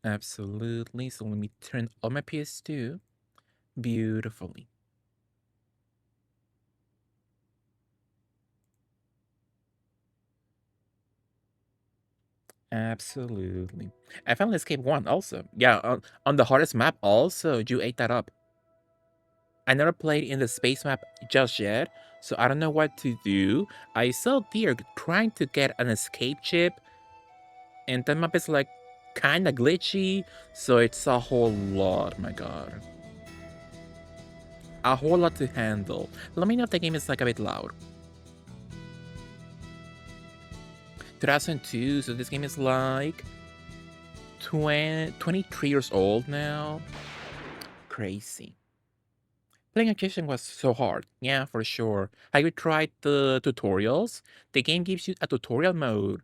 Absolutely. So let me turn on my PS2 beautifully. Absolutely. I found Escape 1 also. Yeah, on the hardest map also, you ate that up. I never played in the space map just yet, so I don't know what to do. I saw Deer trying to get an escape chip, and that map is like kinda glitchy, so it's a whole lot, my god. A whole lot to handle. Let me know if the game is like a bit loud. 2002, so this game is like 23 years old now. Crazy. Playing Kitchen was so hard. Yeah, for sure. Have you tried the tutorials? The game gives you a tutorial mode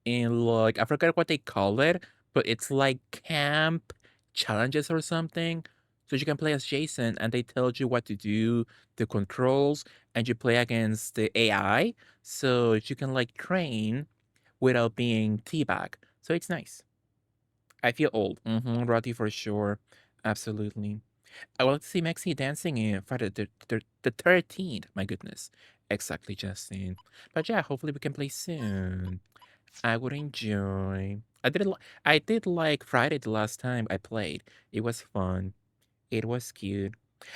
in like I forgot what they call it, but it's like camp challenges or something. So you can play as Jason and they tell you what to do, the controls, and you play against the AI. So you can like train without being teabag. So it's nice. I feel old. Roddy for sure. Absolutely. I would like to see Maxi dancing in Friday the 13th. My goodness. Exactly, Justin. But yeah, hopefully we can play soon. I would enjoy. I did like Friday the last time I played. It was fun. It was cute.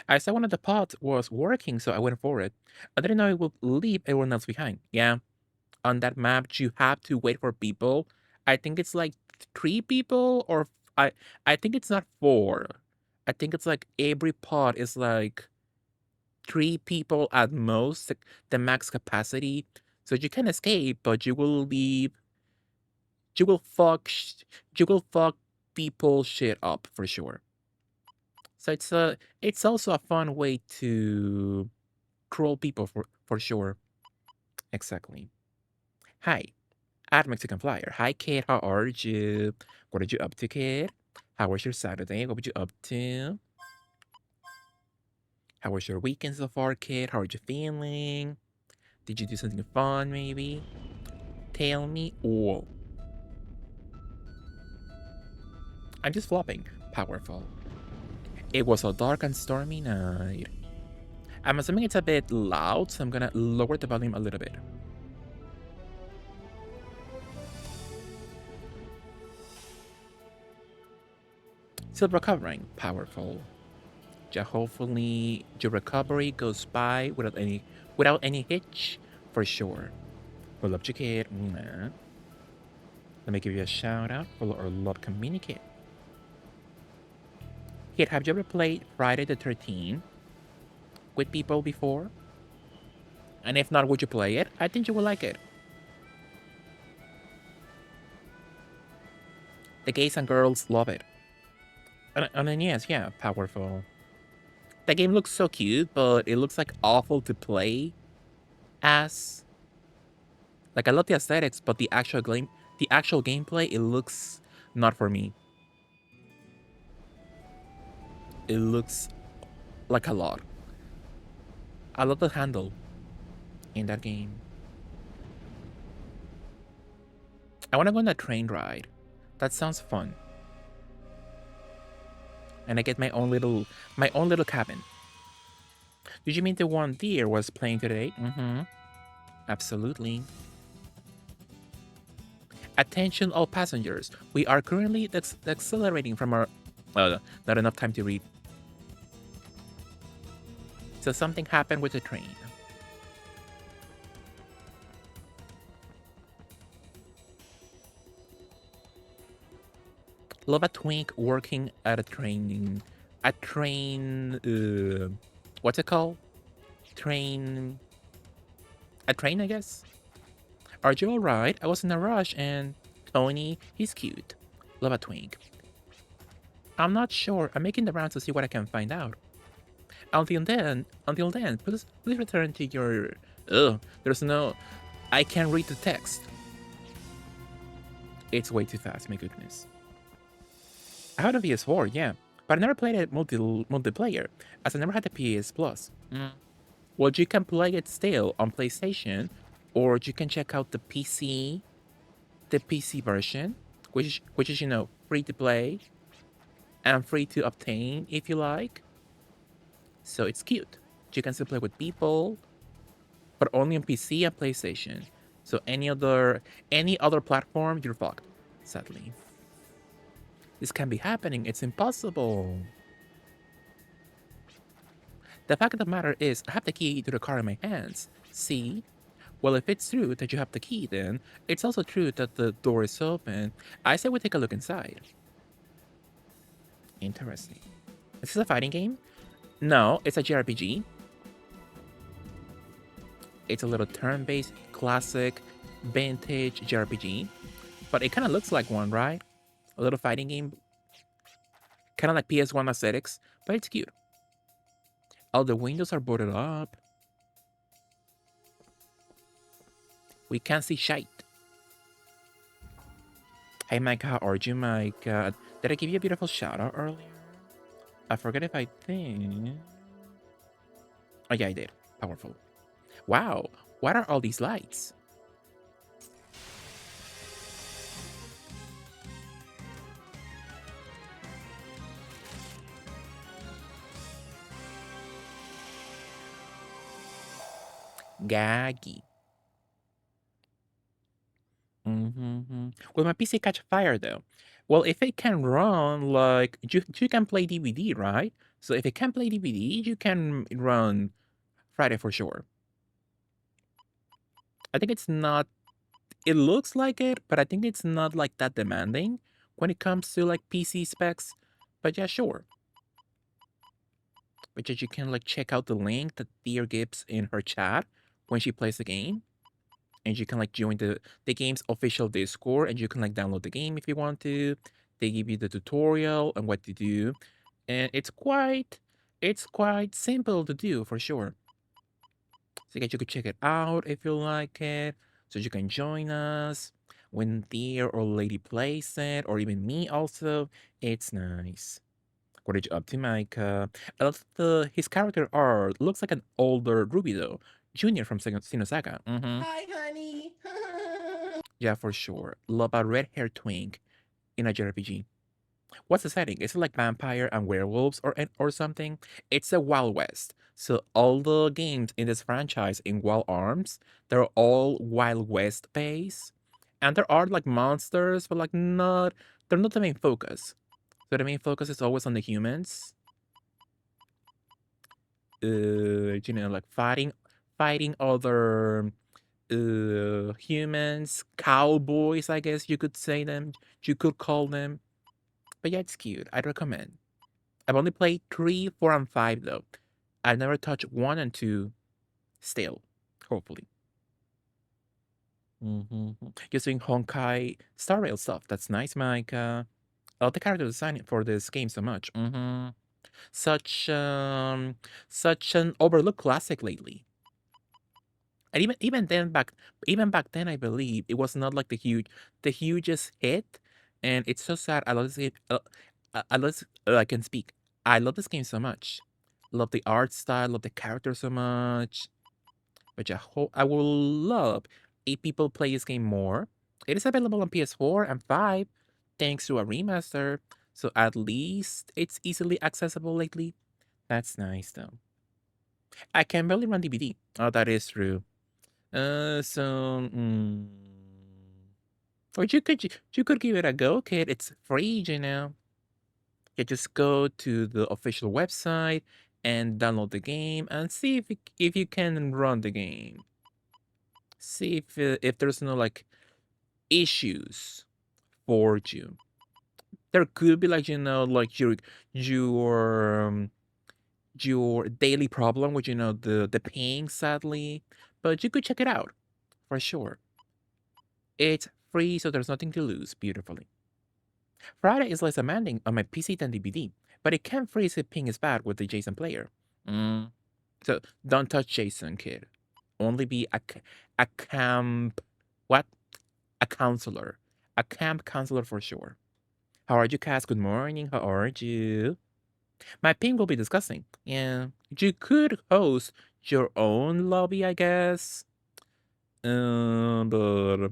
I saw one of the pods was working, so I went for it. I didn't know it would leave everyone else behind. Yeah, on that map, you have to wait for people. I think it's like 3 people, or I. I think it's not 4. I think it's like every pod is like 3 people at most, like the max capacity. So you can escape, but you will leave. You will fuck. You will fuck people shit up for sure. So it's also a fun way to troll people for sure. Exactly. Hi. At Mexican Flyer. Hi, Kate. How are you? What are you up to, Kate? How was your Saturday? What were you up to? How was your weekend so far, Kate? How are you feeling? Did you do something fun, maybe? Tell me all. I'm just flopping. Powerful. It was a dark and stormy night. I'm assuming it's a bit loud, so I'm gonna lower the volume a little bit. Still recovering. Powerful. Yeah, hopefully your recovery goes by without any hitch, for sure. We love you, kid. Mwah. Let me give you a shout out for our love communicate. Kid, have you ever played Friday the 13th with people before? And if not, would you play it? I think you will like it. The gays and girls love it. And then yes, yeah, powerful. The game looks so cute, but it looks like awful to play as. Like I love the aesthetics, but the actual gameplay, it looks not for me. It looks like a lot. I love the handle in that game. I want to go on a train ride. That sounds fun. And I get my own little cabin. Did you mean the one Deer was playing today? Absolutely. Attention all passengers. We are currently accelerating from our not enough time to read. So something happened with the train. Love a twink working at a train, what's it called? Train, a train, I guess? Are you alright? I was in a rush and Tony, he's cute. Love a twink. I'm not sure. I'm making the rounds to see what I can find out. Until then, please return to your. Ugh, there's no. I can't read the text. It's way too fast, my goodness. I had a PS4, yeah, but I never played it multiplayer, as I never had the PS Plus. Well, you can play it still on PlayStation, or you can check out the PC version. which is free to play and free to obtain if you like. So it's cute. You can still play with people, but only on PC and PlayStation. So any other platform, you're fucked. Sadly, this can be happening. It's impossible. The fact of the matter is, I have the key to the car in my hands. See? Well, if it's true that you have the key, then it's also true that the door is open. I say we take a look inside. Interesting. Is this a fighting game? No, it's a JRPG. It's a little turn-based, classic, vintage JRPG. But it kind of looks like one, right? A little fighting game. Kind of like PS1 aesthetics, but it's cute. All the windows are boarded up. We can't see shite. Hey, Mike, how are you, Mike? Did I give you a beautiful shout out earlier? I forget if I did. Oh, yeah, I did. Powerful. Wow, what are all these lights? Gaggy. Will my PC catch fire though? Well, if it can run like you can play DVD, right? So if it can play DVD, you can run Friday for sure. I think it's not. It looks like it, but I think it's not like that demanding when it comes to like PC specs. But yeah, sure. But just you can like check out the link that Thea gives in her chat when she plays the game. And you can like join the game's official Discord and you can like download the game if you want to. They give you the tutorial and what to do. And it's quite simple to do for sure. So you could check it out if you like it. So you can join us when Dear or Lady plays it, or even me also. It's nice. What are you up to, Micah? I love his character art. Looks like an older Ruby though. Junior from Xenosaga. Hi, honey. Yeah, for sure. Love a red hair twink in a JRPG. What's the setting? Is it like vampire and werewolves or something? It's a Wild West. So all the games in this franchise in Wild Arms, they're all Wild West based. And there are like monsters, but like they're not the main focus. So the main focus is always on the humans. Like fighting other humans, cowboys, I guess you could say them. You could call them. But yeah, it's cute. I'd recommend. I've only played 3, 4, and 5 though. I've never touched 1 and 2 still. Hopefully. Just doing Honkai Star Rail stuff. That's nice, Mike. I love the character design for this game so much. Such such an overlooked classic lately. And even back then, I believe it was not like the hugest hit. And it's so sad. I love this game. I love. I can speak. I love this game so much. Love the art style. Love the character so much. Which I will love if people play this game more. It is available on PS4 and 5, thanks to a remaster. So at least it's easily accessible lately. That's nice though. I can barely run DVD. Oh, that is true. So, or you could give it a go, kid. It's free, you know. You just go to the official website and download the game and see if you can run the game. See if there's no like issues for you. There could be like like your your daily problem with the ping sadly, but you could check it out for sure. It's free, so there's nothing to lose. Beautifully. Friday is less demanding on my PC than DVD, but it can freeze if ping is bad with the Jason player. Mm. So don't touch Jason, kid. Only be a camp. What? A counselor. A camp counselor for sure. How are you, Cass? Good morning. How are you? My ping will be disgusting. Yeah. You could host your own lobby, I guess. But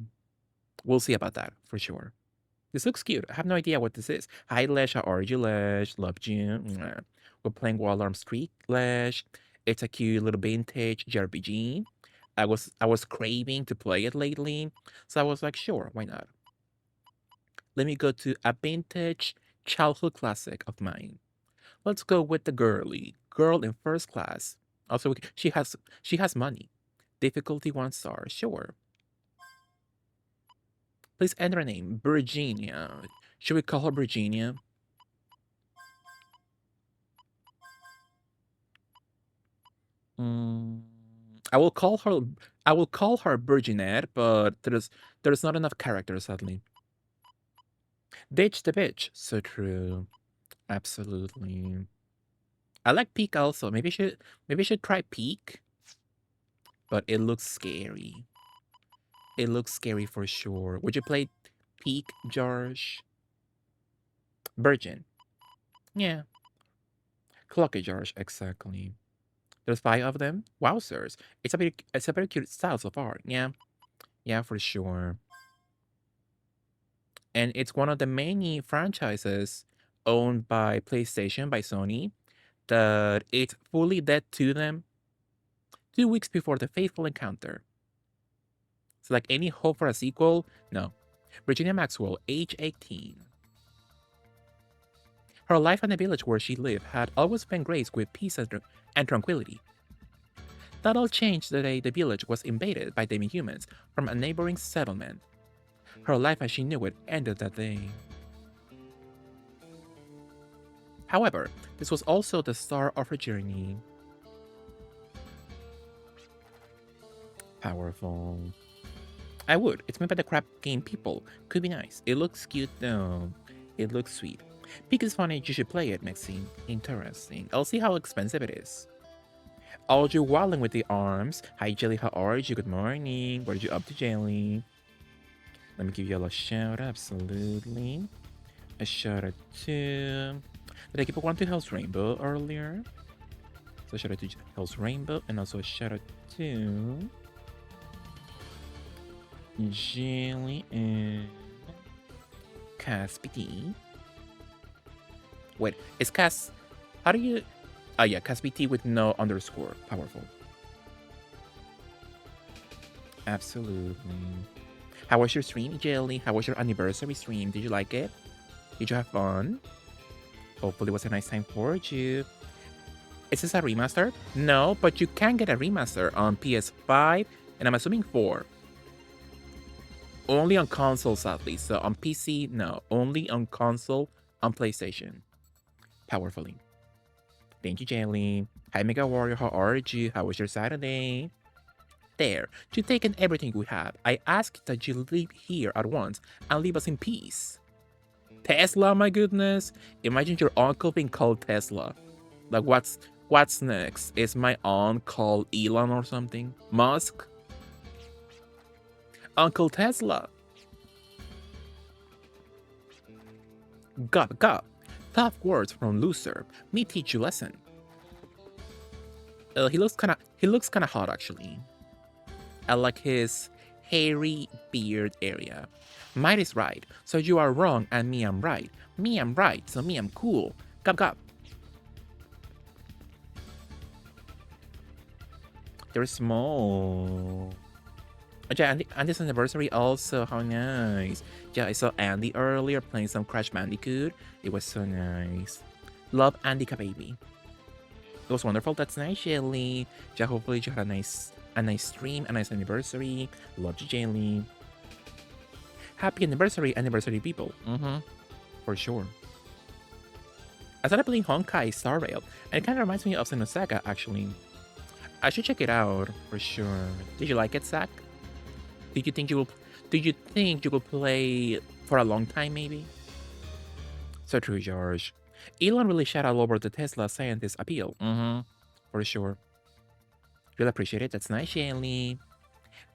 we'll see about that for sure. This looks cute. I have no idea what this is. Hi, Lesh. How are you, Lesh? Loved you. Mwah. We're playing Wild Arm Street, Lesh. It's a cute little vintage JRPG. I was craving to play it lately, so I was like, sure, why not? Let me go to a vintage childhood classic of mine. Let's go with the girl in first class. Also, she has money. Difficulty 1 star. Sure. Please enter a name. Virginia. Should we call her Virginia? Mm, I will call her. I will call her Virginette, but there's not enough characters, sadly. Ditch the bitch. So true. Absolutely. I like Peak also. Maybe I should try Peak, but it looks scary. It looks scary for sure. Would you play Peak, Josh? Virgin. Yeah. Clocky Josh, exactly. There's 5 of them. Wowzers. It's a very cute style so far. Yeah. Yeah, for sure. And it's one of the many franchises owned by PlayStation, by Sony, that it's fully dead to them 2 weeks before the fateful encounter. So, like, any hope for a sequel? No. Virginia Maxwell, age 18. Her life in the village where she lived had always been graced with peace and tranquility. That all changed the day the village was invaded by demi-humans from a neighboring settlement. Her life as she knew it ended that day. However, this was also the start of her journey. Powerful. I would. It's made by the crap game people. Could be nice. It looks cute though. It looks sweet. Peak is funny. You should play it, Maxine. Interesting. I'll see how expensive it is. All you waddling with the arms. Hi, Jelly. How are you? Good morning. What are you up to, Jelly? Let me give you a shout out. Absolutely. A shout out to. Did I give one to Hell's Rainbow earlier? So a shout out to Hell's Rainbow and also a shout out to Jelly and Caspity. Wait, is Cas? How do you? Oh yeah, Caspity with no underscore. Powerful. Absolutely. How was your stream, Jelly? How was your anniversary stream? Did you like it? Did you have fun? Hopefully it was a nice time for you. Is this a remaster? No, but you can get a remaster on PS5 and I'm assuming 4. Only on console, sadly. So on PC, no. Only on console, on PlayStation. Powerfully. Thank you, Jelly. Hi, Mega Warrior. How are you? How was your Saturday? There. You've taken everything we have. I ask that you leave here at once and leave us in peace. Tesla, my goodness. Imagine your uncle being called Tesla. Like, what's next? Is my aunt called Elon or something? Musk? Uncle Tesla. Gup gup. Tough words from loser. Me teach you lesson. He looks kinda hot actually. I like his hairy beard area. Might is right, so you are wrong and me I'm right. Me I'm right, so me I'm cool. Gup gup. They're small. Yeah, Andy's anniversary also, how nice. Yeah, I saw Andy earlier playing some Crash Bandicoot. It was so nice. Love Andy Baby. It was wonderful. That's nice, Jelly. Yeah, hopefully you had a nice stream, a nice anniversary. Love you, Jelly. Happy anniversary, people. For sure. I started playing Honkai Star Rail, and it kind of reminds me of Xenosaga, actually. I should check it out, for sure. Did you like it, Zach? Did you think you will play for a long time, maybe? So true, George. Elon really shout out over the Tesla scientist appeal. For sure. Really appreciate it. That's nice, Shelly.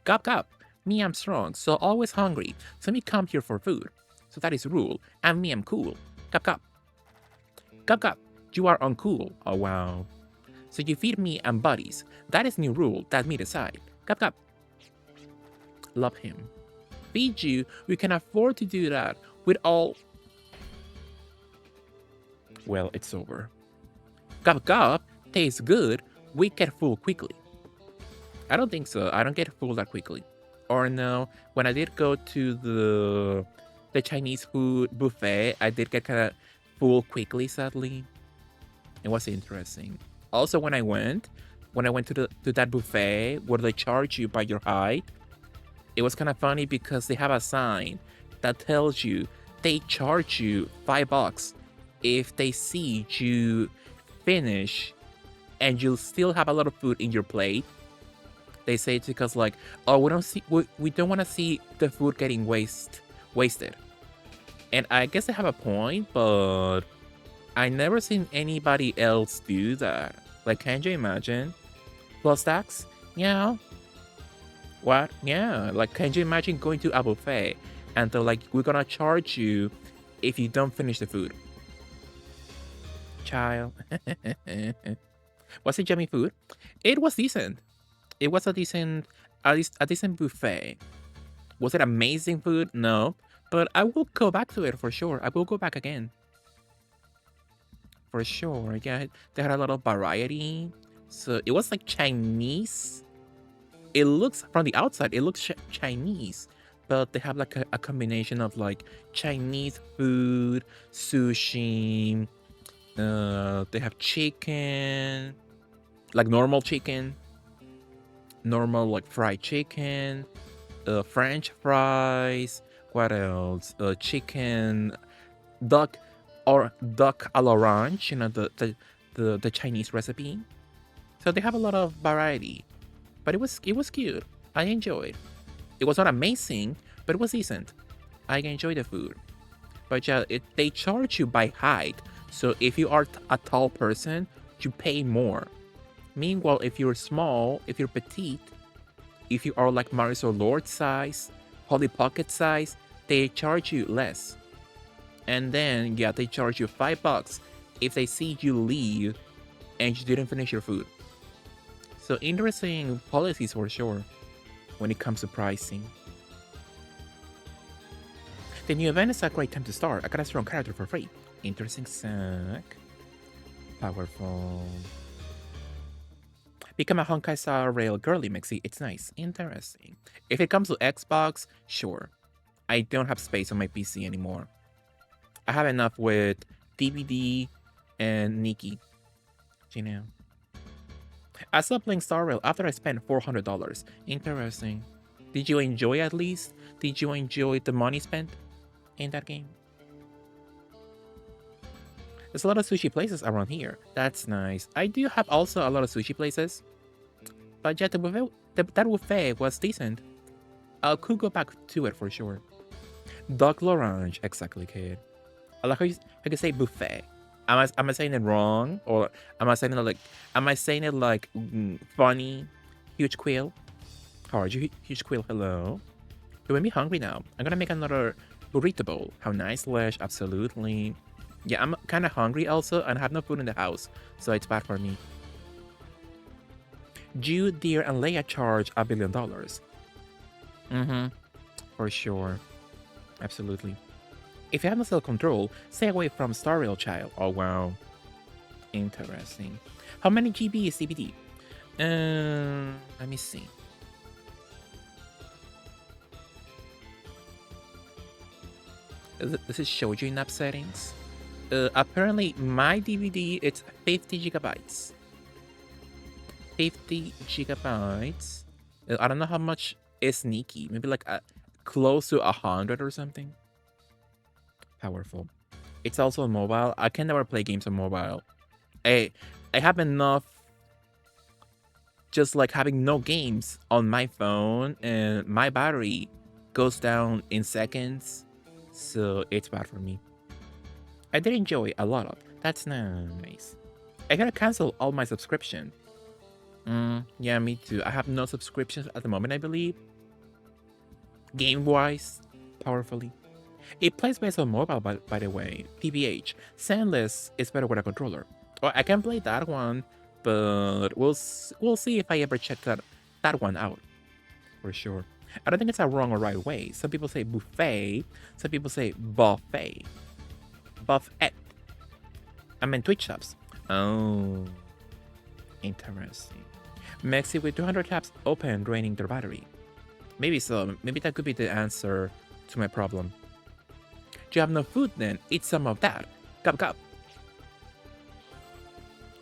Gup gup. Me, I'm strong, so always hungry. So me come here for food. So that is rule. And me, I'm cool. Gup gup. Gup gup. You are uncool. Oh, wow. So you feed me and buddies. That is new rule that me decide. Gup gup. Love him. Feed you, we can afford to do that. with all... Well, it's over. Gop gop tastes good. We get full quickly. I don't think so. I don't get full that quickly. Or no, when I did go to the Chinese food buffet, I did get kind of full quickly, sadly. It was interesting. Also, when I went to that buffet where they charge you by your height, it was kind of funny because they have a sign that tells you they charge you $5 if they see you finish and you still have a lot of food in your plate. They say it's because like, oh, we don't want to see the food getting wasted. And I guess they have a point, but I never seen anybody else do that. Like, can you imagine? Plus tax? Yeah. What? Yeah. Like, can you imagine going to a buffet and they're like, we're gonna charge you if you don't finish the food? Child. Was it yummy food? It was decent. It was a decent buffet. Was it amazing food? No. But I will go back to it for sure. I will go back again. For sure. Yeah, they had a lot of variety. So it was like Chinese. It looks, from the outside, it looks Chinese. But they have like a combination of like Chinese food, sushi. They have chicken, like normal chicken. Normal like fried chicken, French fries. What else? Chicken, duck à l'orange. You know, the Chinese recipe. So they have a lot of variety, but it was cute. I enjoyed. It was not amazing, but it was decent. I enjoyed the food. But yeah, they charge you by height. So if you are a tall person, you pay more. Meanwhile, if you're small, if you're petite, if you are like Marisol Lord size, Polly Pocket size, they charge you less. And then, yeah, they charge you $5 if they see you leave and you didn't finish your food. So interesting policies for sure when it comes to pricing. The new event is a great time to start. I got a strong character for free. Interesting sack. Powerful. Become a Honkai Star Rail girly mixie. It's nice. Interesting. If it comes to Xbox, sure. I don't have space on my PC anymore. I have enough with DVD and Nikki. You know. I stopped playing Star Rail after I spent $400. Interesting. Did you enjoy at least? Did you enjoy the money spent in that game? There's a lot of sushi places around here. That's nice. I do have also a lot of sushi places. But yeah, that buffet was decent. I could go back to it for sure. Duck l'orange, exactly, kid. I like how you say buffet. Am I saying it wrong? Or am I saying it like funny? Huge Quill? How are you, Huge Quill? Hello? You made me hungry now. I'm gonna make another burrito bowl. How nice, Lesh. Absolutely. Yeah, I'm kind of hungry also, and I have no food in the house, so it's bad for me. Jude, Deer, and Leia charge $1 billion. Mm-hmm. For sure. Absolutely. If you have no self-control, stay away from Star Rail, child. Oh, wow. Interesting. How many GB is DVD? Let me see. This is showed you in app settings. Apparently, my DVD, it's 50 gigabytes. 50 gigabytes. I don't know how much is sneaky. Maybe like close to 100 or something. Powerful. It's also on mobile. I can never play games on mobile. I have enough just like having no games on my phone, and my battery goes down in seconds. So it's bad for me. I did enjoy a lot of. That's nice. I gotta cancel all my subscription. Yeah, me too. I have no subscriptions at the moment, I believe. Game-wise, powerfully. It plays best on mobile, by the way. TBH. Sandless is better with a controller. Well, I can play that one, but we'll see if I ever check that one out. For sure. I don't think it's a wrong or right way. Some people say buffet, some people say buffet. Buffet. I mean Twitch subs. Oh, interesting. Mexi with 200 tabs open, draining their battery. Maybe so. Maybe that could be the answer to my problem. Do you have no food then? Eat some of that. Cup, cup.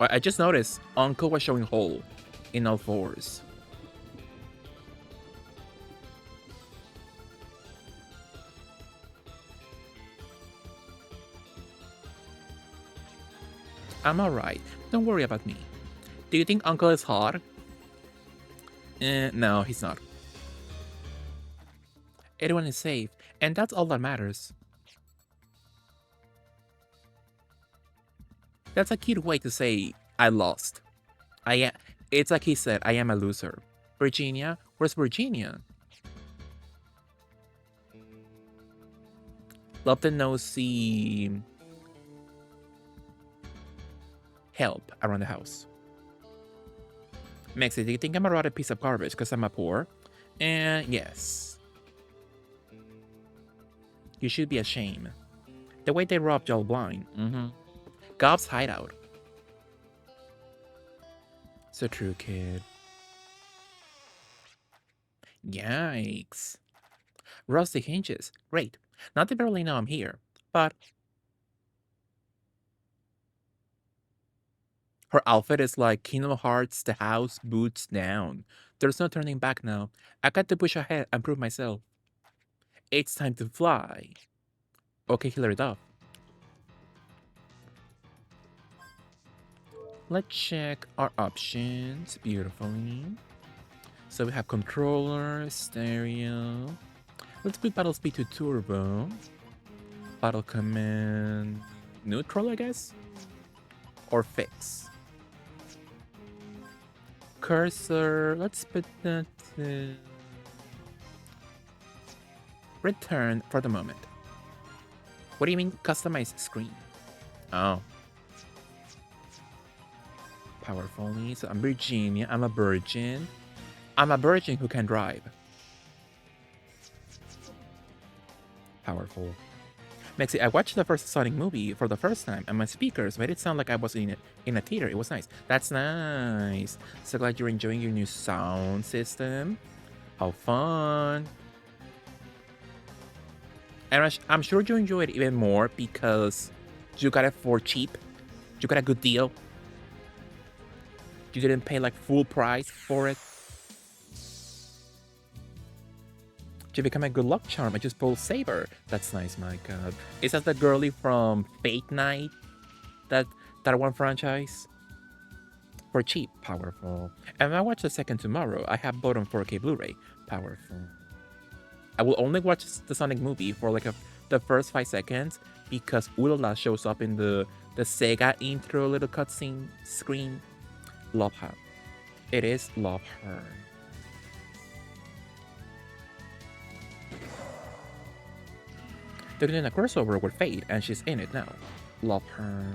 I just noticed Uncle was showing whole in all fours. I'm alright. Don't worry about me. Do you think Uncle is hot? No, he's not. Everyone is safe, and that's all that matters. That's a cute way to say I lost. It's like he said, I am a loser. Virginia? Where's Virginia? Love the nosy help around the house. Mexi, do you think I'm a rotten piece of garbage because I'm a poor? Yes. You should be ashamed. The way they robbed y'all blind. Gob's hideout. So true, kid. Yikes. Rusty hinges. Great. Not they barely know I'm here, but her outfit is like Kingdom Hearts, the house, boots down. There's no turning back now. I got to push ahead and prove myself. It's time to fly. Okay, Hilary Duff. Let's check our options beautifully. So we have controller, stereo. Let's put battle speed to turbo. Battle command neutral, I guess? Or fix. Cursor, let's put that to return for the moment. What do you mean customize screen? Oh. Powerfully, so I'm Virginia, I'm a virgin. I'm a virgin who can drive. Powerful. Mexi, I watched the first Sonic movie for the first time, and my speakers made it sound like I was in a theater. It was nice. That's nice. So glad you're enjoying your new sound system. How fun. And I'm sure you enjoy it even more because you got it for cheap. You got a good deal. You didn't pay like full price for it. You become a good luck charm. I just pulled Saber. That's nice, my god. Is that the girlie from Fate Night? That one franchise? For cheap. Powerful. And I watch the second tomorrow. I have bought on 4K Blu-ray. Powerful. I will only watch the Sonic movie for like the first 5 seconds because Ulala shows up in the Sega intro little cutscene screen. Love her. It is love her. They're doing a crossover with Fate, and she's in it now. Love her.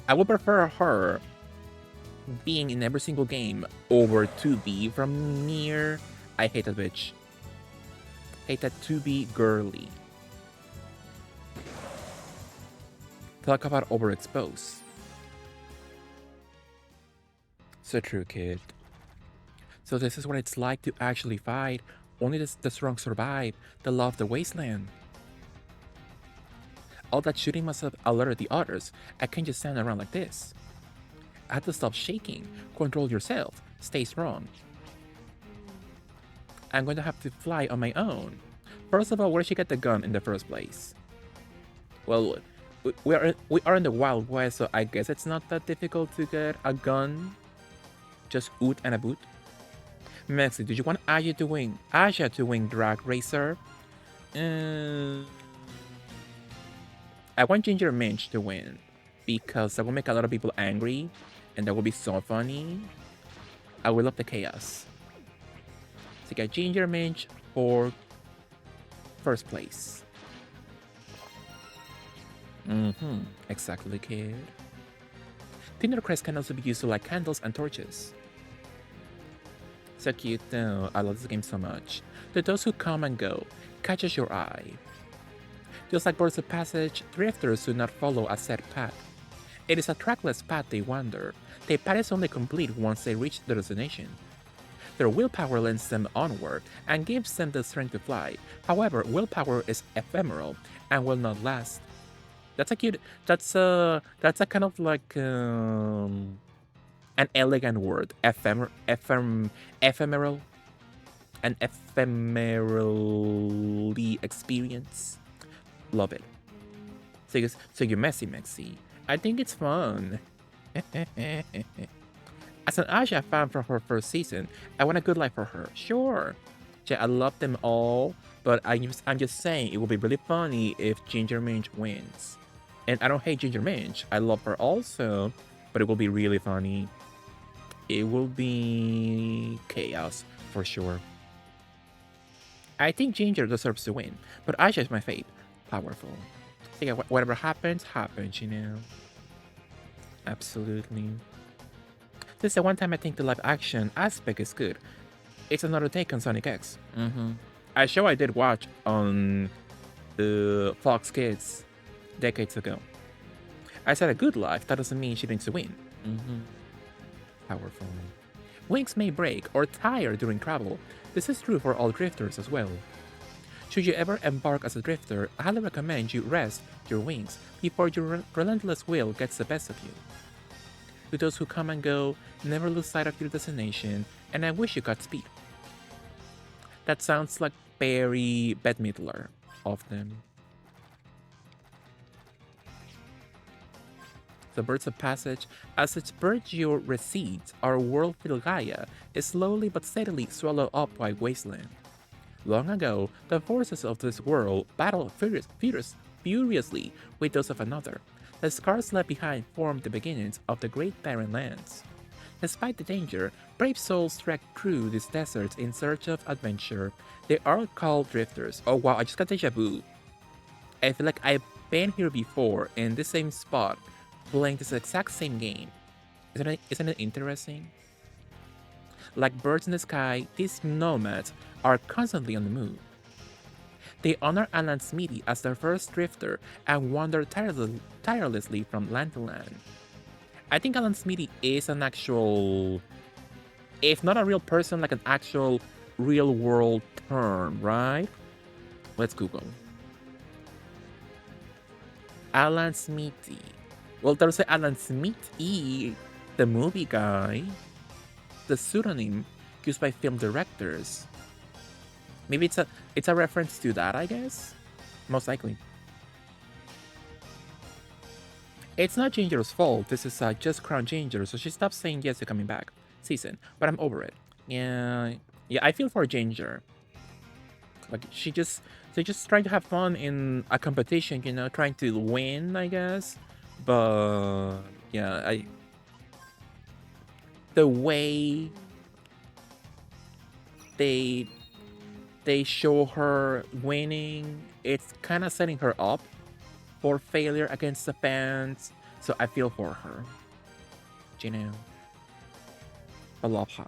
I would prefer her being in every single game over 2B from Nier. I hate that bitch. Hate that 2B girly. Talk about overexposed. So true, kid. So this is what it's like to actually fight. Only the strong survive. The law of the wasteland. All that shooting must have alerted the others. I can't just stand around like this. I have to stop shaking. Control yourself. Stay strong. I'm going to have to fly on my own. First of all, where did she get the gun in the first place? Well, we are in the Wild West, so I guess it's not that difficult to get a gun. Just oot and a boot. Mexi, did you want Aja to win Drag Racer? I want Ginger Minch to win because that will make a lot of people angry and that will be so funny. I will love the chaos. So get Ginger Minch for first place. Exactly, kid. Tinder crest can also be used to light candles and torches. So cute though. I love this game so much. To those who come and go, catches your eye. Just like Birds of Passage, drifters do not follow a set path. It is a trackless path they wander. Their path is only complete once they reach their destination. Their willpower lends them onward and gives them the strength to fly. However, willpower is ephemeral and will not last. That's a cute. That's a kind of like an elegant word. Ephemeral, an ephemerally experience. Love it. So you're messy. I think it's fun. As an Aja fan from her first season, I want a good life for her. Sure. Yeah, I love them all, but I'm just saying it will be really funny if Ginger Minch wins. And I don't hate Ginger Minch. I love her also, but it will be really funny. It will be chaos for sure. I think Ginger deserves to win, but Aisha is my fave. Powerful. So yeah, whatever happens, happens, you know? Absolutely. This is the one time I think the live action aspect is good. It's another take on Sonic X. A show I did watch on the Fox Kids decades ago. I said a good life, that doesn't mean she needs to win. Powerful. Wings may break or tire during travel. This is true for all drifters as well. Should you ever embark as a drifter, I highly recommend you rest your wings before your relentless will gets the best of you. To those who come and go, never lose sight of your destination, and I wish you Godspeed. That sounds like very Bette Midler of them. The Birds of Passage, as its verdure recedes, our world-filled Gaia is slowly but steadily swallowed up by wasteland. Long ago, the forces of this world battled furiously with those of another. The scars left behind formed the beginnings of the Great Barren Lands. Despite the danger, brave souls trek through these deserts in search of adventure. They are called drifters. Oh wow, I just got deja vu. I feel like I've been here before in the same spot, playing this exact same game. Isn't it interesting? Like birds in the sky, these nomads are constantly on the move. They honor Alan Smithy as their first drifter and wander tirelessly from land to land. I think Alan Smithy is an actual, if not a real person, like an actual real world term, right? Let's Google. Alan Smithy. Well, there's Alan Smithy, the movie guy, the pseudonym used by film directors. Maybe it's a reference to that, I guess? Most likely. It's not Ginger's fault. This is just Crown Ginger, so she stopped saying yes to coming back season. But I'm over it. Yeah, I feel for Ginger. Like they're just trying to have fun in a competition, you know, trying to win, I guess. But yeah, the way they show her winning, it's kind of setting her up for failure against the fans. So I feel for her. You know, I love her.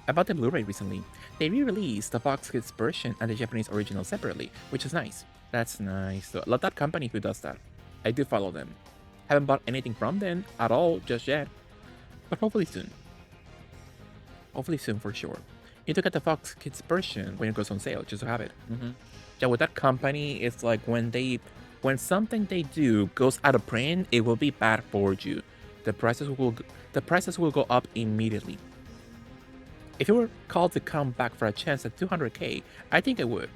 I bought the Blu-ray recently. They re-released the Fox Kids version and the Japanese original separately, which is nice. That's nice. So I love that company who does that. I do follow them. Haven't bought anything from them at all just yet, but hopefully soon. Hopefully soon for sure. You need to get the Fox Kids version when it goes on sale, just to have it. Yeah, with that company, it's like when something they do goes out of print, it will be bad for you. The prices will go up immediately. If you were called to come back for a chance at 200K, I think I would.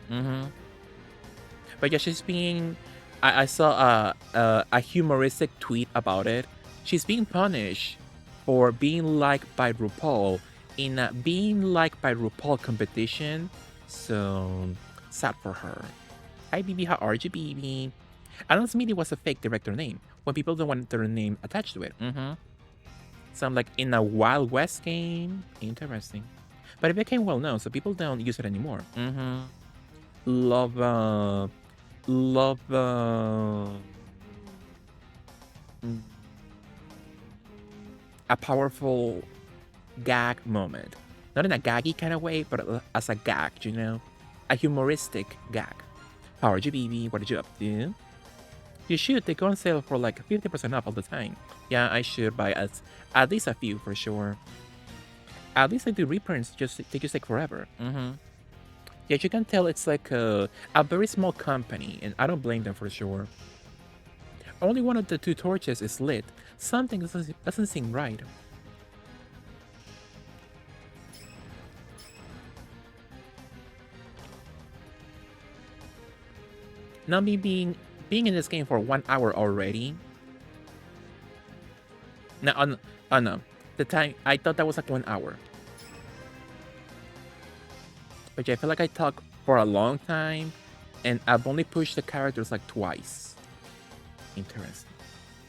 But yeah, she's being. I saw a humoristic tweet about it. She's being punished for being liked by RuPaul in a being liked by RuPaul competition. So sad for her. Hi BB, how are you, BB? Alan Smithy was a fake director name when people don't want their name attached to it. So I'm like in a Wild West game. Interesting. But it became well known, so people don't use it anymore. Love a powerful gag moment. Not in a gaggy kind of way, but as a gag, you know? A humoristic gag. How are you, baby? What are you up to? You should. They go on sale for like 50% off all the time. Yeah, I should buy at least a few for sure. At least like the reprints they just take forever. Yeah, you can tell it's like a very small company, and I don't blame them for sure. Only one of the two torches is lit. Something doesn't seem right. Now me being in this game for 1 hour already. No, oh no. The time I thought that was like 1 hour. But yeah, I feel like I talk for a long time, and I've only pushed the characters like twice. Interesting.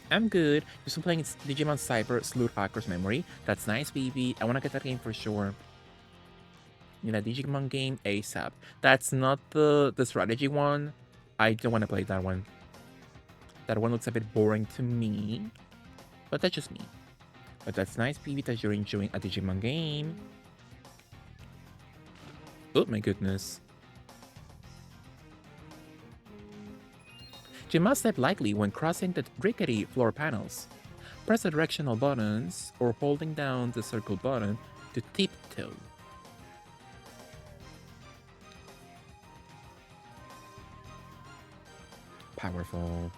I'm good. Just playing Digimon Cyber Sleuth Hacker's Memory. That's nice, baby. I want to get that game for sure. You know, Digimon game ASAP. That's not the strategy one. I don't want to play that one. That one looks a bit boring to me. But that's just me. But that's nice, baby, that you're enjoying a Digimon game. Oh my goodness. You must step lightly when crossing the rickety floor panels. Press the directional buttons or holding down the circle button to tiptoe. Powerful.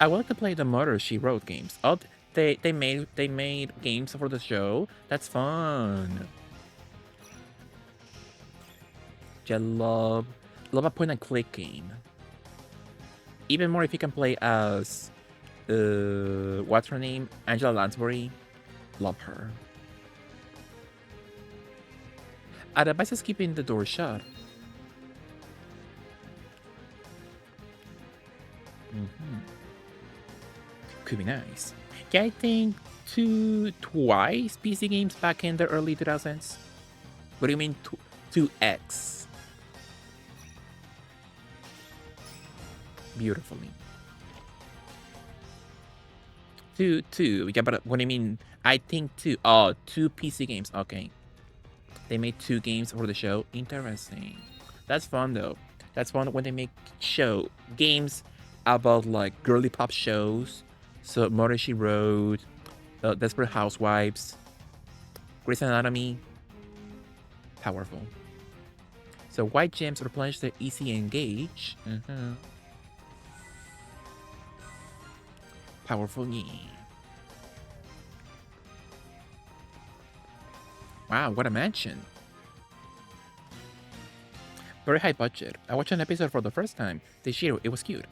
I would like to play the Mother She Wrote games. Oh, they made games for the show. That's fun. I love a point and click game. Even more if you can play as what's her name? Angela Lansbury. Love her. The device is keeping the door shut. Could be nice. Yeah, I think twice PC games back in the early 2000s. What do you mean 2x? Beautifully. Two. Yeah, but what do you mean? I think two. Oh, two PC games. Okay. They made 2 games for the show. Interesting. That's fun though. That's fun when they make games about like girly pop shows. So Mother She Wrote, Desperate Housewives, Grey's Anatomy. Powerful. So white gems replenish the easy engage. Powerful, yeah. Wow, what a mansion. Very high budget. I watched an episode for the first time this year. It was cute.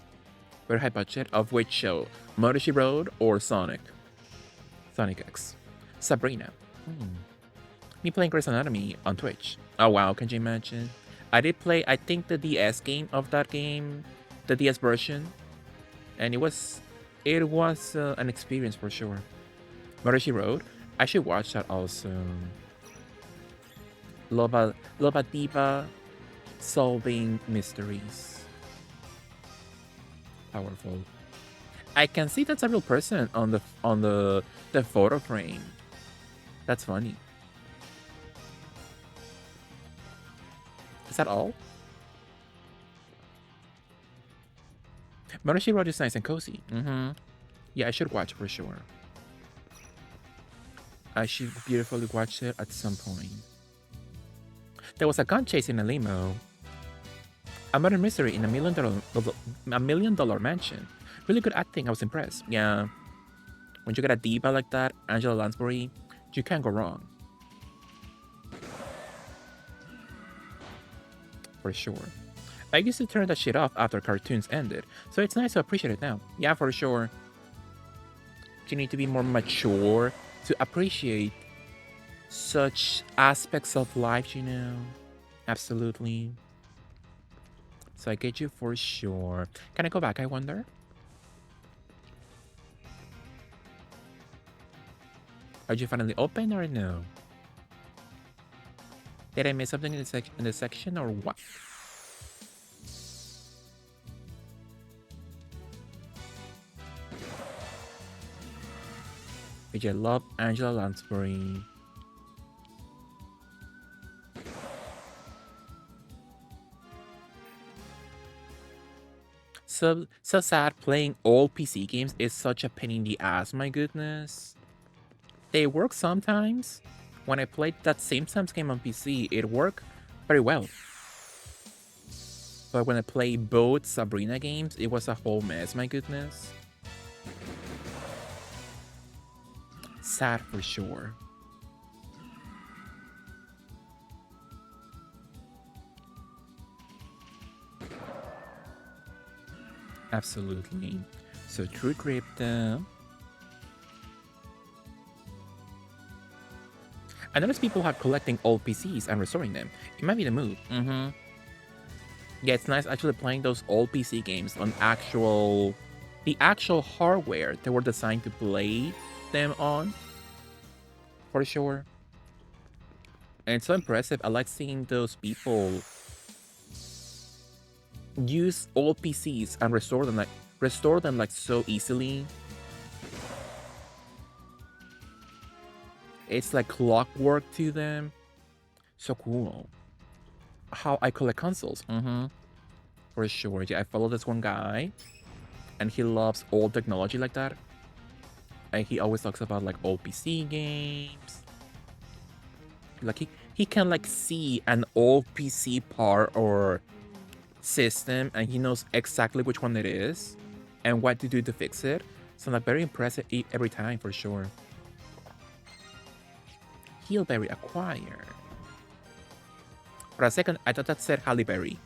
Very high budget. Of which show? Mother She Wrote or Sonic? Sonic X. Sabrina. Me playing Grey's Anatomy on Twitch. Oh wow, can you imagine? I did play, I think, the DS game of that game. The DS version. And it was an experience for sure. Mother She Wrote. I should watch that also. Love a diva solving mysteries. Powerful. I can see that's a real person on the photo frame. That's funny. Is that all? Mother She Wrote is nice and cozy. Yeah, I should watch for sure. I should beautifully watch it at some point. There was a gun chase in a limo. A murder mystery in a million dollar mansion. Really good acting. I was impressed. Yeah. When you get a diva like that, Angela Lansbury, you can't go wrong. For sure. I used to turn that shit off after cartoons ended, so it's nice to appreciate it now. Yeah, for sure. You need to be more mature to appreciate such aspects of life, you know? Absolutely. So I get you for sure. Can I go back, I wonder? Are you finally open or no? Did I miss something in the section or what? Which I love Angela Lansbury. So sad playing old PC games is such a pain in the ass, my goodness. They work sometimes. When I played that same Sims game on PC, it worked very well. But when I played both Sabrina games, it was a whole mess, my goodness. Sad for sure. Absolutely. So True Crypto. I noticed people are collecting old PCs and restoring them. It might be the move. Yeah, it's nice actually playing those old PC games on the actual hardware they were designed to play them on, for sure. And it's so impressive. I like seeing those people use old PCs and restore them like so easily. It's like clockwork to them. So cool. How I collect consoles. For sure. Yeah, I follow this one guy, and he loves old technology like that. And he always talks about like old PC games. Like he can like see an old PC part or system, and he knows exactly which one it is and what to do to fix it. So like very impressive every time for sure. Heelberry acquired. For a second, I thought that said Halle Berry.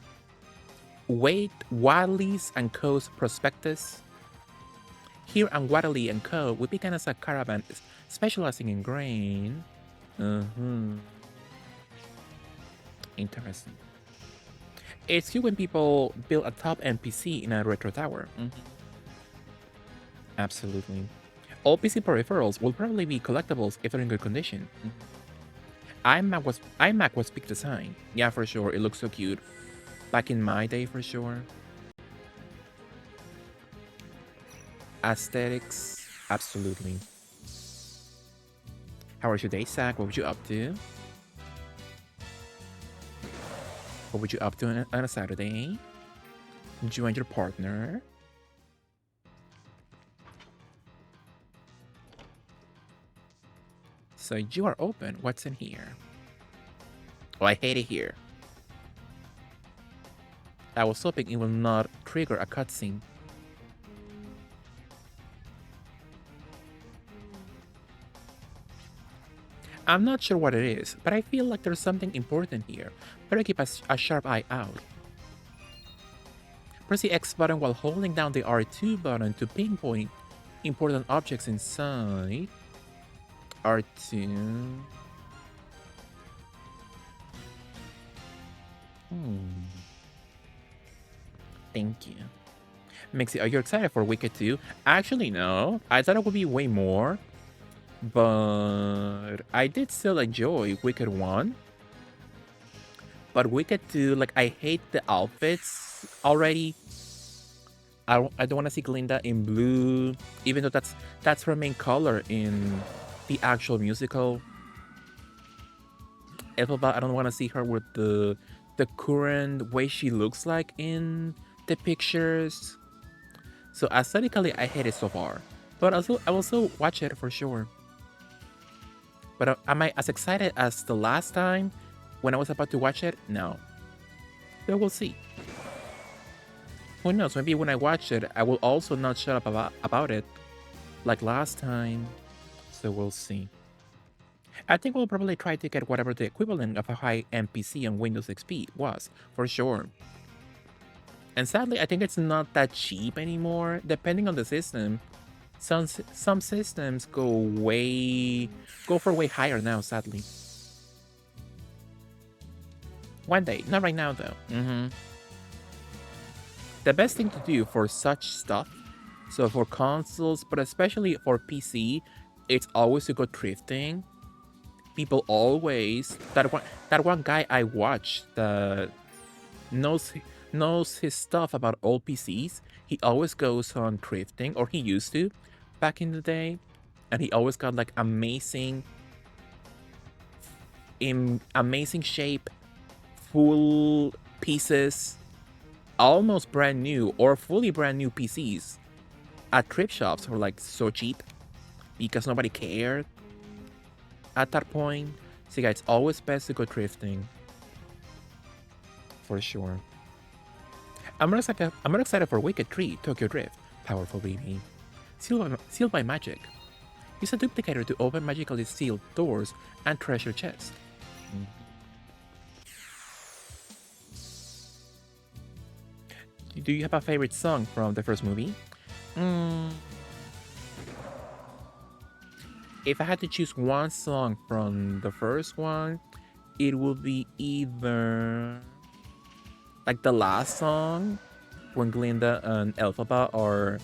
Wait, Wadley's and Co.'s prospectus. Here on Wadley and Co., we began as a caravan specializing in grain. Interesting. It's cute when people build a top NPC in a retro tower. Absolutely. All PC peripherals will probably be collectibles if they're in good condition. iMac was peak design. Yeah, for sure. It looks so cute. Back in my day, for sure. Aesthetics, absolutely. How was your day, Zach? What were you up to? What were you up to on a Saturday? Did you and your partner? So you are open. What's in here? Oh, I hate it here. I was hoping it will not trigger a cutscene. I'm not sure what it is, but I feel like there's something important here. Better keep a sharp eye out. Press the X button while holding down the R2 button to pinpoint important objects inside. R2. Thank you. Mixie, are you excited for Wicked 2? Actually, no. I thought it would be way more. But I did still enjoy Wicked 1. But Wicked 2, like, I hate the outfits already. I don't want to see Glinda in blue, even though that's her main color in the actual musical. Ethelbert, I don't want to see her with the current way she looks like in the pictures. So aesthetically, I hate it so far. But I will still watch it for sure. But am I as excited as the last time when I was about to watch it? No. But we'll see. Who knows? Maybe when I watch it, I will also not shut up about it like last time. So we'll see. I think we'll probably try to get whatever the equivalent of a high-end PC on Windows XP was, for sure. And sadly, I think it's not that cheap anymore, depending on the system. Some systems go for way higher now, sadly. One day, not right now though. The best thing to do for such stuff, so for consoles, but especially for PC, it's always to go thrifting. People always, that one guy I watched that knows his stuff about old PCs. He always goes on thrifting, or he used to back in the day, and he always got like amazing shape, full pieces. almost brand new or fully brand new PCs at thrift shops for like so cheap because nobody cared at that point. So yeah, it's always best to go thrifting for sure. I'm more excited for Wicked 3 Tokyo Drift. Powerful baby. Sealed by magic. Use a duplicator to open magically sealed doors and treasure chests. Do you have a favorite song from the first movie? Mm, if I had to choose one song from the first one, it would be either like the last song when Glinda and Elphaba are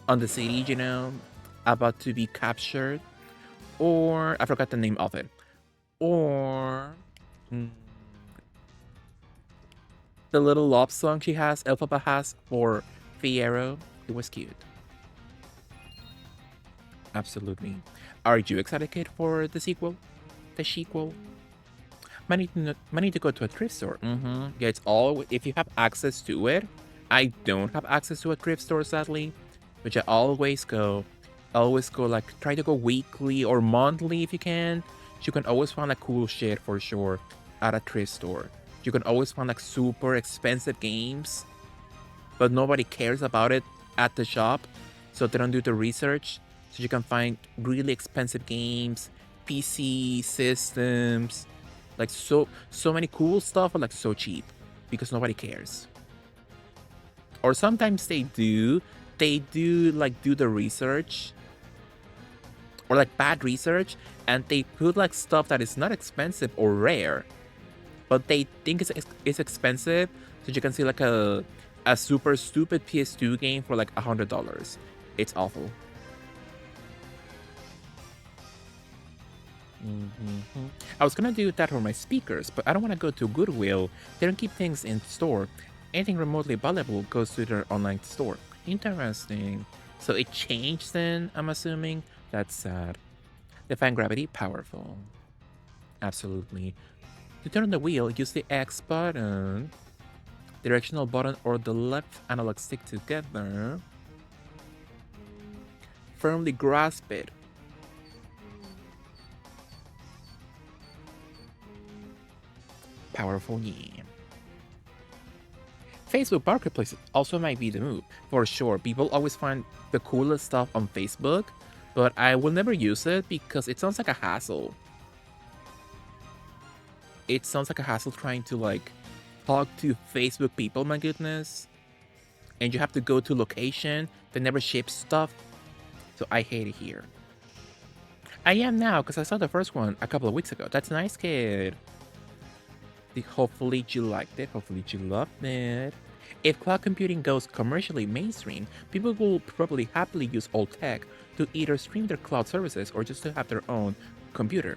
on the city, you know, about to be captured, or I forgot the name of it, or mm, the little love song Elphaba has for Fiero. It was cute. Absolutely. Are you excited, kid, for the sequel? The sequel? Might need to go to a thrift store. Yeah, it's all if you have access to it. I don't have access to a thrift store, sadly, which I always go. Always go like try to go weekly or monthly if you can. You can always find like cool shit for sure at a thrift store. You can always find like super expensive games, but nobody cares about it at the shop, so they don't do the research. So you can find really expensive games, PC systems, like so many cool stuff, but like so cheap because nobody cares. Or sometimes they do like do the research or like bad research, and they put like stuff that is not expensive or rare, but they think it's expensive, so you can see like a super stupid PS2 game for like $100. It's awful. I was gonna do that for my speakers, but I don't want to go to Goodwill. They don't keep things in store. Anything remotely valuable goes to their online store. Interesting. So it changed then, I'm assuming? That's sad. Define gravity, powerful. Absolutely. To turn the wheel, use the X button, directional button, or the left analog stick together. Firmly grasp it. Powerful, yeah. Facebook Marketplace also might be the move, for sure. People always find the coolest stuff on Facebook, but I will never use it because it sounds like a hassle. It sounds like a hassle trying to like talk to Facebook people, my goodness. And you have to go to location that never ships stuff. So I hate it here. I am now because I saw the first one a couple of weeks ago. That's nice, kid. Hopefully you liked it. Hopefully you loved it. If cloud computing goes commercially mainstream, people will probably happily use old tech to either stream their cloud services or just to have their own computer.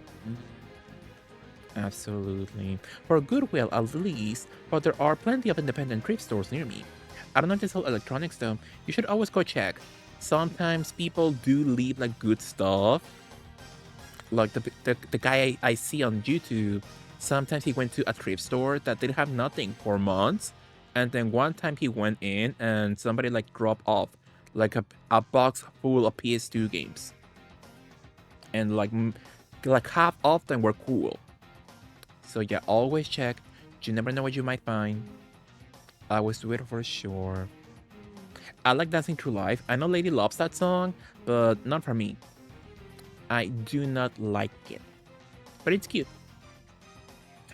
Absolutely. For Goodwill at least, but there are plenty of independent thrift stores near me. I don't know if they sell electronics though. You should always go check. Sometimes people do leave like good stuff. Like the guy I see on YouTube, sometimes he went to a thrift store that didn't have nothing for months. And then one time he went in and somebody like dropped off like a box full of PS2 games. And like half of them were cool. So yeah, always check. You never know what you might find. I always do it for sure. I like Dancing Through Life. I know Lady loves that song, but not for me. I do not like it. But it's cute.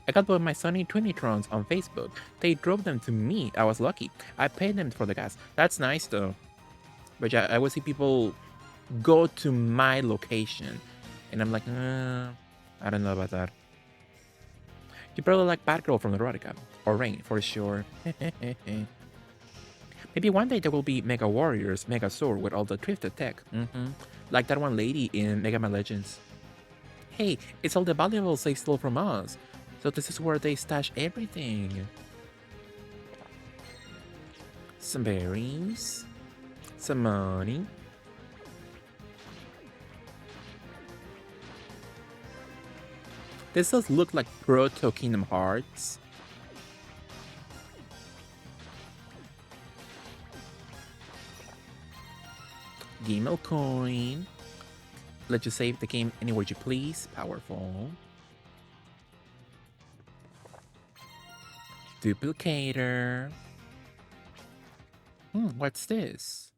I got both my Sony Twinitrons on Facebook. They drove them to me. I was lucky. I paid them for the gas. That's nice though. But yeah, I always see people go to my location. And I'm like, I don't know about that. You probably like Batgirl from Erotica. Or Rain, for sure. Maybe one day there will be Mega Warriors, Mega Sword with all the thrifted tech. Like that one lady in Mega Man Legends. Hey, it's all the valuables they stole from us. So this is where they stash everything. Some berries. Some money. This does look like Proto Kingdom Hearts. Gamel coin. Let you save the game anywhere you please. Powerful. Duplicator. What's this?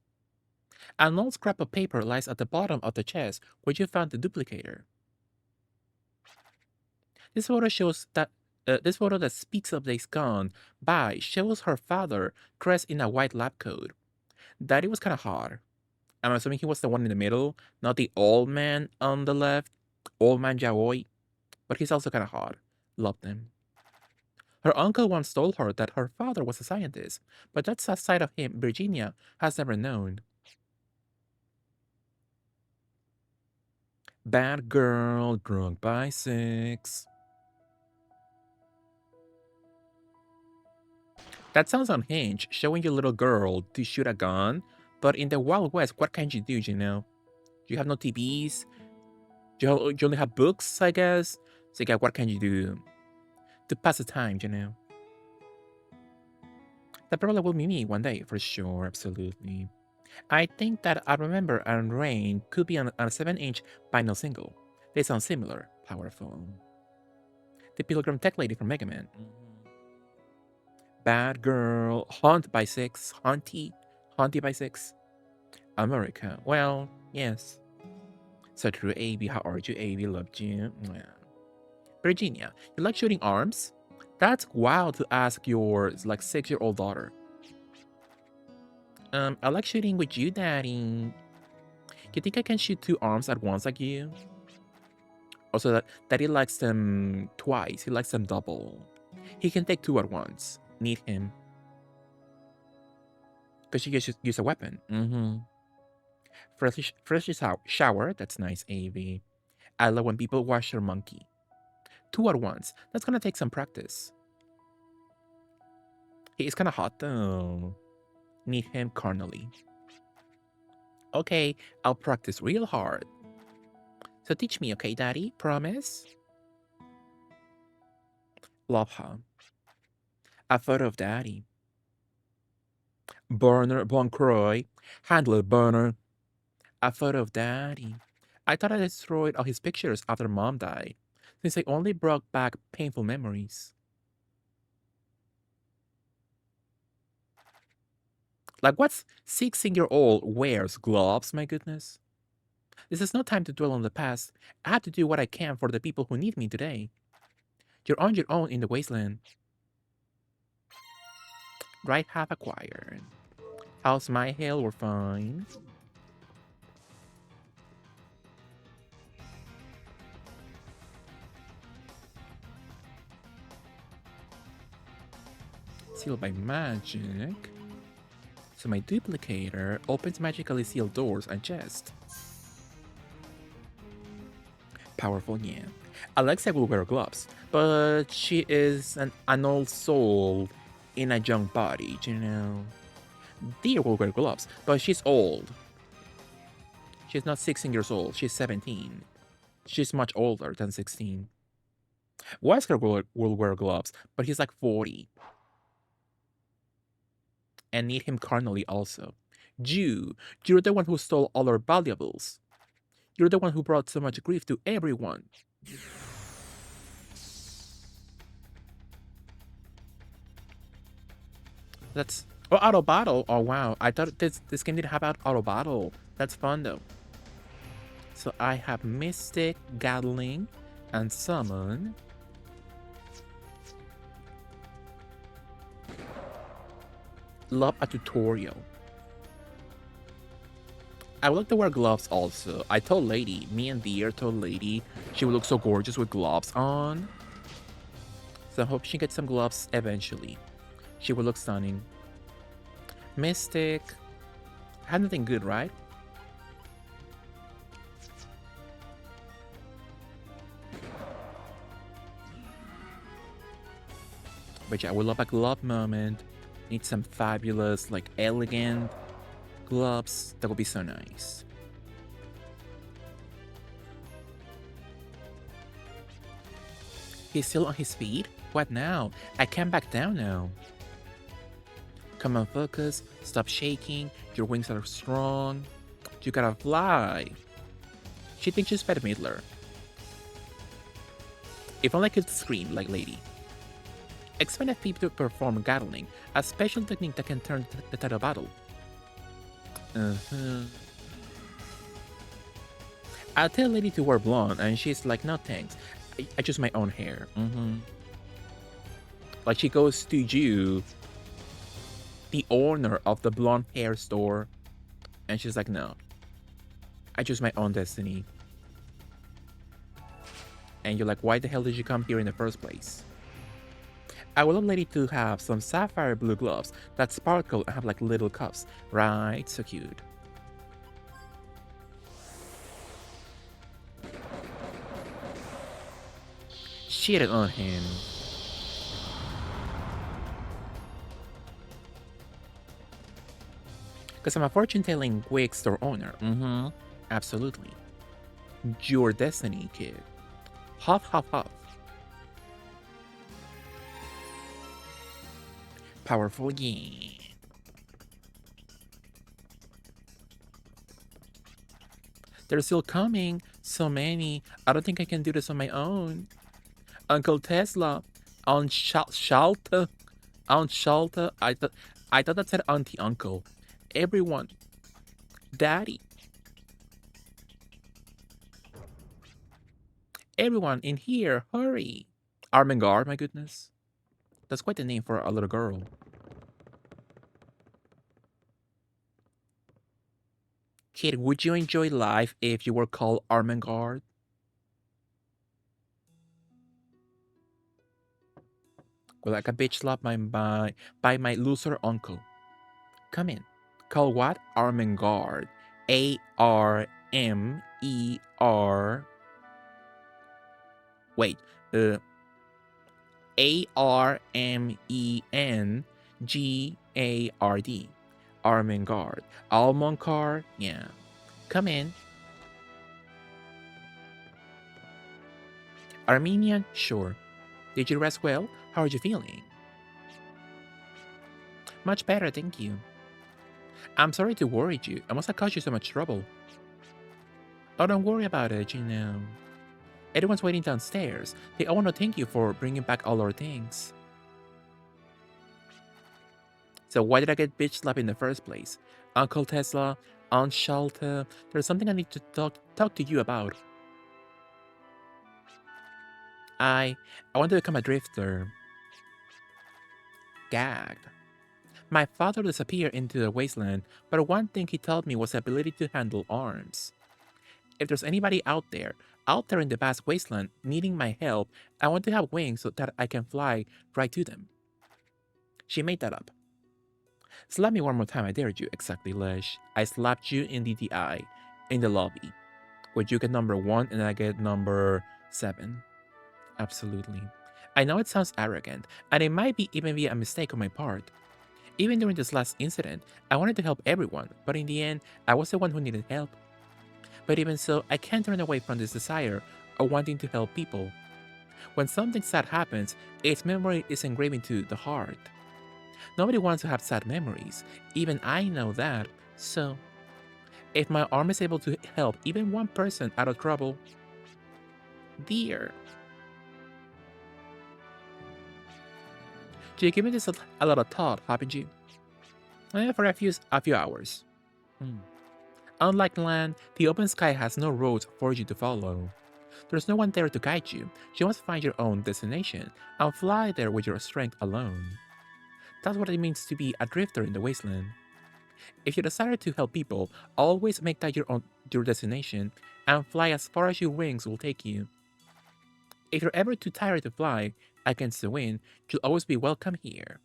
An old scrap of paper lies at the bottom of the chest where you found the duplicator. This photo shows that this photo that speaks of days gone by shows her father dressed in a white lab coat. Daddy was kind of hot. I'm assuming he was the one in the middle, not the old man on the left, old man yaoi, but he's also kind of hot. Loved him. Her uncle once told her that her father was a scientist, but that's a side of him Virginia has never known. Bad girl, drunk by 6. That sounds unhinged, showing your little girl to shoot a gun, but in the Wild West, what can you do, you know? You have no TVs, you only have books, I guess. So, yeah, what can you do to pass the time, you know? That probably will be me one day, for sure, absolutely. I think that I Remember and Rain could be on a 7-inch vinyl single. They sound similar, powerful. The Pilgrim Tech Lady from Mega Man. Bad Girl, Haunt by 6, Haunty by 6. America, well, yes. So true, AB, how are you, AB? Loved you. Virginia, you like shooting arms? That's wild to ask your, like, 6-year-old daughter. I like shooting with you, Daddy. You think I can shoot 2 arms at once like you? Also, Daddy likes them twice. He likes them double. He can take 2 at once. Need him. Because you should use a weapon. Fresh shower. That's nice, AV. I love when people wash their monkey. 2 at once. That's gonna take some practice. He is kind of hot though. Need him carnally. Okay, I'll practice real hard. So teach me, okay, Daddy? Promise? Love her. A photo of Daddy. Burner Boncroy. Handler Burner. A photo of Daddy. I thought I destroyed all his pictures after Mom died, since I only brought back painful memories. Like, what 16-year-old wears gloves, my goodness? This is no time to dwell on the past. I have to do what I can for the people who need me today. You're on your own in the wasteland. Right half acquired. How's my hail? We're fine. Sealed by magic. So my duplicator opens magically sealed doors and chests. Powerful, yeah. Alexia will wear gloves, but she is an old soul in a young body, you know. Deer will wear gloves, but she's old. She's not 16 years old, she's 17. She's much older than 16. Wesker will wear gloves, but he's like 40. And need him carnally also. Jew, you're the one who stole all our valuables. You're the one who brought so much grief to everyone. That's... Oh, auto battle. Oh, wow. I thought this game didn't have auto battle. That's fun, though. So I have Mystic, Gatling, and Summon. Love a tutorial. I would like to wear gloves also. I told Lady, me and Deer told Lady, she would look so gorgeous with gloves on. So I hope she gets some gloves eventually. She would look stunning. Mystic. Had nothing good, right? But yeah, I would love a glove moment. Need some fabulous, like, elegant gloves. That would be so nice. He's still on his feet? What now? I can't back down now. Come on, focus. Stop shaking. Your wings are strong. You gotta fly. She thinks she's Bette Midler. If only I could scream like Lady. Expand FP to perform Gatling, a special technique that can turn the tide of battle. I'll tell Lady to wear blonde, and she's like, no thanks. I choose my own hair. Like she goes to you, the owner of the blonde hair store, and she's like, no. I choose my own destiny. And you're like, why the hell did you come here in the first place? I would love Lady to have some sapphire blue gloves that sparkle and have like little cups. Right, so cute. Cheated on him. Because I'm a fortune-telling wig store owner. Absolutely. Your destiny, kid. Huff, huff, huff. Powerful, yeah. They're still coming. So many. I don't think I can do this on my own. Uncle Tesla. Aunt Shalta. Aunt Shalta. I thought that said Auntie Uncle. Everyone. Daddy. Everyone in here, hurry. Armengar, my goodness. That's quite a name for a little girl. Kid, would you enjoy life if you were called Armengar? Well, like a bitch slapped by my loser uncle. Come in. Call what? Armengar. A-R-M-E-R. Wait. A-R-M-E-N-G-A-R-D. Armengard. Almonkar? Yeah. Come in. Armenian? Sure. Did you rest well? How are you feeling? Much better, thank you. I'm sorry to worry you. I must have caused you so much trouble. Oh, don't worry about it, you know. Everyone's waiting downstairs. They all want to thank you for bringing back all our things. So why did I get bitch slapped in the first place? Uncle Tesla, Aunt Shalta, there's something I need to talk to you about. I want to become a drifter. Gagged. My father disappeared into the wasteland, but one thing he told me was the ability to handle arms. If there's anybody out there in the vast wasteland needing my help, I want to have wings so that I can fly right to them. She made that up. Slap me one more time, I dare you. Exactly, Lesh. I slapped you in the eye, in the lobby. Where you get number 1 and I get number 7. Absolutely. I know it sounds arrogant, and it might even be a mistake on my part. Even during this last incident, I wanted to help everyone, but in the end, I was the one who needed help. But even so, I can't turn away from this desire of wanting to help people. When something sad happens, its memory is engraved into the heart. Nobody wants to have sad memories, even I know that, so if my arm is able to help even one person out of trouble, dear. You give me this a lot of thought, haven't you? For a few hours. Unlike land, the open sky has no roads for you to follow. There's no one there to guide you. You must find your own destination and fly there with your strength alone. That's what it means to be a drifter in the wasteland. If you desire to help people, always make that your destination and fly as far as your wings will take you. If you're ever too tired to fly against the wind, you'll always be welcome here.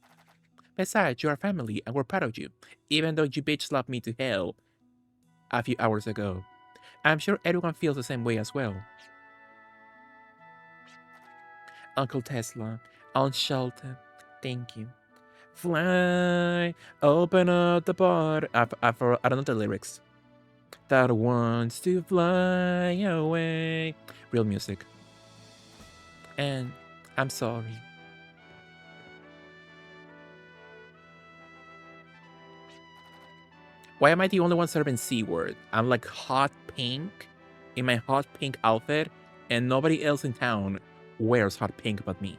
Besides, you're family and we're proud of you, even though you bitch slapped me to hell a few hours ago. I'm sure everyone feels the same way as well. Uncle Tesla, Aunt Shelton, thank you. Fly, open up the bar. I don't know the lyrics. That wants to fly away. Real music. And I'm sorry. Why am I the only one serving C word? I'm like hot pink in my hot pink outfit, and nobody else in town wears hot pink but me.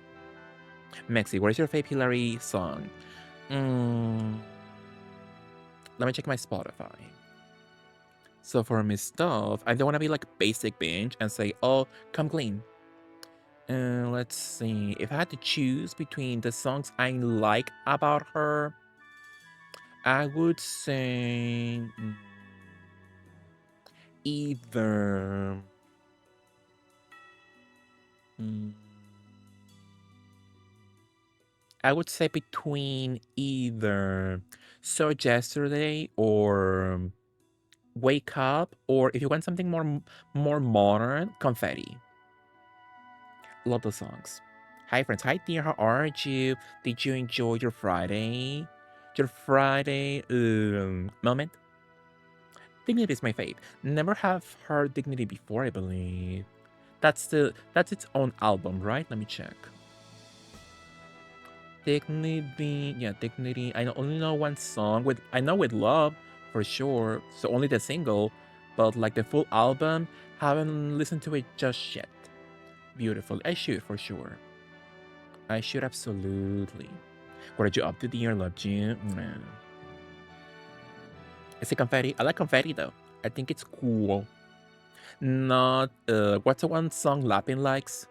Mexi, what is your favorite Hillary song? Mm, let me check my Spotify. So for my stuff, I don't want to be like basic binge and say, oh, come clean. Let's see. If I had to choose between the songs I like about her, I would say either. mm, I would say between either So Yesterday or Wake Up, or if you want something more modern, Confetti. Love those songs. Hi friends, hi dear, how are you? Did you enjoy your Friday? Your Friday moment? Dignity is my fave. Never have heard Dignity before, I believe. That's its own album, right? Let me check. Dignity, yeah, Dignity. Only know one song with I know with Love for sure. So only the single, but like the full album, haven't listened to it just yet. Beautiful. I should for sure. I should absolutely. What are you up to, dear? Loved you. Is it confetti? I like confetti though. I think it's cool. Not what's the one song Lapin likes?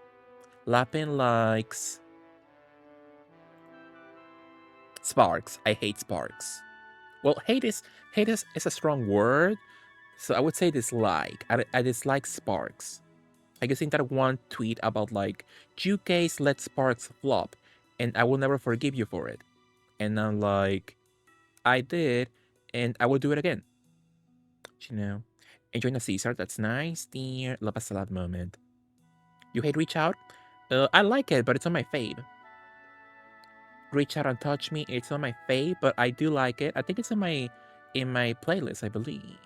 Lapin likes Sparks. I hate Sparks. Well, hate is a strong word, so I would say dislike. I dislike Sparks. I guess in that one tweet about like you guys let Sparks flop, and I will never forgive you for it. And I'm like, I did, and I will do it again. You know, enjoying the Caesar. That's nice, dear. Love a salad moment. You hate Reach Out? I like it, but it's on my fave. Reach Out and Touch Me. It's on my fave, but I do like it. I think it's in my playlist, I believe.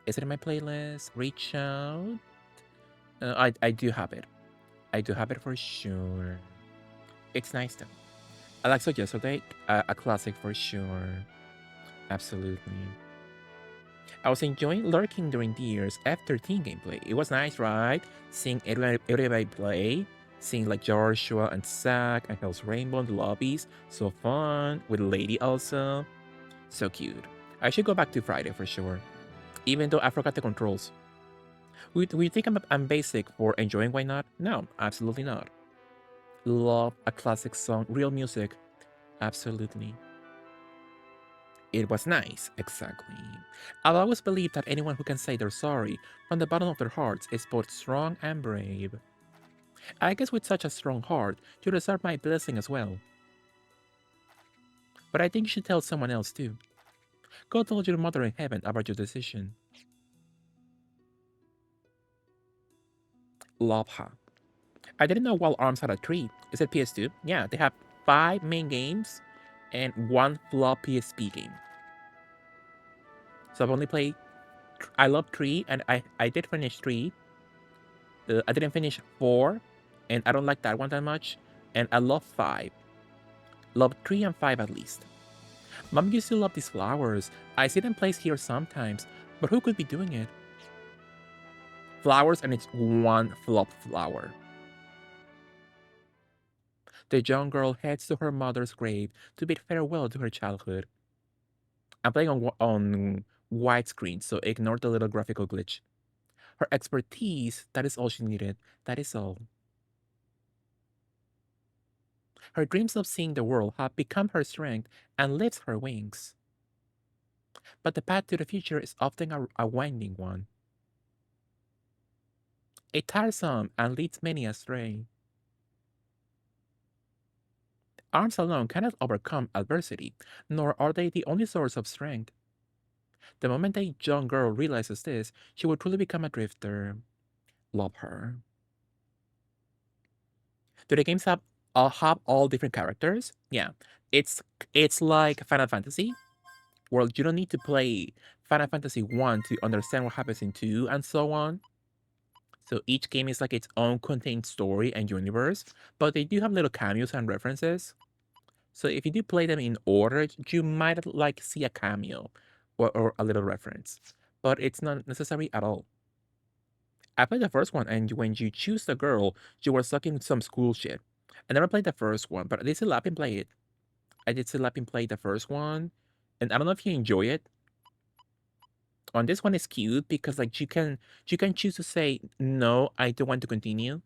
Is it in my playlist? Reach Out. I do have it. I do have it for sure. It's nice though. I like So Yesterday, a classic for sure. Absolutely. I was enjoying lurking during the year's F13 gameplay. It was nice, right? Seeing everybody play, seeing like Joshua and Zack and Hell's Rainbow in the lobbies. So fun. With Lady also. So cute. I should go back to Friday for sure. Even though I forgot the controls. Would you think I'm basic for enjoying Why Not? No, absolutely not. Love a classic song, real music. Absolutely. It was nice, exactly. I've always believed that anyone who can say they're sorry from the bottom of their hearts is both strong and brave. I guess with such a strong heart, you deserve my blessing as well. But I think you should tell someone else too. Go tell your mother in heaven about your decision. Love her. I didn't know Wild Arms had a tree. Is it PS2? Yeah, they have 5 main games and 1 flop PSP game. So I've only played. I love 3, and I did finish 3. I didn't finish 4, and I don't like that one that much. And I love 5. Love 3 and 5 at least. Mom used to love these flowers. I see them placed here sometimes, but who could be doing it? Flowers, and it's one flop flower. The young girl heads to her mother's grave to bid farewell to her childhood. I'm playing on widescreen, so ignore the little graphical glitch. Her expertise, that is all she needed. That is all. Her dreams of seeing the world have become her strength and lifts her wings. But the path to the future is often a winding one, a tiresome and leads many astray. Arms alone cannot overcome adversity, nor are they the only source of strength. The moment a young girl realizes this, she will truly become a drifter. Love her. Do the games have all different characters? Yeah, it's like Final Fantasy. Well, you don't need to play Final Fantasy 1 to understand what happens in 2 and so on. So each game is like its own contained story and universe, but they do have little cameos and references. So if you do play them in order, you might like see a cameo or a little reference, but it's not necessary at all. I played the first one, and when you choose the girl, you were stuck in some school shit. I never played the first one, but I did see Lapin play it. I did see Lapin play the first one, and I don't know if you enjoy it. On this one, it's cute because like you can choose to say no, I don't want to continue,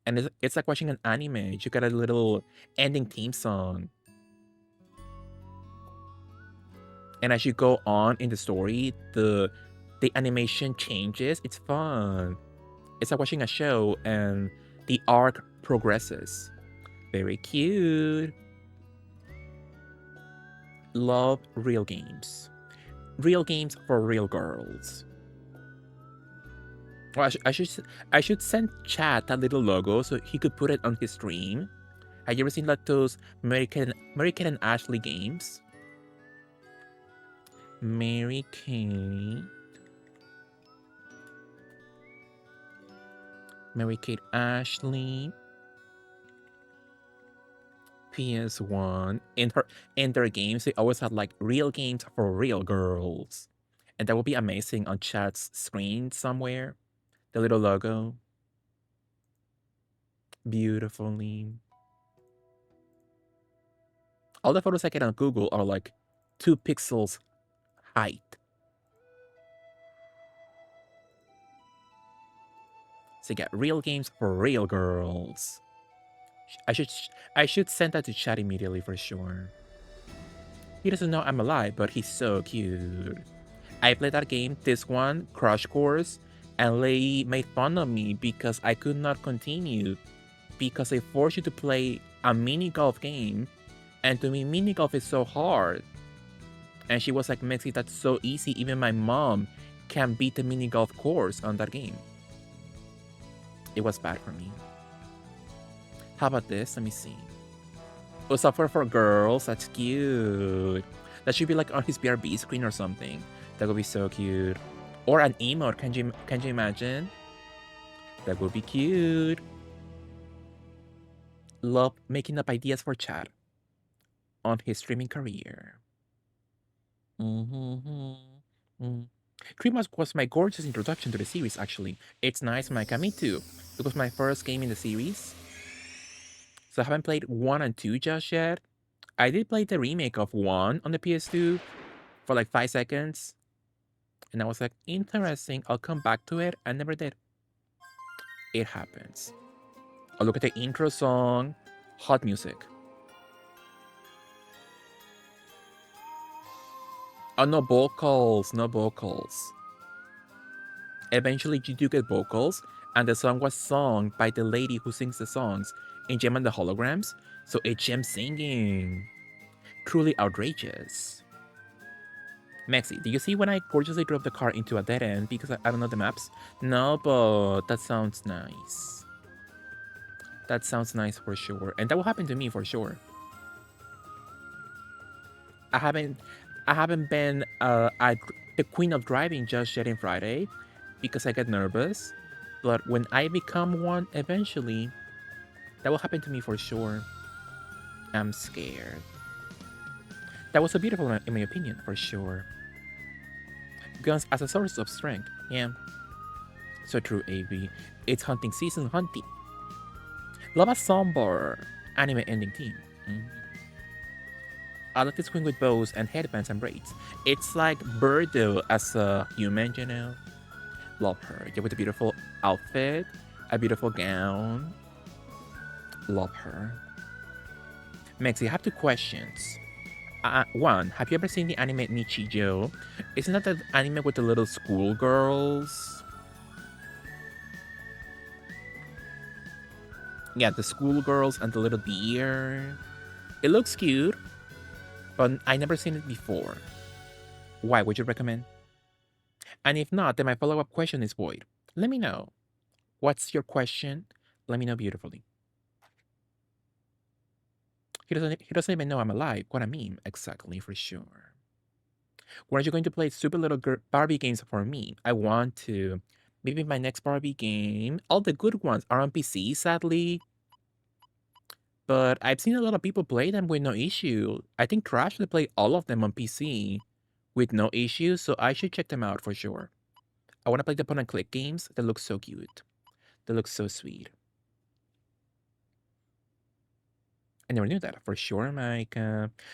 and it's like watching an anime. You got a little ending theme song, and as you go on in the story, the animation changes. It's fun. It's like watching a show, and the arc progresses. Very cute. Love real games. Real games for real girls. Well, I should send Chad that little logo so he could put it on his stream. Have you ever seen like those Mary Kate and Ashley games? Mary Kate. Mary Kate Ashley. PS1. In their games, they always had like real games for real girls. And that would be amazing on Chad's screen somewhere. The little logo. Beautifully. All the photos I get on Google are like 2 pixels height. So you get real games for real girls. I should I should send that to Chad immediately for sure. He doesn't know I'm alive, but he's so cute. I played that game, this one, Crush Course, and they made fun of me because I could not continue. Because they force you to play a mini golf game, and to me, mini golf is so hard. And she was like, Mexi, that's so easy. Even my mom can beat the mini golf course on that game. It was bad for me. How about this? Let me see. Oh, software for girls. That's cute. That should be like on his BRB screen or something. That would be so cute. Or an emote. Can you imagine? That would be cute. Love making up ideas for Chad on his streaming career. Dreamhouse was my gorgeous introduction to the series, actually. It's nice, Micah. Me too. It was my first game in the series. So I haven't played 1 and 2 just yet. I did play the remake of 1 on the PS2 for like 5 seconds. And I was like, interesting, I'll come back to it. I never did. It happens. Oh, look at the intro song. Hot music. Oh, no vocals. No vocals. Eventually, you do get vocals, and the song was sung by the lady who sings the songs in Gem and the Holograms, so it's Gem singing. Truly outrageous. Maxi, do you see when I gorgeously drove the car into a dead end because I don't know the maps? No, but that sounds nice. That sounds nice for sure, and that will happen to me for sure. I haven't been the queen of driving just yet in Friday because I get nervous, but when I become one eventually, that will happen to me for sure. I'm scared. That was so beautiful in my opinion, for sure. Guns as a source of strength, yeah. So true, AV. It's hunting season, hunting. Lava Somber, anime ending team. I like this queen with bows and headbands and braids. It's like Birdo as a human, you know? Love her. Yeah, with a beautiful outfit, a beautiful gown. Love her. Maxi, I have 2 questions. One, have you ever seen the anime Nichijou? Isn't that the anime with the little schoolgirls? Yeah, the schoolgirls and the little deer. It looks cute, but I never seen it before. Why would you recommend? And if not, then my follow-up question is void. Let me know. What's your question? Let me know beautifully. He doesn't even know I'm alive. What I mean, exactly, for sure. When are you going to play super little Barbie games for me? I want to. Maybe my next Barbie game. All the good ones are on PC, sadly. But I've seen a lot of people play them with no issue. I think Trash will play all of them on PC with no issue, so I should check them out for sure. I want to play the point and click games. They look so cute. They look so sweet. I never knew that for sure, Mike.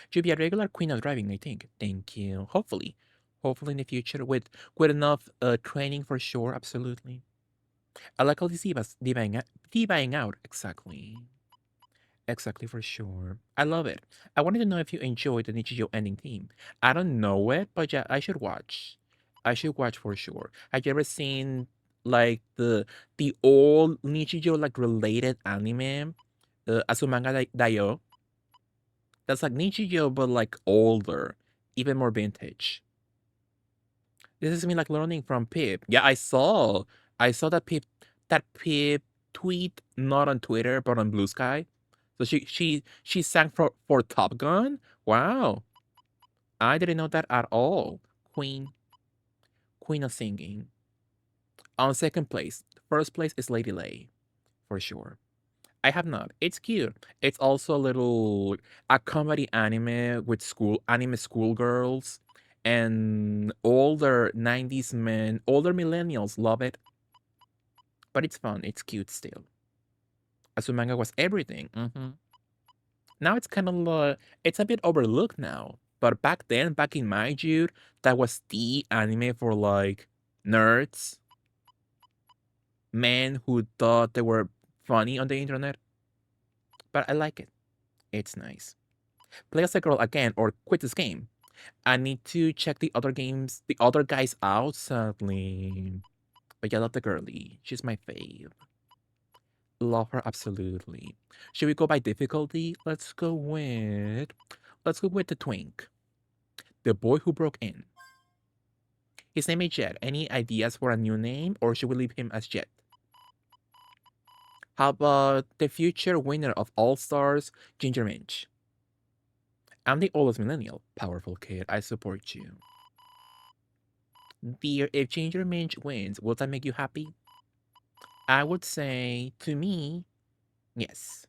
Should be a regular queen of driving, I think. Thank you. Hopefully, hopefully in the future with enough training for sure. Absolutely. I like all these divas divaing out. Exactly. Exactly for sure. I love it. I wanted to know if you enjoyed the Nichijou ending theme. I don't know it, but yeah, I should watch. I should watch for sure. Have you ever seen like the old Nichijou like related anime? Asumanga Daio? That's like Nichijou but like older, even more vintage. This is me like learning from Pip. Yeah, I saw that Pip tweet not on Twitter but on Blue Sky. So she sang for Top Gun? Wow. I didn't know that at all. Queen. Queen of singing. On second place. First place is Lady Lay. For sure. I have not. It's cute. It's also a comedy anime with anime schoolgirls and older 90s men, older millennials love it. But it's fun. It's cute still. Asumanga was everything. Now it's kind of it's a bit overlooked now. But back then, back in my youth, that was the anime for like nerds, men who thought they were funny on the internet. But I like it. It's nice. Play as a girl again or quit this game. I need to check the other games, the other guys out, sadly. But yeah, I love the girly. She's my fave. Love her absolutely. Should we go by difficulty? Let's go with the twink. The boy who broke in. His name is Jet. Any ideas for a new name, or should we leave him as Jet? How about the future winner of All Stars, Ginger Minch? I'm the oldest millennial. Powerful kid. I support you. Dear, if Ginger Minch wins, will that make you happy? I would say, to me, yes.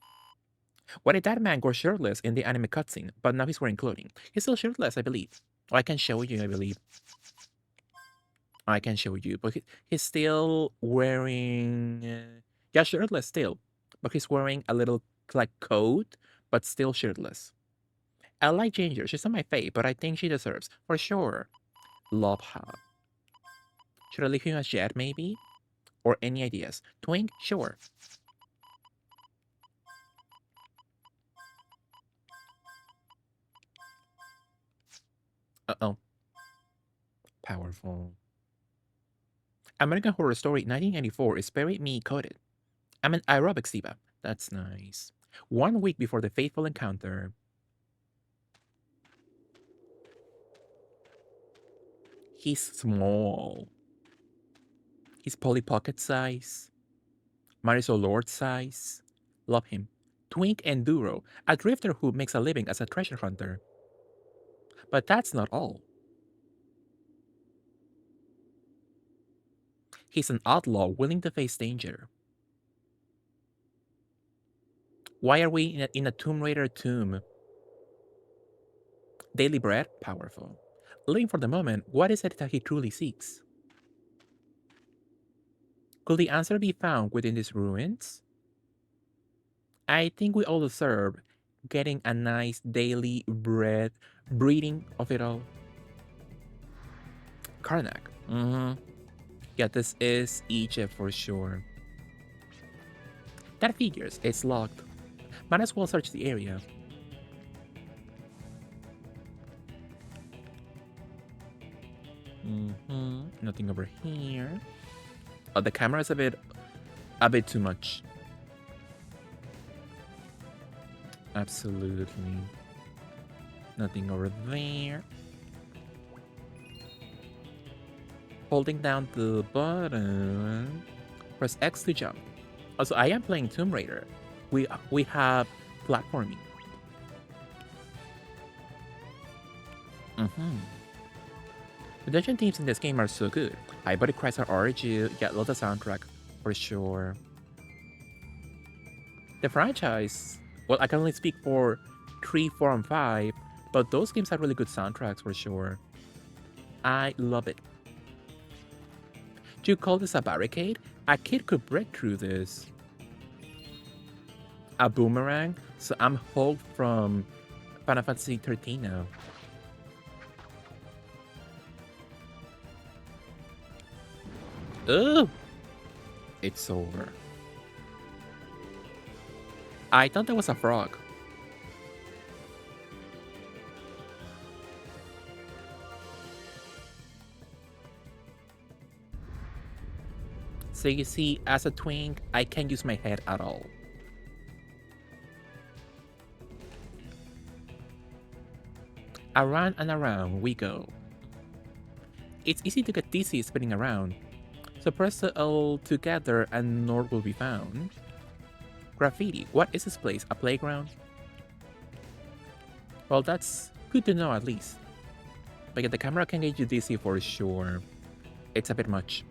Why did that man go shirtless in the anime cutscene, but now he's wearing clothing? He's still shirtless, I believe. Oh, I can show you, I believe. I can show you, but he's still wearing... yeah, shirtless still. But he's wearing a little, like, coat, but still shirtless. I like Ginger. She's not my fave, but I think she deserves. For sure. Love her. Should I leave him as Jet, maybe? Or any ideas? Twink? Sure. Uh-oh. Powerful. American Horror Story 1994 is very me coded. I'm an aerobics diva. That's nice. 1 week before the fateful encounter. He's small. He's Polly Pocket size. Marisol Lord size. Love him. Twink Enduro, a drifter who makes a living as a treasure hunter. But that's not all. He's an outlaw willing to face danger. Why are we in a Tomb Raider tomb? Daily bread? Powerful. Living for the moment, what is it that he truly seeks? Could the answer be found within these ruins? I think we all deserve getting a nice daily bread, breeding of it all. Karnak. Yeah, this is Egypt for sure. That figures, it's locked. Might as well search the area. Nothing over here. Oh, the camera is a bit too much. Absolutely. Nothing over there. Holding down the button. Press X to jump. Also, I am playing Tomb Raider. We have platforming. The dungeon themes in this game are so good. I Body Cries are RG, yeah, love the soundtrack, for sure. The franchise, well, I can only speak for 3, 4, and 5, but those games have really good soundtracks, for sure. I love it. Do you call this a barricade? A kid could break through this. A boomerang? So I'm Hulk from Final Fantasy 13 now. Ugh! It's over. I thought that was a frog. So you see, as a twink, I can't use my head at all. Around and around we go. It's easy to get dizzy spinning around, so press the L together and North will be found. Graffiti, what is this place, a playground? Well, that's good to know at least. But yeah, the camera can get you dizzy for sure. It's a bit much.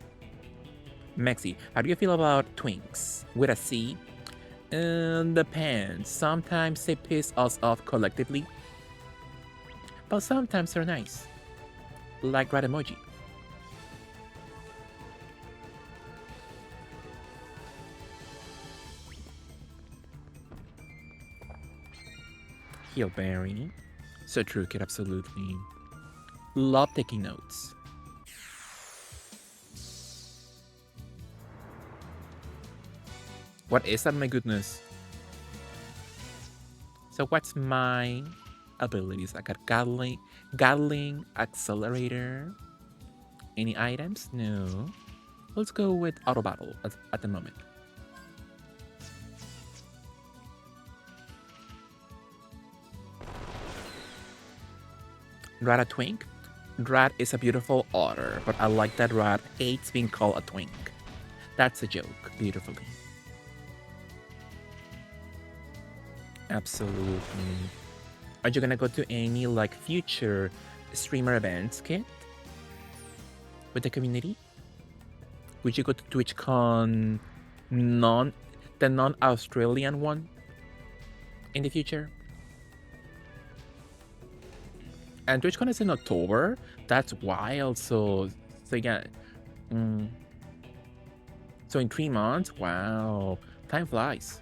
Mexi, how do you feel about twinks? With a C? Depends. Sometimes they piss us off collectively, but sometimes they're nice. Like rat emoji. Heelberry. So true, kid, absolutely. Love taking notes. What is that, my goodness? So what's my abilities? I got Gatling, Accelerator. Any items? No. Let's go with Auto Battle at the moment. Rat a twink? Rat is a beautiful otter, but I like that Rat hates being called a twink. That's a joke, beautifully. Absolutely. Are you gonna go to any like future streamer events, Kit? With the community? Would you go to TwitchCon the non-Australian one in the future? And TwitchCon is in October? That's wild, so yeah. So in 3 months? Wow. Time flies.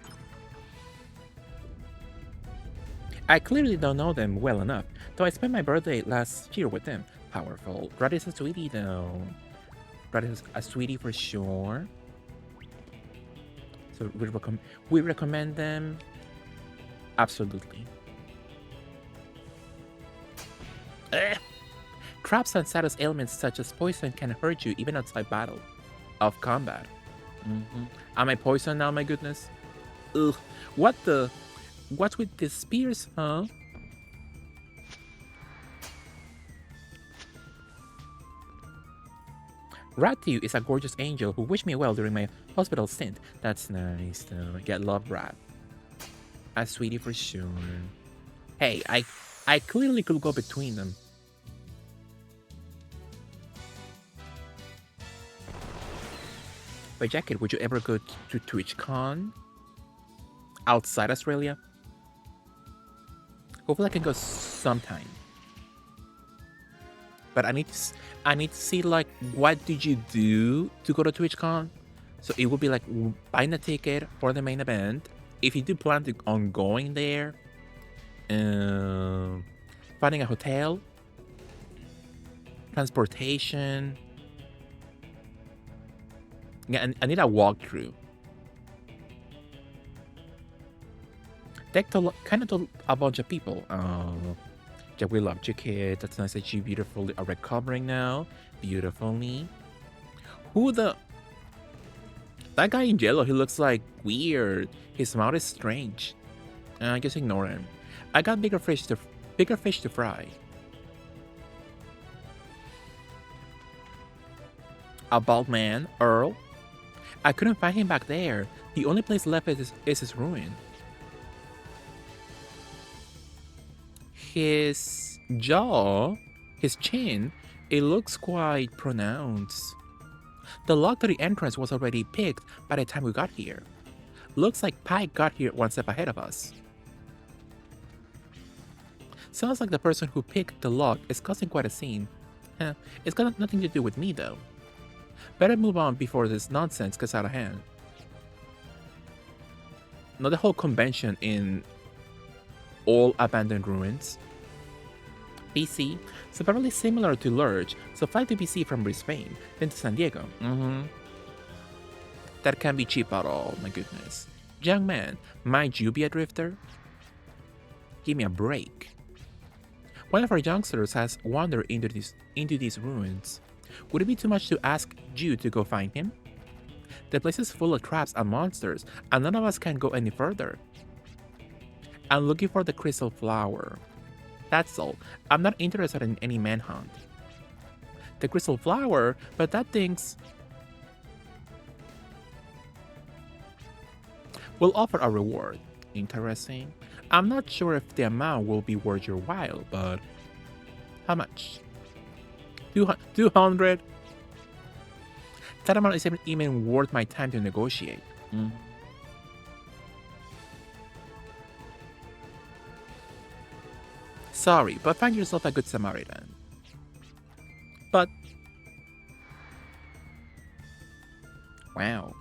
I clearly don't know them well enough, though I spent my birthday last year with them. Powerful. Rat is a sweetie though. Rat is a sweetie for sure. So we recommend them. Absolutely. Traps and status ailments such as poison can hurt you even outside battle. Of combat. Am I poisoned now, my goodness? Ugh. What's with the spears, huh? Ratu is a gorgeous angel who wished me well during my hospital stint. That's nice, though. I love Rat. A sweetie for sure. Hey, I clearly could go between them. But Jacket, would you ever go to TwitchCon? Outside Australia? Hopefully I can go sometime. But I need to see like what did you do to go to TwitchCon? So it would be like buying a ticket for the main event. If you do plan on going there, finding a hotel, transportation. Yeah, I need a walkthrough. Kind of told a bunch of people. Yeah, we love you, kid. That's nice that you beautifully are recovering now. Beautifully. That guy in yellow, he looks like weird. His mouth is strange. Just ignore him. I got bigger fish to fry. A bald man, Earl. I couldn't find him back there. The only place left is his ruin. His jaw, his chin, It looks quite pronounced. The lock to the entrance was already picked by the time we got here. Looks like Pike got here one step ahead of us. Sounds like the person who picked the lock is causing quite a scene. It's got nothing to do with me though. Better move on before this nonsense gets out of hand. Now the whole convention in all abandoned ruins. BC, so probably similar to Lurch, so fly to BC from Brisbane, then to San Diego. That can't be cheap at all, my goodness. Young man, might you be a drifter? Give me a break. One of our youngsters has wandered into these ruins. Would it be too much to ask you to go find him? The place is full of traps and monsters, and none of us can go any further. I'm looking for the crystal flower. That's all. I'm not interested in any manhunt. The crystal flower, but that thing's... We'll offer a reward. Interesting. I'm not sure if the amount will be worth your while, but... How much? 200? That amount isn't even worth my time to negotiate. Sorry, but find yourself a good Samaritan. But... Wow.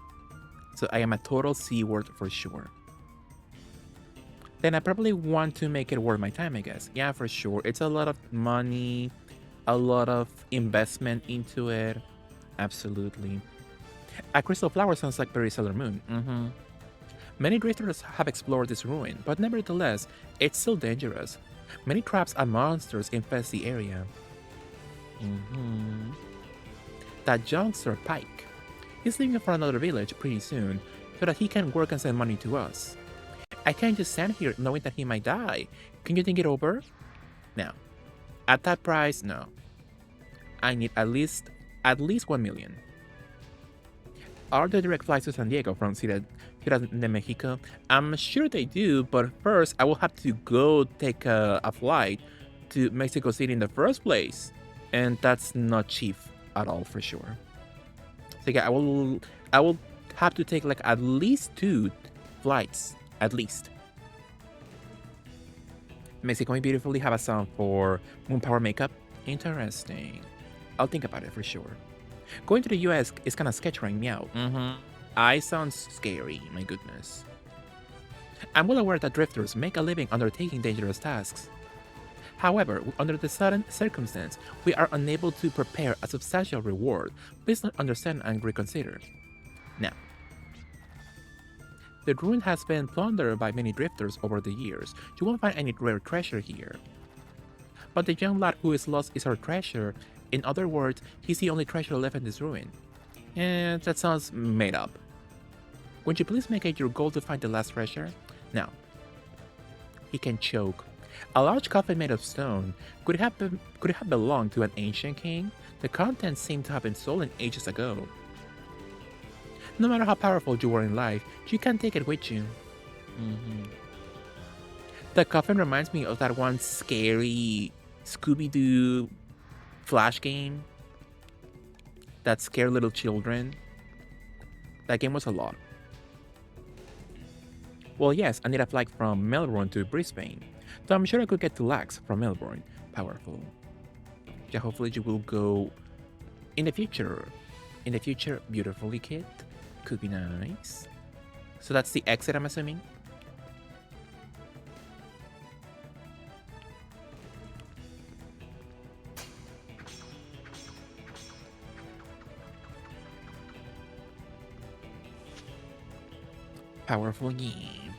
So I am a total C-word for sure. Then I probably want to make it worth my time, I guess. Yeah, for sure. It's a lot of money, a lot of investment into it. Absolutely. A crystal flower sounds like very Sailor Moon. Many drifters have explored this ruin, but nevertheless, it's still dangerous. Many traps and monsters infest the area. That youngster Pike. He's leaving for another village pretty soon, so that he can work and send money to us. I can't just stand here knowing that he might die. Can you think it over? No. At that price, no. I need at least 1 million. Are there direct flights to San Diego from Ciudad de Mexico? I'm sure they do, but first I will have to go take a flight to Mexico City in the first place. And that's not cheap at all for sure. So yeah, I will have to take like at least 2 flights. At least. Mexico may beautifully have a song for moon power makeup. Interesting. I'll think about it for sure. Going to the US is kind of sketchy right now. I sound scary, my goodness. I'm well aware that drifters make a living undertaking dangerous tasks. However, under the sudden circumstance, we are unable to prepare a substantial reward. Please understand and reconsider. Now, the ruin has been plundered by many drifters over the years. You won't find any rare treasure here. But the young lad who is lost is our treasure. In other words, he's the only treasure left in this ruin. And that sounds made up. Would you please make it your goal to find the last treasure? Now, he can choke. A large coffin made of stone. Could it have belonged to an ancient king? The contents seem to have been stolen ages ago. No matter how powerful you were in life, you can't take it with you. The coffin reminds me of that one scary Scooby-Doo Flash game that scared little children. That game was a lot. Well, yes, I need a flight from Melbourne to Brisbane, so I'm sure I could get to Lax from Melbourne. Powerful. Yeah, hopefully you will go in the future. In the future, beautifully, kid. Could be nice. So that's the exit, I'm assuming. Powerful game.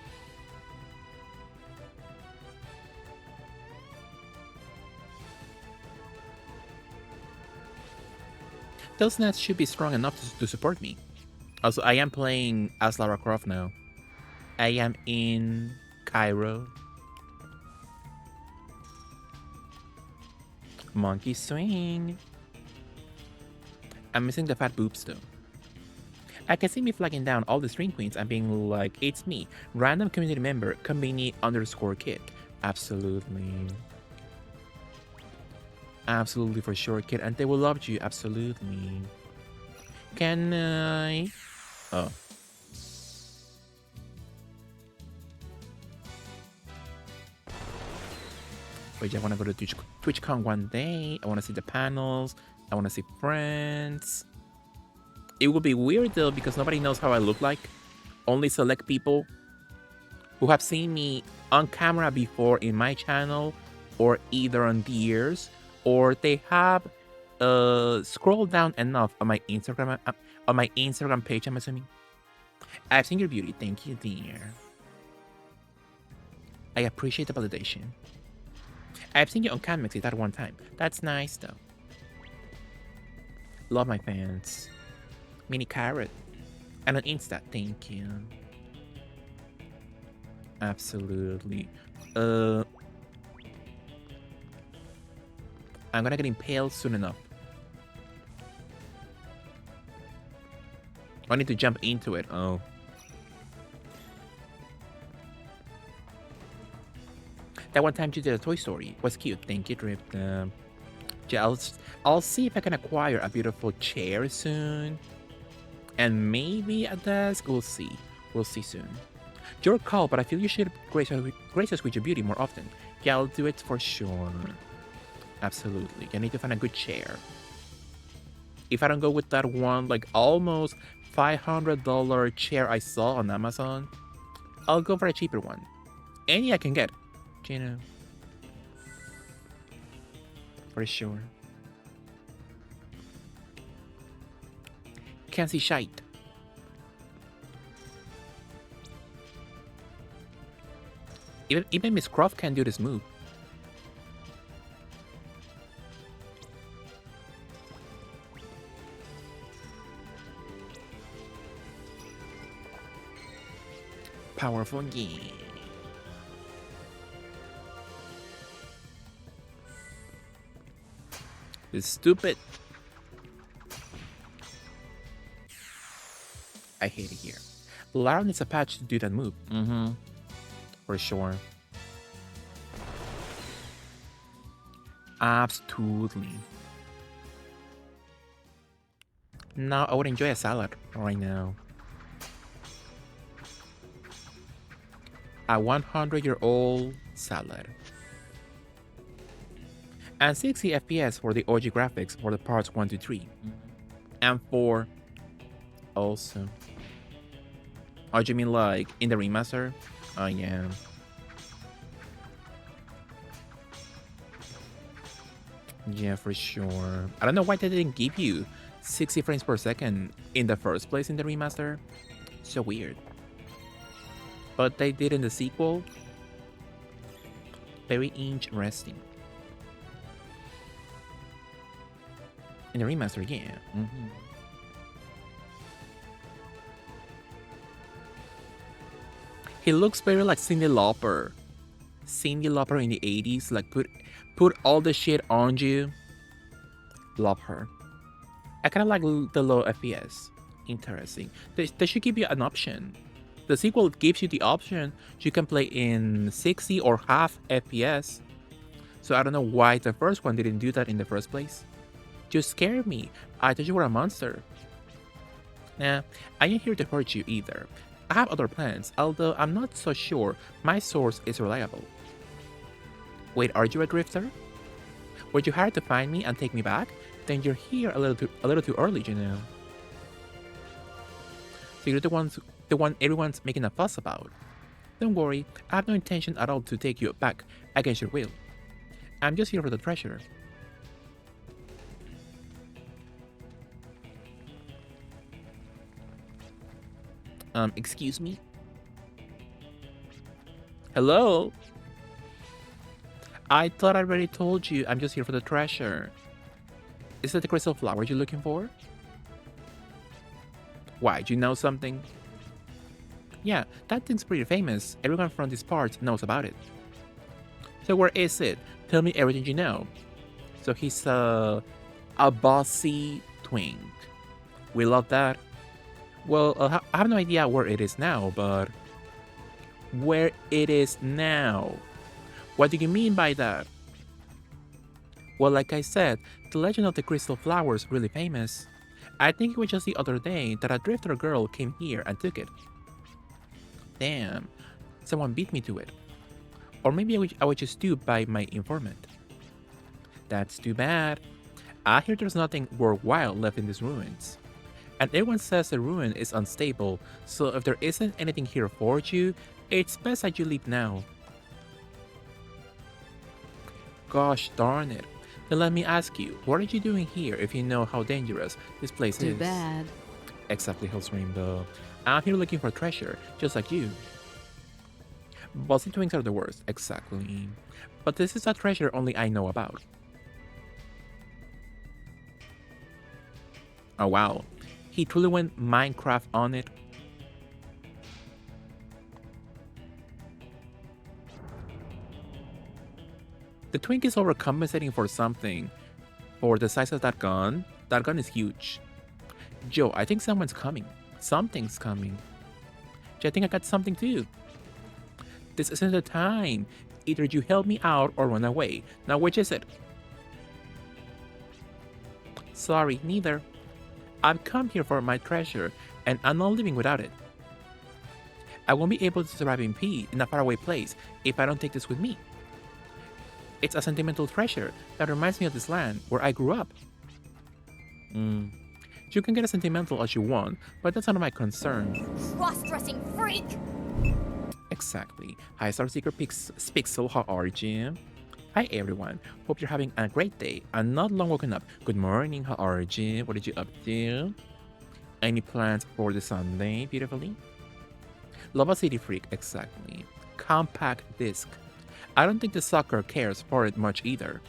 Those nets should be strong enough to support me. Also, I am playing as Lara Croft now. I am in Cairo. Monkey swing. I'm missing the fat boobs though. I can see me flagging down all the stream queens and being like, it's me, random community member, Kamini_kid. Absolutely. Absolutely, for sure, kid. And they will love you, absolutely. Can I? Oh. Wait, I want to go to TwitchCon one day. I want to see the panels. I want to see friends. It would be weird though because nobody knows how I look like. Only select people who have seen me on camera before in my channel or either on the years or they have scrolled down enough on my Instagram page, I'm assuming. I've seen your beauty. Thank you, dear. I appreciate the validation. I've seen you on Canmixy that one time. That's nice though. Love my fans. Mini Carrot. And on Insta, thank you. Absolutely. I'm gonna get impaled soon enough. I need to jump into it. Oh. That one time you did a Toy Story was cute. Thank you, Drip. Yeah, I'll see if I can acquire a beautiful chair soon. And maybe a desk. We'll see. We'll see soon. Your call, but I feel you should grace us with your beauty more often. Yeah, I'll do it for sure. Absolutely. I need to find a good chair. If I don't go with that one, like almost $500 chair I saw on Amazon, I'll go for a cheaper one. Any I can get, you know. For sure. Can't see shite. Even Miss Croft can do this move. Powerful, yeah. It's stupid. I hate it here. Lara needs a patch to do that move. Mm-hmm. For sure. Absolutely. Now I would enjoy a salad right now. A 100-year-old salad. And 60 FPS for the OG graphics for the parts 1 to 3. And 4 also. Oh, you mean like in the remaster? Oh, yeah. Yeah, for sure. I don't know why they didn't give you 60 frames per second in the first place in the remaster. So weird. But they did in the sequel. Very interesting. In the remaster, yeah. Mm-hmm. He looks very like Cyndi Lauper. Cyndi Lauper in the 80s, like put all the shit on you. Love her. I kind of like the low FPS. Interesting. They should give you an option. The sequel gives you the option you can play in 60 or half FPS. So I don't know why the first one didn't do that in the first place. You scared me. I thought you were a monster. Nah, I ain't here to hurt you either. I have other plans, although I'm not so sure my source is reliable. Wait, are you a drifter? Were you hired to find me and take me back? Then you're here a little too early, you know. So you're the one everyone's making a fuss about. Don't worry, I have no intention at all to take you back against your will. I'm just here for the treasure. Excuse me? Hello? I thought I already told you I'm just here for the treasure. Is it the crystal flower you're looking for? Why, do you know something? Yeah, that thing's pretty famous. Everyone from this part knows about it. So where is it? Tell me everything you know. So he's a bossy twink. We love that. Well, I have no idea where it is now, but... Where it is now? What do you mean by that? Well, like I said, the legend of the crystal flower is really famous. I think it was just the other day that a drifter girl came here and took it. Damn, someone beat me to it. Or maybe I was just duped by my informant. That's too bad. I hear there's nothing worthwhile left in these ruins. And everyone says the ruin is unstable, so if there isn't anything here for you, it's best that you leave now. Gosh darn it. Then let me ask you, what are you doing here if you know how dangerous this place is? Too bad. Exactly, Hills Rainbow. I'm here looking for treasure, just like you. Bossy twins are the worst, exactly. But this is a treasure only I know about. Oh wow, he truly went Minecraft on it. The twink is overcompensating for something. For the size of that gun is huge. Joe, I think someone's coming. Something's coming. Joe, I think I got something too. This isn't the time. Either you help me out or run away. Now which is it? Sorry, neither. I've come here for my treasure, and I'm not living without it. I won't be able to survive in peace in a faraway place if I don't take this with me. It's a sentimental treasure that reminds me of this land where I grew up. You can get as sentimental as you want, but that's none of my concern. Cross-dressing freak! Exactly. Hi, Star Seeker Pixel, how are you? Hi everyone, hope you're having a great day and not long woken up. Good morning, how are you? What did you up to? Any plans for the Sunday, beautifully? Love a city freak, exactly. Compact disc. I don't think the sucker cares for it much either.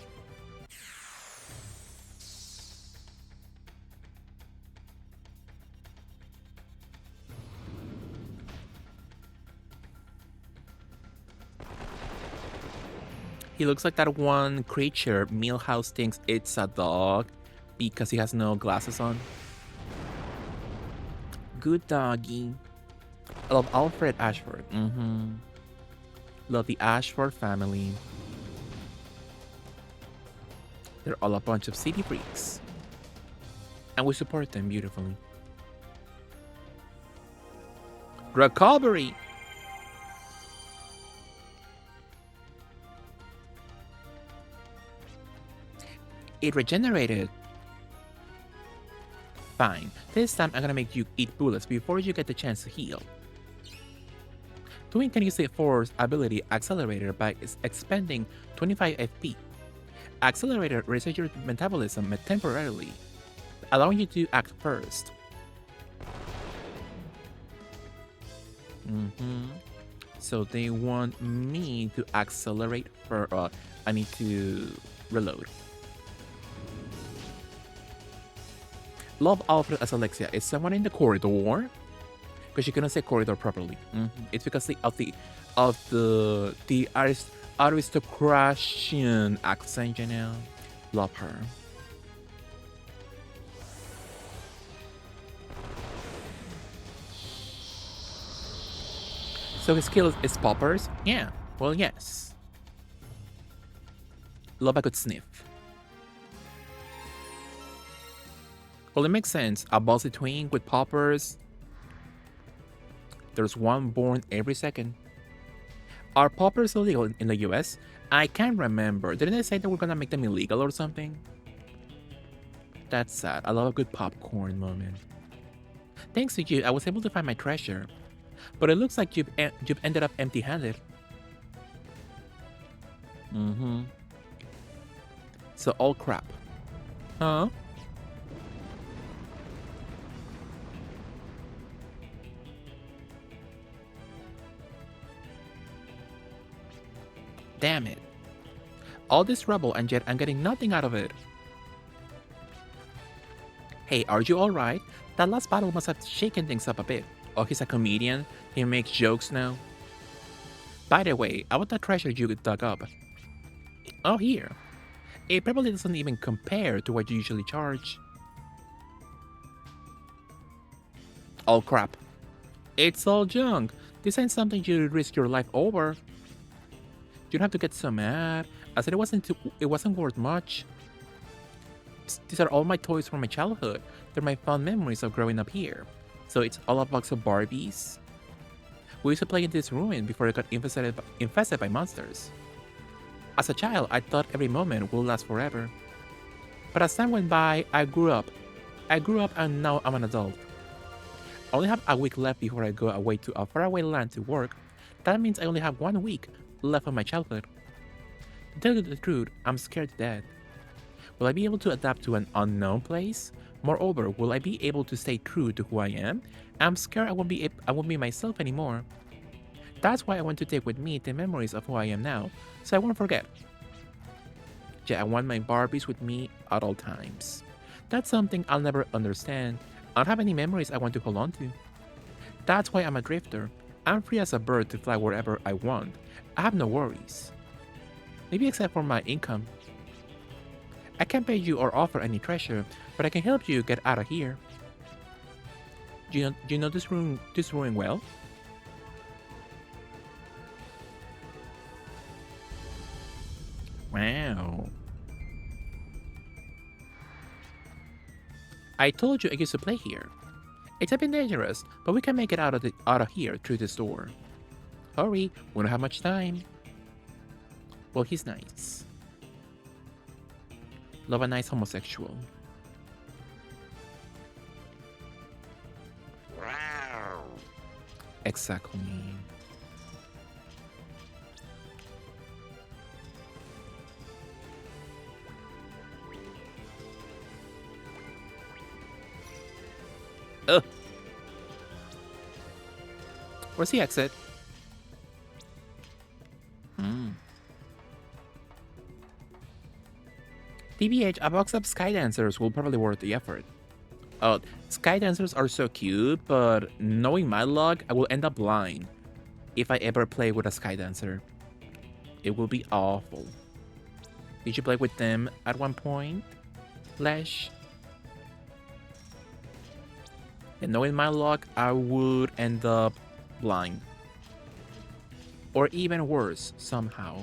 He looks like that one creature Milhouse thinks it's a dog because he has no glasses on. Good doggy. I love Alfred Ashford. Love the Ashford family. They're all a bunch of city freaks. And we support them beautifully. Recovery! It regenerated. Fine. This time I'm gonna make you eat bullets before you get the chance to heal. Twin can use the Force ability Accelerator by expending 25 FP. Accelerator raises your metabolism temporarily, allowing you to act first. So they want me to accelerate for I need to reload. Love Alfred as Alexia. Is someone in the corridor? Because you cannot say corridor properly. It's because of the aristocratian accent, you know. Love her. So his skill is poppers? Yeah. Well, yes. Love a good sniff. Well, it makes sense. A bossy twin with poppers. There's one born every second. Are poppers illegal in the US? I can't remember. Didn't they say that we're gonna make them illegal or something? That's sad. I love a good popcorn moment. Thanks to you, I was able to find my treasure. But it looks like you've ended up empty-handed. So all crap. Huh? Damn it. All this rubble and yet I'm getting nothing out of it. Hey, are you alright? That last battle must have shaken things up a bit. Oh, he's a comedian? He makes jokes now? By the way, I want that treasure you dug up. Oh, here. It probably doesn't even compare to what you usually charge. Oh crap. It's all junk. This ain't something you'd risk your life over. You don't have to get so mad. I said it wasn't worth much. These are all my toys from my childhood. They're my fond memories of growing up here. So it's all a box of Barbies. We used to play in this ruin before it got infested by monsters. As a child, I thought every moment would last forever. But as time went by, I grew up. And now I'm an adult. I only have a week left before I go away to a faraway land to work. That means I only have 1 week left of my childhood. To tell you the truth, I'm scared to death. Will I be able to adapt to an unknown place? Moreover, will I be able to stay true to who I am? I'm scared I won't be myself anymore. That's why I want to take with me the memories of who I am now, so I won't forget. Yeah, I want my Barbies with me at all times. That's something I'll never understand. I don't have any memories I want to hold on to. That's why I'm a drifter. I'm free as a bird to fly wherever I want. I have no worries. Maybe except for my income. I can't pay you or offer any treasure, but I can help you get out of here. Do you know this ruin well? Wow. I told you I used to play here. It's a bit dangerous, but we can make it out of here through this door. Hurry, we don't have much time. Well, he's nice. Love a nice homosexual. Exactly. Ugh. Where's the exit? TBH, a box of sky dancers will probably worth the effort. Oh, sky dancers are so cute, but knowing my luck, I will end up blind if I ever play with a sky dancer. It will be awful. Did you play with them at one point, Lesh? And knowing my luck, I would end up blind. Or even worse, somehow.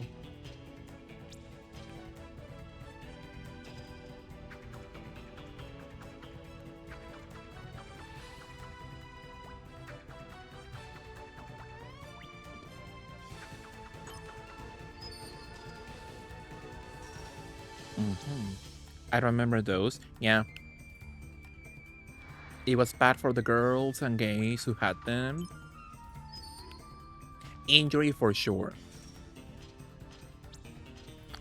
I remember those, yeah. It was bad for the girls and gays who had them. Injury for sure.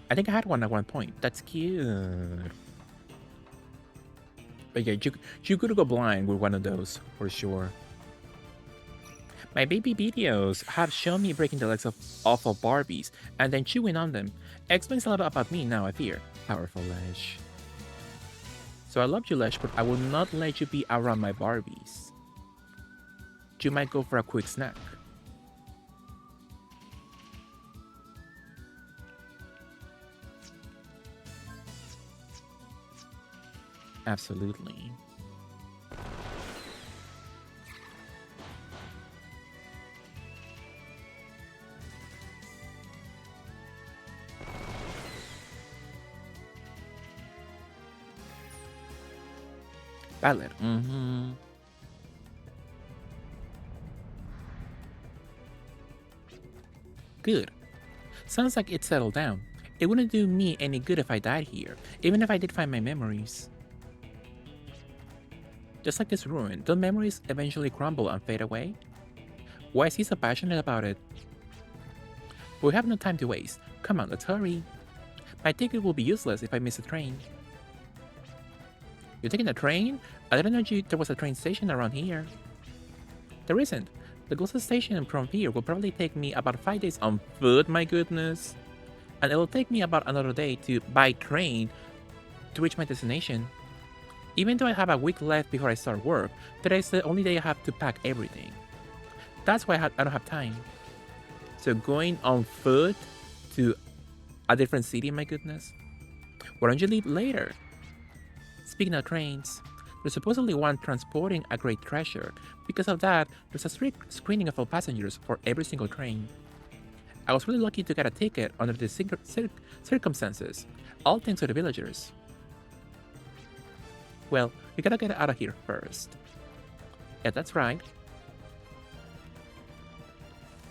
I think I had one at one point. That's cute. But yeah, you could go blind with one of those, for sure. My baby videos have shown me breaking the legs off of Barbies and then chewing on them. Explains a lot about me now, I fear. Powerful Lesh. So I love you, Lesh, but I will not let you be around my Barbies. You might go for a quick snack. Absolutely. Ballad. Good. Sounds like it settled down. It wouldn't do me any good if I died here, even if I did find my memories. Just like this ruin, don't memories eventually crumble and fade away? Why is he so passionate about it? We have no time to waste. Come on, let's hurry. My ticket will be useless if I miss a train. You're taking a train? I didn't know there was a train station around here. There isn't. The closest station from here will probably take me about 5 days on foot, my goodness. And it will take me about another day by train to reach my destination. Even though I have a week left before I start work, today is the only day I have to pack everything. That's why I don't have time. So going on foot to a different city, my goodness. Why don't you leave later? Speaking of trains, there's supposedly one transporting a great treasure. Because of that, there's a strict screening of all passengers for every single train. I was really lucky to get a ticket under the circumstances, all thanks to the villagers. Well, we gotta get out of here first. Yeah, that's right.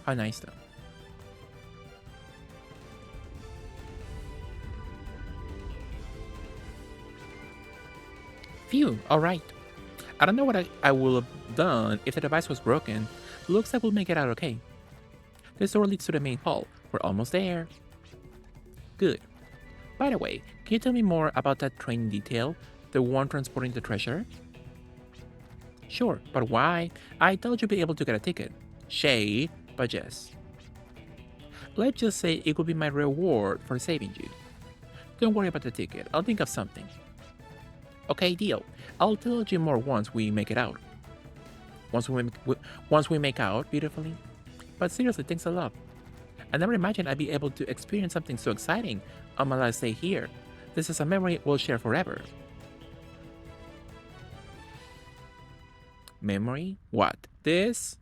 How nice though. Phew, alright. I don't know what I would have done if the device was broken. Looks like we'll make it out okay. This door leads to the main hall. We're almost there. Good. By the way, can you tell me more about that train in detail? The one transporting the treasure? Sure, but why? I thought you'd be able to get a ticket. Shay, but yes. Let's just say it would be my reward for saving you. Don't worry about the ticket, I'll think of something. Okay, deal. I'll tell you more once we make it out. Once we make out beautifully. But seriously, thanks a lot. I never imagined I'd be able to experience something so exciting on my last day here. This is a memory we'll share forever. Memory? What? This?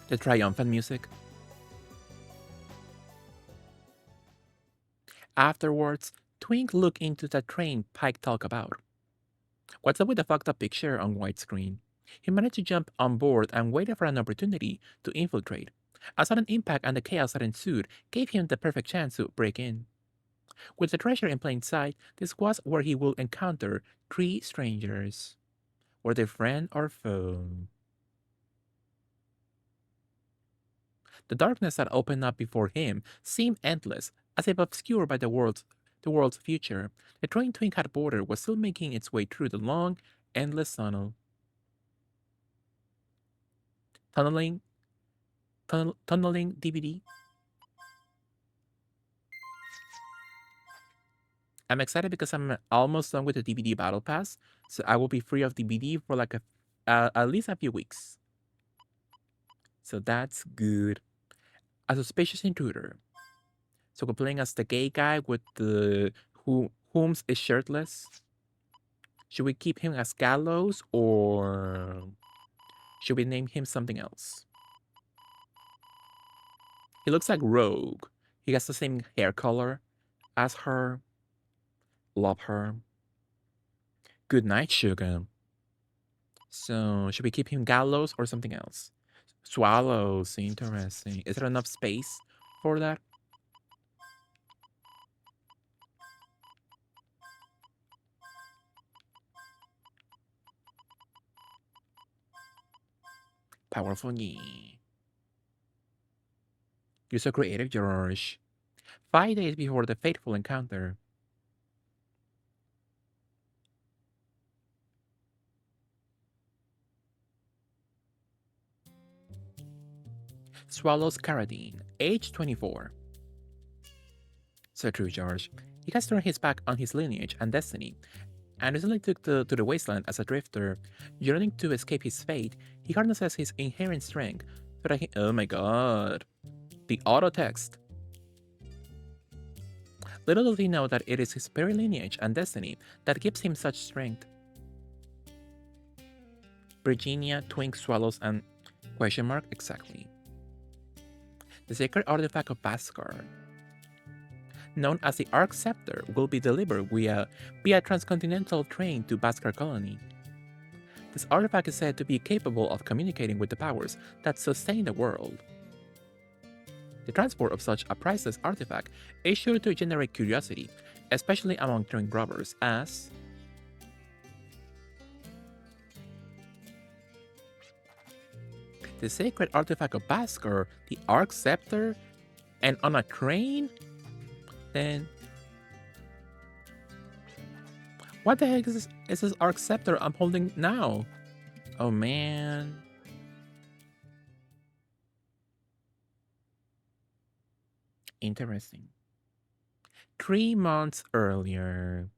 The triumphant music? Afterwards, Twink looked into the train Pike talked about. What's up with the fucked up picture on widescreen? He managed to jump on board and waited for an opportunity to infiltrate. A sudden impact and the chaos that ensued gave him the perfect chance to break in. With the treasure in plain sight, this was where he would encounter three strangers. Were they friend or foe? The darkness that opened up before him seemed endless, as if obscured by the world's future. The train Twink had boarded was still making its way through the long, endless tunnel. Tunneling, tunneling DVD. I'm excited because I'm almost done with the DVD battle pass, so I will be free of DVD for like at least a few weeks. So that's good. A suspicious intruder. So we're playing as the gay guy with the whom's is shirtless. Should we keep him as Gallows or should we name him something else? He looks like Rogue. He has the same hair color as her. Love her. Good night, sugar. So should we keep him Gallows or something else? Swallows. Interesting. Is there enough space for that? Powerful, yeah. You're so creative, George. 5 days before the fateful encounter. Swallows Carradine, age 24. So true, George. He has turned his back on his lineage and destiny, and recently took to the wasteland as a drifter. Yearning to escape his fate, he harnesses his inherent strength so that he. Oh my god. The auto text. Little does he know that it is his very lineage and destiny that gives him such strength. Virginia, Twink, Swallows, and question mark exactly. The sacred artifact of Baskar, known as the Arc Scepter, will be delivered via transcontinental train to Baskar Colony. This artifact is said to be capable of communicating with the powers that sustain the world. The transport of such a priceless artifact is sure to generate curiosity, especially among train robbers, as the sacred artifact of Baskar, the Arc Scepter, and on a train? Then what the heck is this Arc Scepter I'm holding now? Oh man. Interesting. 3 months earlier.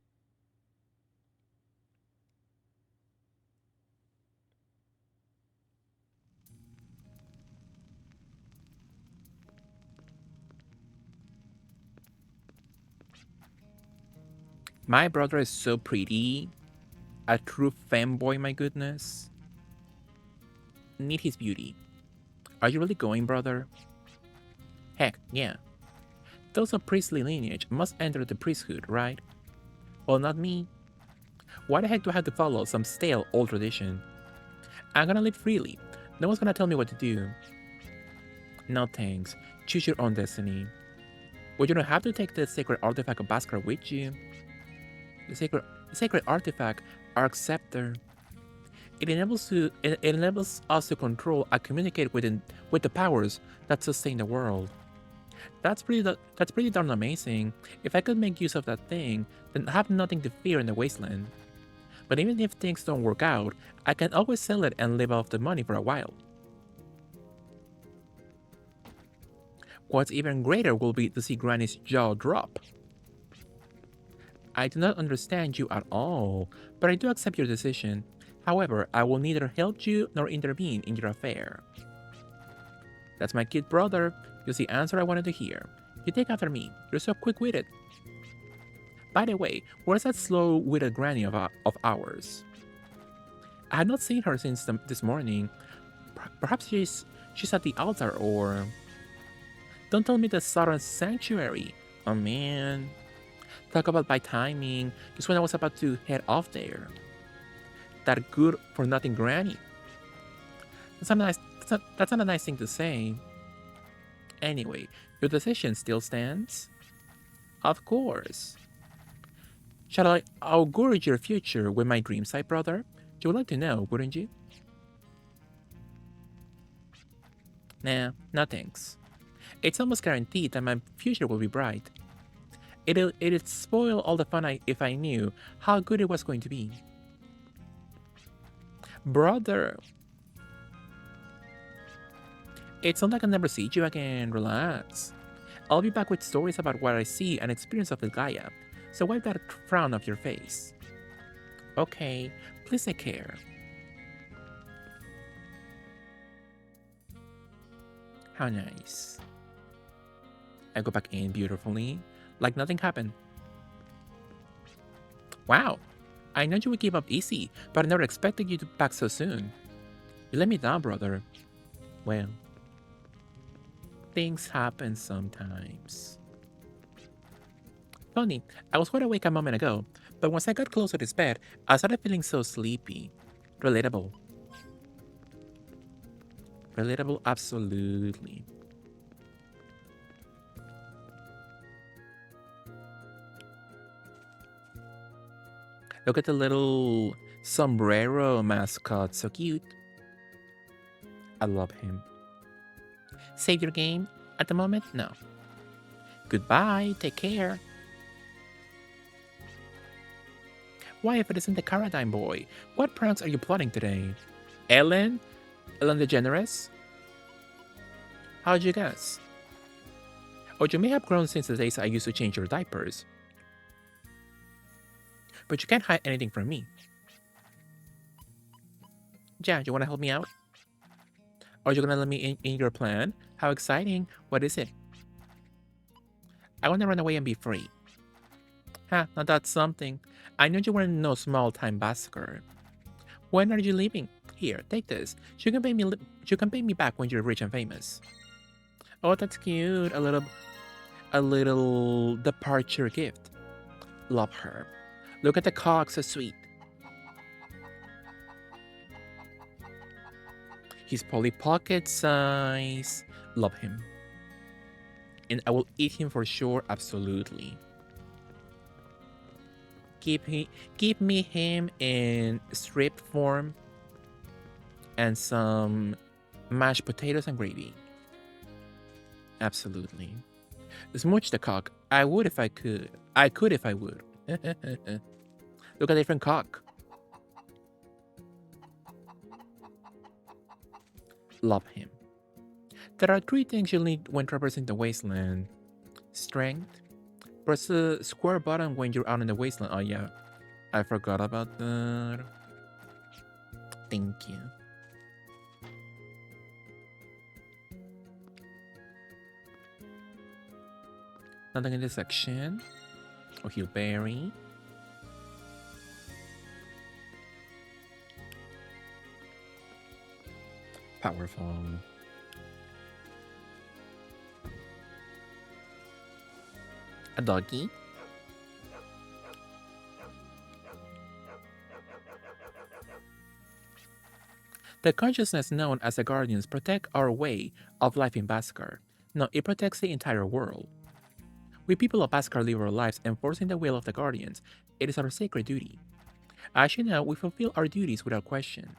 My brother is so pretty. A true fanboy, my goodness. Need his beauty. Are you really going, brother? Heck, yeah. Those of priestly lineage must enter the priesthood, right? Well, not me. Why the heck do I have to follow some stale old tradition? I'm gonna live freely. No one's gonna tell me what to do. No thanks. Choose your own destiny. Well, you don't have to take the sacred artifact of Bhaskar with you. The sacred artifact, Arc Scepter. It enables us to control and communicate with the powers that sustain the world. That's pretty darn amazing. If I could make use of that thing, then I have nothing to fear in the wasteland. But even if things don't work out, I can always sell it and live off the money for a while. What's even greater will be to see Granny's jaw drop. I do not understand you at all, but I do accept your decision. However, I will neither help you nor intervene in your affair. That's my kid brother. You're the answer I wanted to hear. You take after me. You're so quick-witted. By the way, where's that slow-witted granny of ours? I had not seen her since this morning. Perhaps she's at the altar or... Don't tell me the Southern Sanctuary. Oh man. Talk about my timing, just when I was about to head off there. That good for nothing granny. That's not a nice thing to say. Anyway, your decision still stands? Of course. Shall I augure your future with my dream side, brother? You would like to know, wouldn't you? Nah, no thanks. It's almost guaranteed that my future will be bright. It'd spoil all the fun if I knew how good it was going to be. Brother! It's not like I'll never see you again, relax. I'll be back with stories about what I see and experience of the Gaia, so wipe that frown off your face. Okay, please take care. How nice. I go back in beautifully, like nothing happened. Wow, I know you would give up easy, but I never expected you to back so soon. You let me down, brother. Well, things happen sometimes. Funny, I was wide awake a moment ago, but once I got closer to his bed, I started feeling so sleepy. Relatable. Relatable, absolutely. Look at the little sombrero mascot, so cute. I love him. Save your game? At the moment, no. Goodbye, take care. Why, if it isn't the Caradine boy, what pranks are you plotting today? Ellen? Ellen DeGeneres? How'd you guess? Or you may have grown since the days I used to change your diapers. But you can't hide anything from me. Ja, you wanna help me out? Are you gonna let me in your plan? How exciting! What is it? I wanna run away and be free. Ha, now that's something. I know you weren't no small-time basker. When are you leaving? Here, take this. You can pay me back when you're rich and famous. Oh, that's cute. A little departure gift. Love her. Look at the cock, so sweet. He's Polly Pocket size. Love him. And I will eat him for sure, absolutely. Give me him in strip form and some mashed potatoes and gravy. Absolutely. Smooch the cock. I would if I could. I could if I would. Look at a different cock. Love him. There are 3 things you'll need when traversing the wasteland. Strength. Press the square button when you're out in the wasteland. Oh yeah, I forgot about that. Thank you. Nothing in this section. Oh, he'll berry. Powerful. A doggy. The consciousness known as the Guardians protect our way of life in Bhaskar. No, it protects the entire world. We people of Bhaskar live our lives enforcing the will of the Guardians. It is our sacred duty. As you know, we fulfill our duties without question.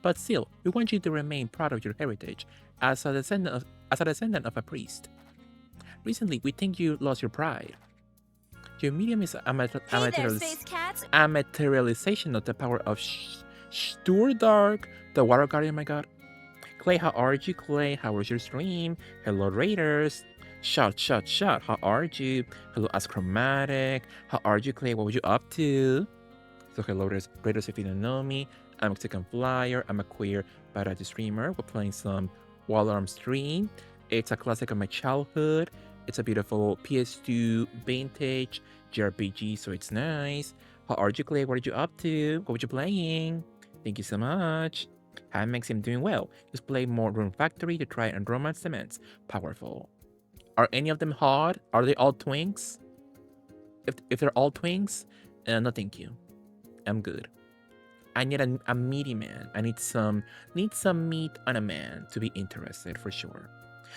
But still, we want you to remain proud of your heritage as a descendant of a priest. Recently, we think you lost your pride. Your medium is a materialization of the power of Sturdark, the Water Guardian, my god. Clay, how are you, Clay? How was your stream? Hello, Raiders. Shot. How are you? Hello, Aschromatic. How are you, Clay? What were you up to? So hello, Raiders, if you don't know me. I'm a Mexican Flyer. I'm a queer badass streamer. We're playing some Wall Arm Stream. It's a classic of my childhood. It's a beautiful PS2 vintage JRPG, so it's nice. How are you, Clay? What are you up to? What were you playing? Thank you so much. How makes him doing well? Just play more Rune Factory to try and romance cements. Powerful. Are any of them hot? Are they all twinks? If they're all twinks, no thank you. I'm good. I need a meaty man. I need some meat on a man to be interested for sure.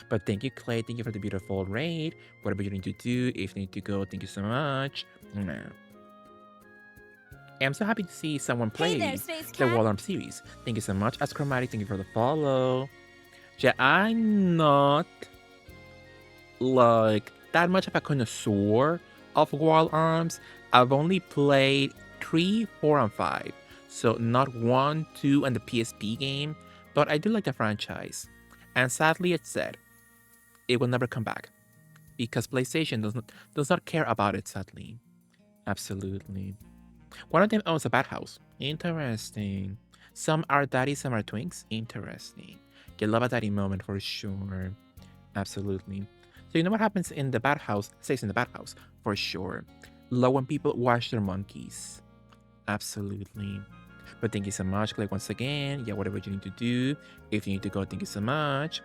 But thank you, Clay. Thank you for the beautiful raid. Whatever you need to do, if you need to go, thank you so much. I'm so happy to see someone play the Wall Arm series. Thank you so much, Aschromatic. Thank you for the follow. Yeah, I'm not like that much of a connoisseur of Wall Arms. I've only played 3, 4, and 5. So not 1, 2, and the PSP game. But I do like the franchise. And sadly, it's said it will never come back. Because PlayStation does not care about it, sadly. Absolutely. One of them owns a bathhouse. Interesting. Some are daddies, some are twinks. Interesting. You love a daddy moment for sure. Absolutely. So you know what happens in the bathhouse stays in the bathhouse for sure. Love when people wash their monkeys. Absolutely. But thank you so much, Clay, once again. Yeah, whatever you need to do. If you need to go, thank you so much.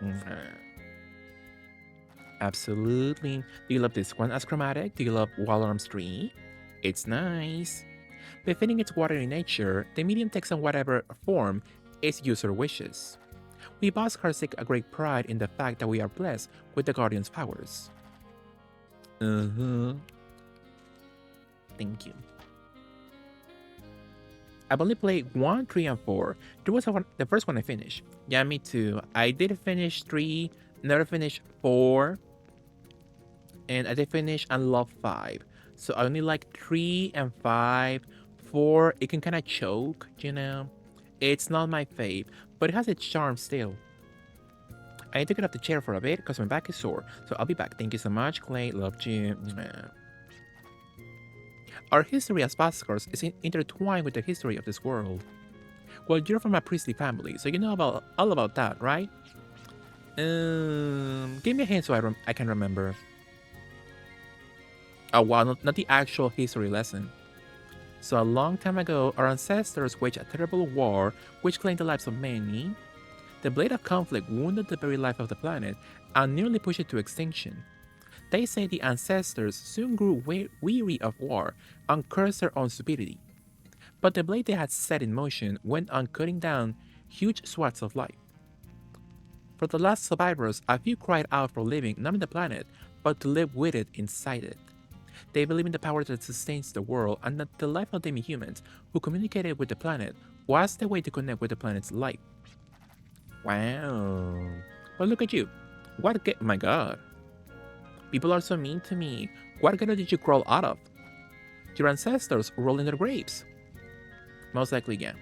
Absolutely. Do you love this one, Aschromatic? Do you love Wall Arms 3? It's nice. Befitting its watery nature, the medium takes on whatever form its user wishes. We Bhaskars take a great pride in the fact that we are blessed with the Guardian's powers. Thank you. I've only played 1, 3, and 4. There was the first one I finished. Yeah, me too. I did finish 3, never finished 4, and I did finish and love 5. So I only like 3 and 5. 4, it can kind of choke, you know? It's not my fave, but it has its charm still. I need to get off the chair for a bit because my back is sore. So I'll be back. Thank you so much, Clay. Loved you. Our history as Bhaskars is intertwined with the history of this world. Well, you're from a priestly family, so you know all about that, right? Give me a hint so I can remember. Oh wow, not the actual history lesson. So a long time ago, our ancestors waged a terrible war which claimed the lives of many. The blade of conflict wounded the very life of the planet and nearly pushed it to extinction. They say the ancestors soon grew weary of war and cursed their own stupidity. But the blade they had set in motion went on cutting down huge swaths of life. For the last survivors, a few cried out for living not in the planet, but to live with it inside it. They believe in the power that sustains the world and that the life of demi-humans who communicated with the planet was the way to connect with the planet's life. Wow. Well, look at you. My god. People are so mean to me. What ghetto did you crawl out of? Your ancestors rolled in their graves. Most likely, yeah.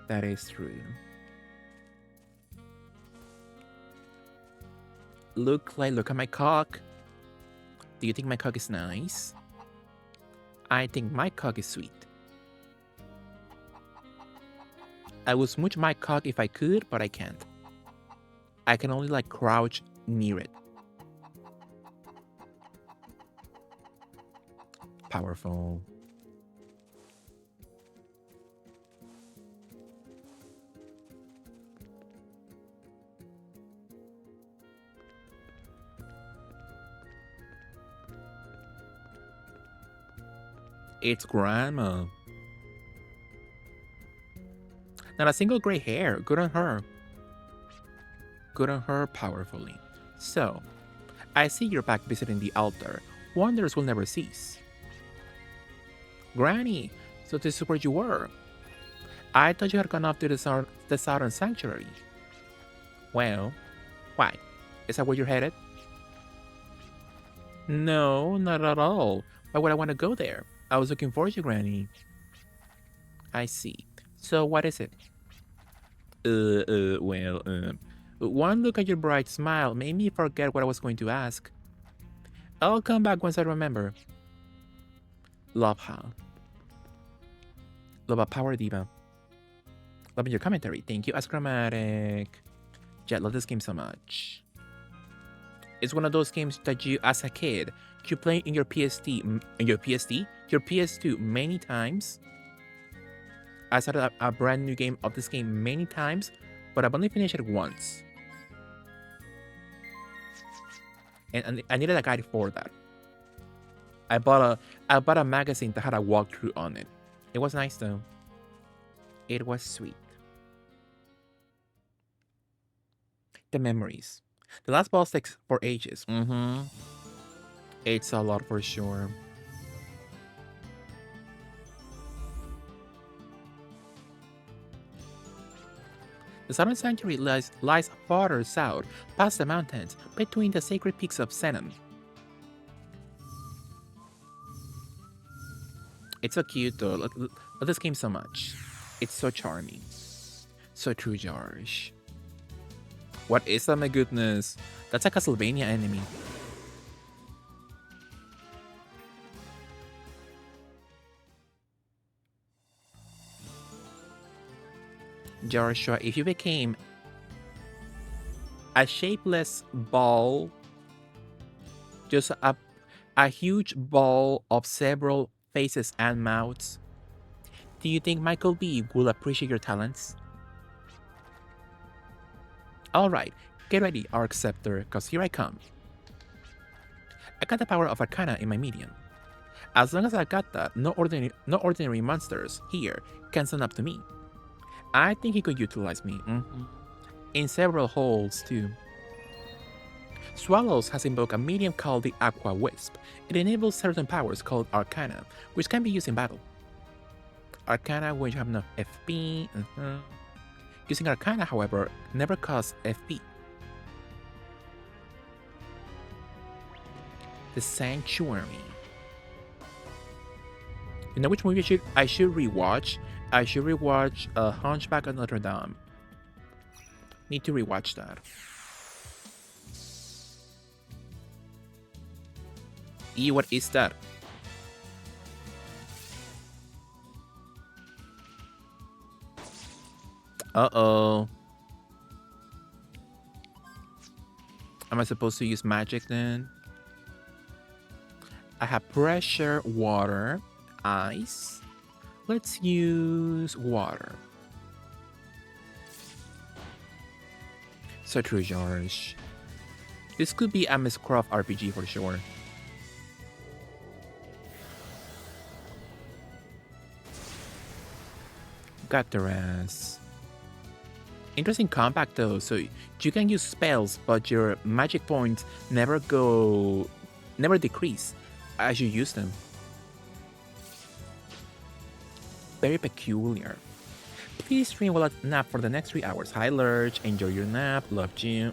That is true. Look at my cock. Do you think my cock is nice? I think my cock is sweet. I would smooch my cock if I could, but I can't. I can only like crouch near it. Powerful. It's grandma. Not a single gray hair. Good on her. Good on her powerfully. So, I see you're back visiting the altar. Wonders will never cease. Granny, so this is where you were. I thought you had gone off to the southern sanctuary. Well, why? Is that where you're headed? No, not at all. Why would I want to go there? I was looking for you, Granny. I see. So what is it? One look at your bright smile made me forget what I was going to ask. I'll come back once I remember. Love how. Love a power diva. Loving your commentary. Thank you, Aschromatic. Yeah, love this game so much. It's one of those games that you, as a kid, you play in your your PS2 many times. I started a brand new game of this game many times, but I've only finished it once. And I needed a guide for that. I bought a magazine that had a walkthrough on it. It was nice though. It was sweet. The memories. The last boss takes for ages. It's a lot for sure. The Southern Sanctuary lies farther south, past the mountains, between the sacred peaks of Senem. It's so cute though. Love this game so much. It's so charming. So true, George. What is that, my goodness? That's a Castlevania enemy. Joshua, if you became a shapeless ball, just a huge ball of several faces and mouths, do you think Michael B will appreciate your talents? Alright, get ready, Arc Scepter, cause here I come. I got the power of Arcana in my medium. As long as I got that, no ordinary monsters here can stand up to me. I think he could utilize me. In several holes too. Swallows has invoked a medium called the Aqua Wisp. It enables certain powers called Arcana, which can be used in battle. Arcana when you have enough FP. Using Arcana, however, never costs FP. The Sanctuary. You know which movie I should rewatch? I should rewatch Hunchback of Notre Dame. Need to rewatch that. What is that? Uh-oh. Am I supposed to use magic then? I have pressure, water, ice. Let's use water. So true, George. This could be a Miss Croft RPG for sure. Got the rest. Interesting compact though, so you can use spells, but your magic points never decrease as you use them. Very peculiar. Please stream while I nap for the next 3 hours. Hi Lurch, enjoy your nap, loved you.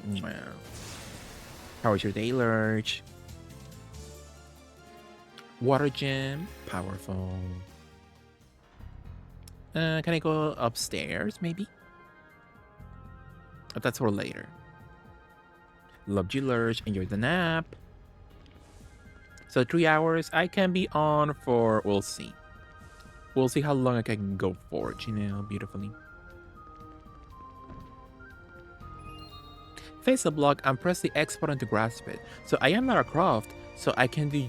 How was your day, Lurch? Water gem, powerful. Can I go upstairs, maybe? But that's for later. Loved you, Lurch, enjoy the nap. So 3 hours, I can be on for, we'll see. We'll see how long I can go for it, you know, beautifully. Face the block and press the X button to grasp it. So I am Lara Croft, so I can do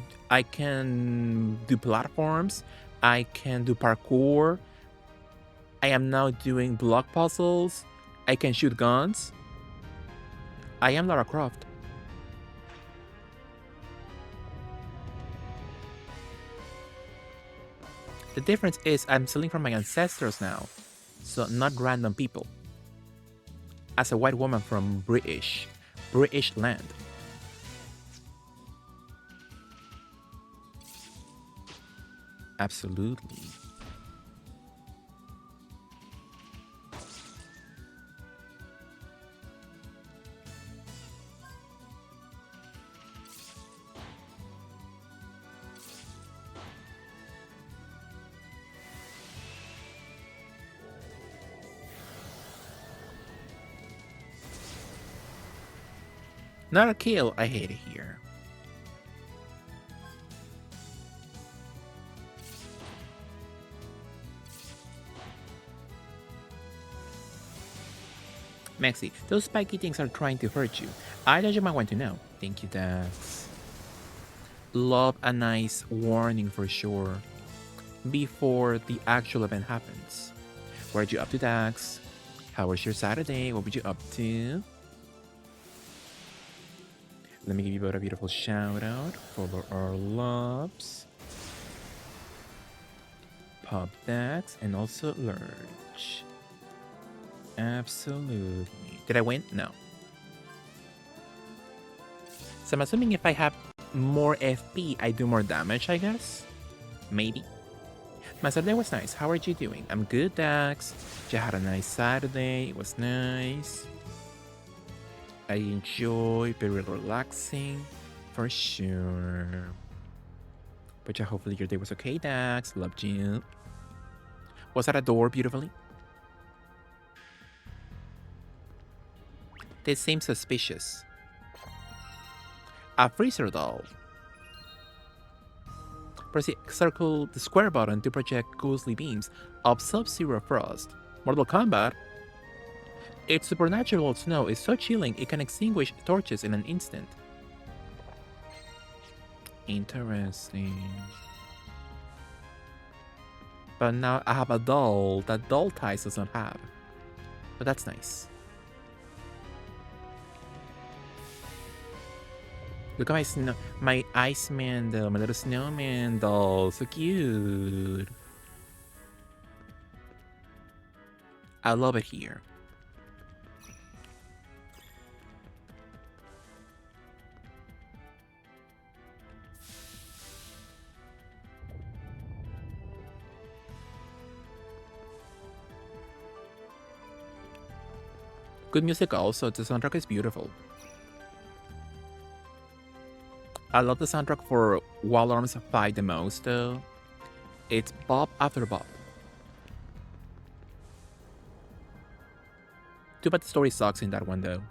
platforms, I can do parkour. I am now doing block puzzles. I can shoot guns. I am Lara Croft. The difference is I'm stealing from my ancestors now, so not random people. As a white woman from British land. Absolutely. Not a kill, I hate it here. Maxi, those spiky things are trying to hurt you. I thought you might want to know. Thank you, Dax. Love a nice warning for sure. Before the actual event happens. What are you up to, Dax? How was your Saturday? What were you up to? Let me give you both a beautiful shout out for our loves. Pop Dax and also Lurch. Absolutely. Did I win? No. So I'm assuming if I have more FP, I do more damage, I guess? Maybe. My Saturday was nice. How are you doing? I'm good, Dax. You had a nice Saturday. It was nice. I enjoy, very relaxing, for sure. But yeah, hopefully your day was okay, Dax. Loved you. Was that a door beautifully? This seems suspicious. A freezer doll. Press circle the square button to project ghostly beams of Sub-Zero Frost. Mortal Kombat? Its supernatural snow is so chilling it can extinguish torches in an instant. Interesting. But now I have a doll that Doll Ties does not have. But that's nice. Look at my Iceman doll, my little snowman doll, so cute. I love it here. Good music also, the soundtrack is beautiful. I love the soundtrack for Wild Arms Fight the most though. It's bop after bop. Too bad the story sucks in that one though.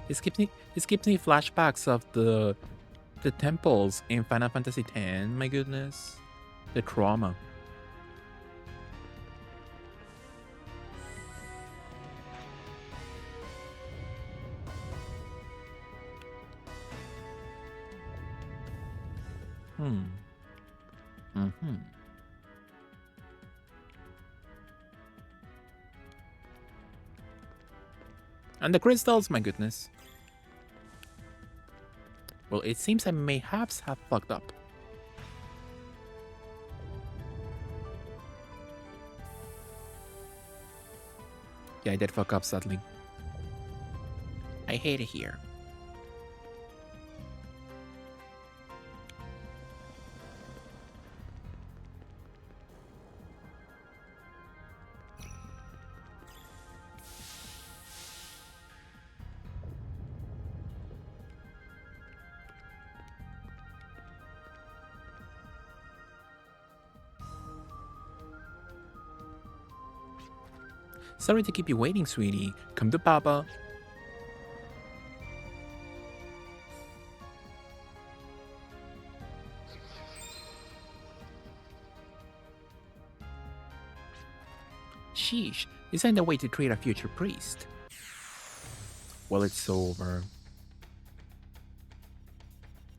This gives me flashbacks of the temples in Final Fantasy X. My goodness, the trauma. And the crystals, my goodness. Well, it seems I mayhaps have fucked up. Yeah, I did fuck up, sadly. I hate it here. Sorry to keep you waiting, sweetie. Come to Papa. Sheesh, this ain't the way to treat a future priest. Well, it's over.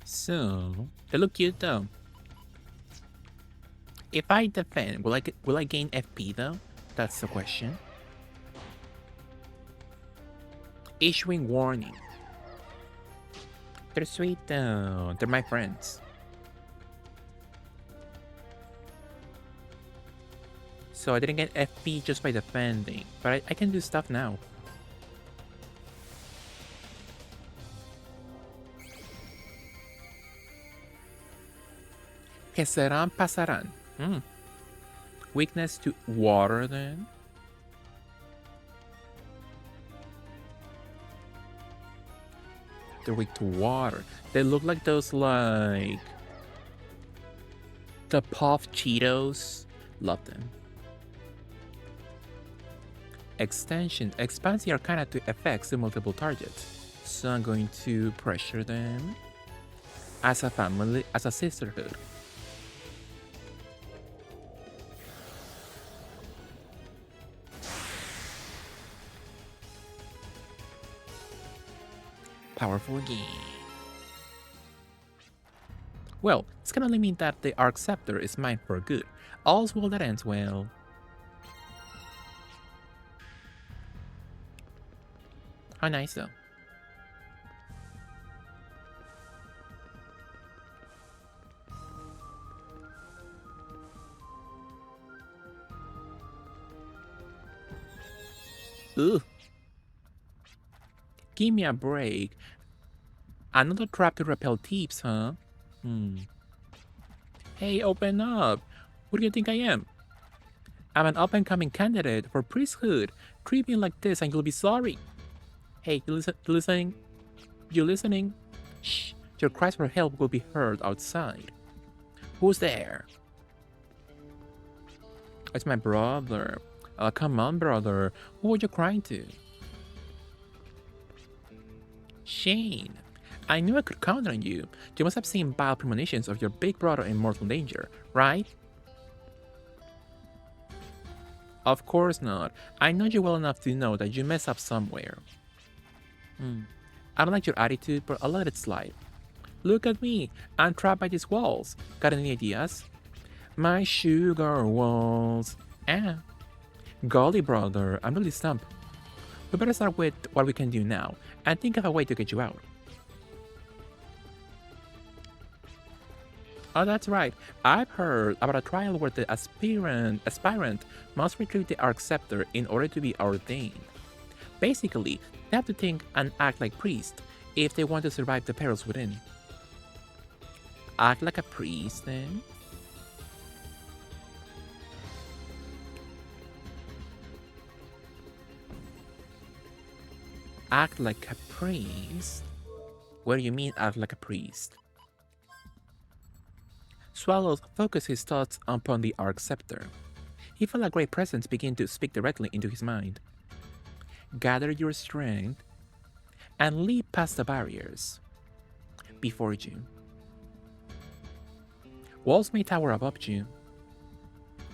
So, they look cute though. If I defend, will I gain FP though? That's the question. Issuing warning. They're sweet though. They're my friends. So I didn't get FP just by defending, but I can do stuff now. Que serán pasarán. Weakness to water then? They're weak to water. They look like those like the Puff Cheetos. Love them. Extension expands the Arcana to effects to multiple targets. So I'm going to pressure them as a family, as a sisterhood. Powerful game. Well, it's gonna only mean that the Arc Scepter is mine for good. All's well that ends well. How nice though. Ugh. Give me a break. Another trap to repel thieves, huh? Hey, open up. What do you think I am? I'm an up-and-coming candidate for priesthood. Treat me like this and you'll be sorry. Hey, you listening? You listening? Shh. Your cries for help will be heard outside. Who's there? It's my brother. Come on, brother. Who are you crying to? Shane. I knew I could count on you. You must have seen vile premonitions of your big brother in mortal danger, right? Of course not. I know you well enough to know that you mess up somewhere. I don't like your attitude, but I'll let it slide. Look at me. I'm trapped by these walls. Got any ideas? My sugar walls. Golly, brother, I'm really stumped. We better start with what we can do now, and think of a way to get you out. Oh, that's right. I've heard about a trial where the aspirant must retrieve the Arc Scepter in order to be ordained. Basically, they have to think and act like priests if they want to survive the perils within. Act like a priest, then? Act like a priest? What do you mean, act like a priest? Swallows focused his thoughts upon the Arc Scepter. He felt a great presence begin to speak directly into his mind. Gather your strength and leap past the barriers before you. Walls may tower above you.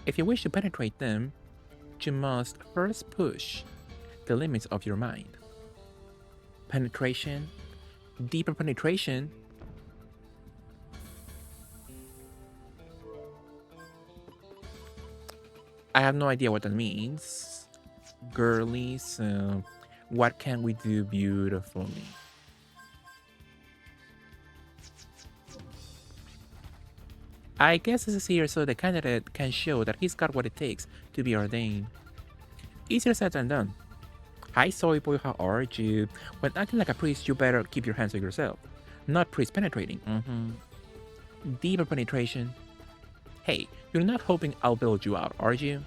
If you wish to penetrate them, you must first push the limits of your mind. Penetration, deeper penetration. I have no idea what that means. Girly, so what can we do beautifully? I guess this is here so the candidate can show that he's got what it takes to be ordained. Easier said than done. Hi soy boy, how are you? When acting like a priest, you better keep your hands to yourself. Not priest penetrating. Deeper penetration. Hey, you're not hoping I'll build you out, are you?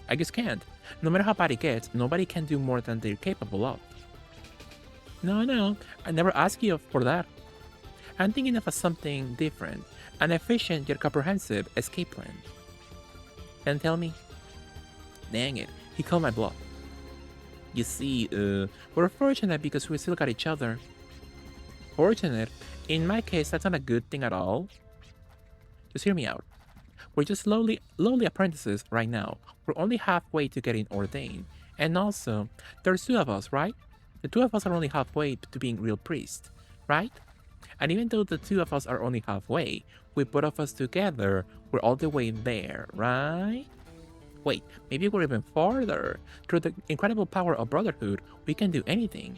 I just can't. No matter how bad it gets, nobody can do more than they're capable of. No, I never asked you for that. I'm thinking of something different. An efficient yet comprehensive escape plan. Then tell me. Dang it, he called my bluff. You see, we're fortunate because we still got each other. Fortunate? In my case, that's not a good thing at all. Just hear me out. We're just lowly apprentices right now. We're only halfway to getting ordained. And also, there's two of us, right? The two of us are only halfway to being real priests, right? And even though the two of us are only halfway, with both of us together, we're all the way there, right? Wait, maybe we're even farther. Through the incredible power of brotherhood, we can do anything.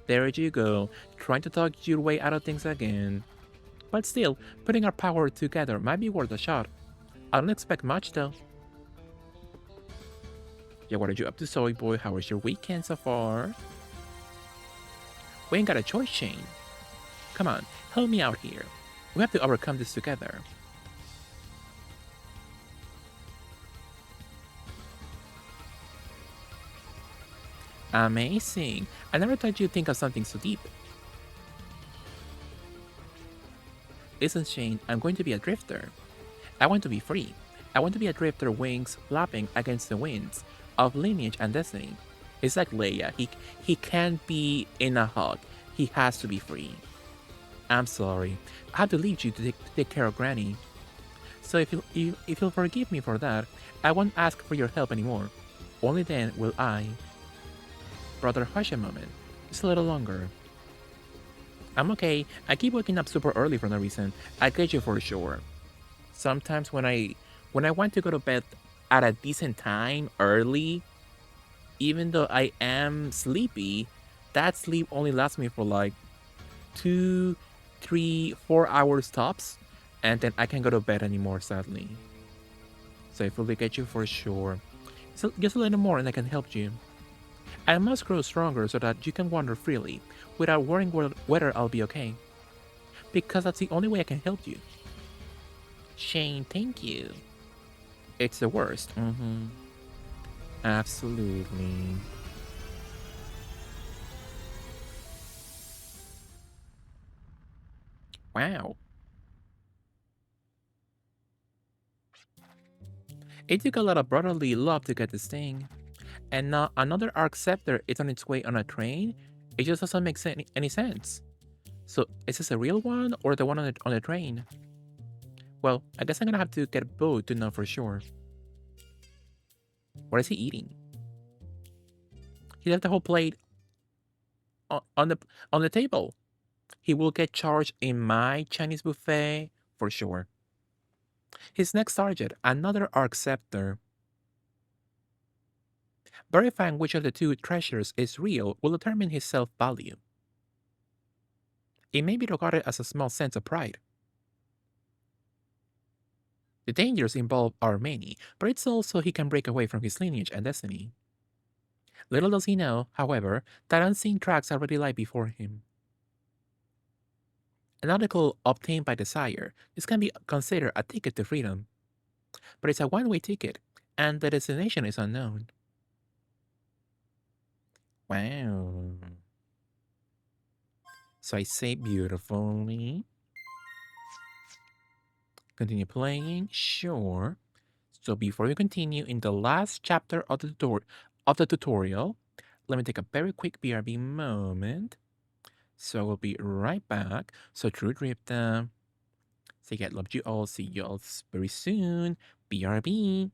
There you go, trying to talk your way out of things again. But still, putting our power together might be worth a shot. I don't expect much though. Yeah, what are you up to, Soy Boy? How was your weekend so far? We ain't got a choice, Shane. Come on, help me out here. We have to overcome this together. Amazing. I never thought you'd think of something so deep. Listen, Shane, I'm going to be a drifter. I want to be free. I want to be a drifter, wings flapping against the winds of lineage and destiny. It's like Leia. He can't be in a hug. He has to be free. I'm sorry. I have to leave you to take care of Granny. So if you'll forgive me for that, I won't ask for your help anymore. Only then will I. Brother, hush a moment. Just a little longer. I'm okay. I keep waking up super early for no reason. I get you for sure. Sometimes when I want to go to bed at a decent time early, even though I am sleepy, that sleep only lasts me for like 2, 3, 4 hours tops, and then I can't go to bed anymore, sadly. So I fully get you for sure. So just a little more and I can help you. I must grow stronger so that you can wander freely, without worrying whether I'll be okay. Because that's the only way I can help you. Shane, thank you. It's the worst. Absolutely. Wow. It took a lot of brotherly love to get this thing. And now another Arc Scepter is on its way on a train? It just doesn't make any sense. So, is this a real one or the one on the train? Well, I guess I'm gonna have to get both to know for sure. What is he eating? He left the whole plate on the table. He will get charged in my Chinese buffet for sure. His next target, another Arc Scepter. Verifying which of the two treasures is real will determine his self-value. It may be regarded as a small sense of pride. The dangers involved are many, but it's also he can break away from his lineage and destiny. Little does he know, however, that unseen tracks already lie before him. An article obtained by Desire, this can be considered a ticket to freedom, but it's a one-way ticket, and the destination is unknown. Wow. So I say beautifully. Continue playing? Sure. So before we continue in the last chapter of the tutorial, let me take a very quick BRB moment. So we'll be right back. So True Drifter. Say I loved you all. See you all very soon. BRB.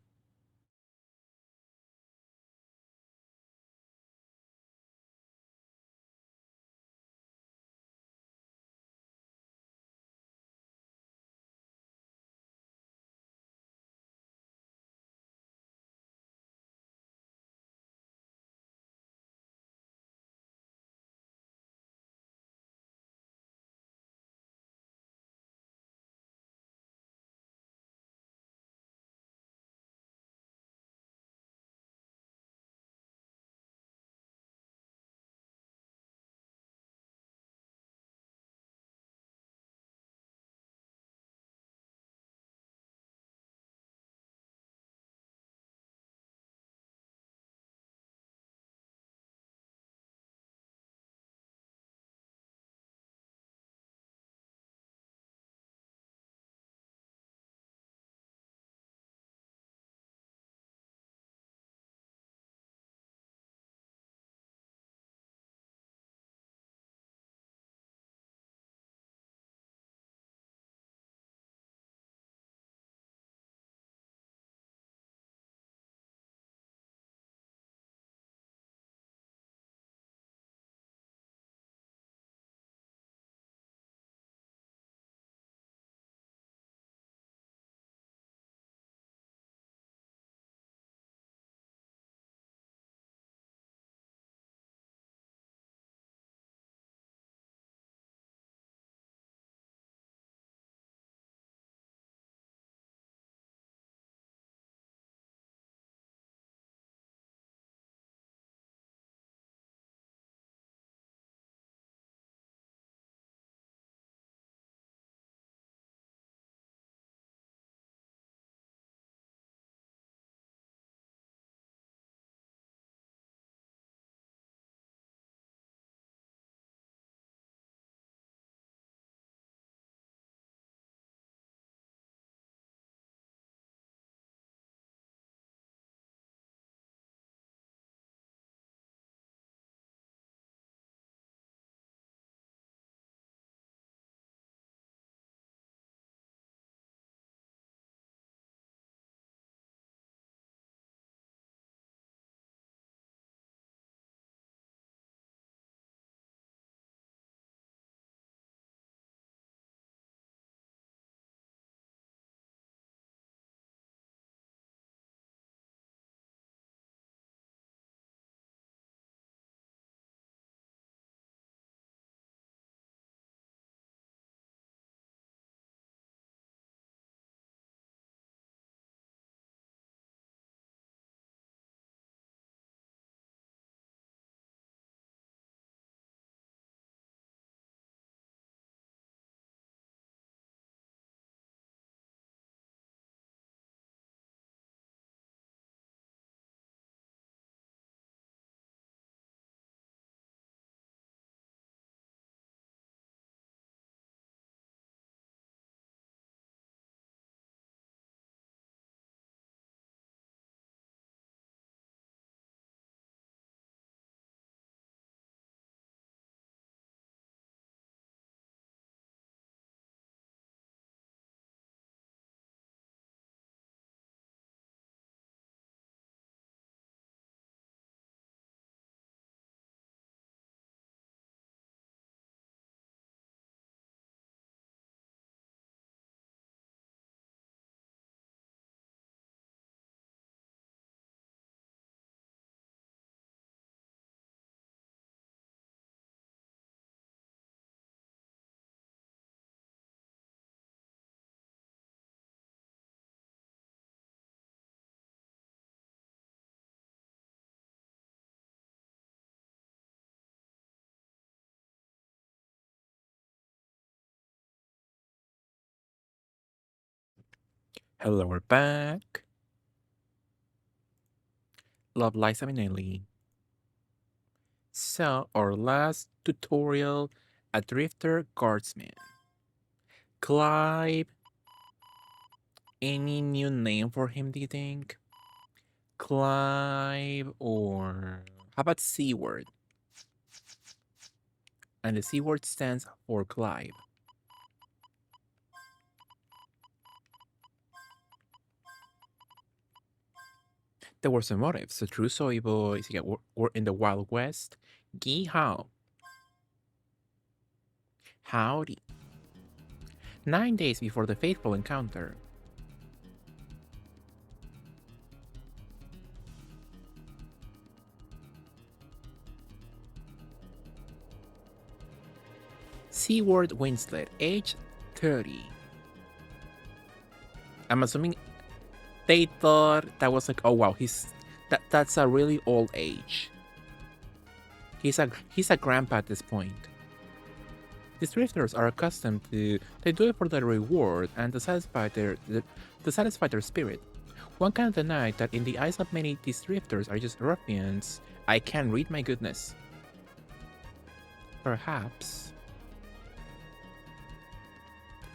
Hello, we're back. Love Liza Minnelli. So, our last tutorial, a drifter guardsman. Clive. Any new name for him, do you think? Clive, or how about C word? And the C word stands for Clive. There were some motives. The true soy boys were in the Wild West. Gee how. Howdy. 9 days before the fateful encounter. Seaward Winslet, age 30. I'm assuming they thought that was like, oh wow, that's a really old age. He's a grandpa at this point. These drifters are accustomed to they do it for the reward and to satisfy their spirit. One cannot deny that in the eyes of many, these drifters are just ruffians. I can't read, my goodness. Perhaps.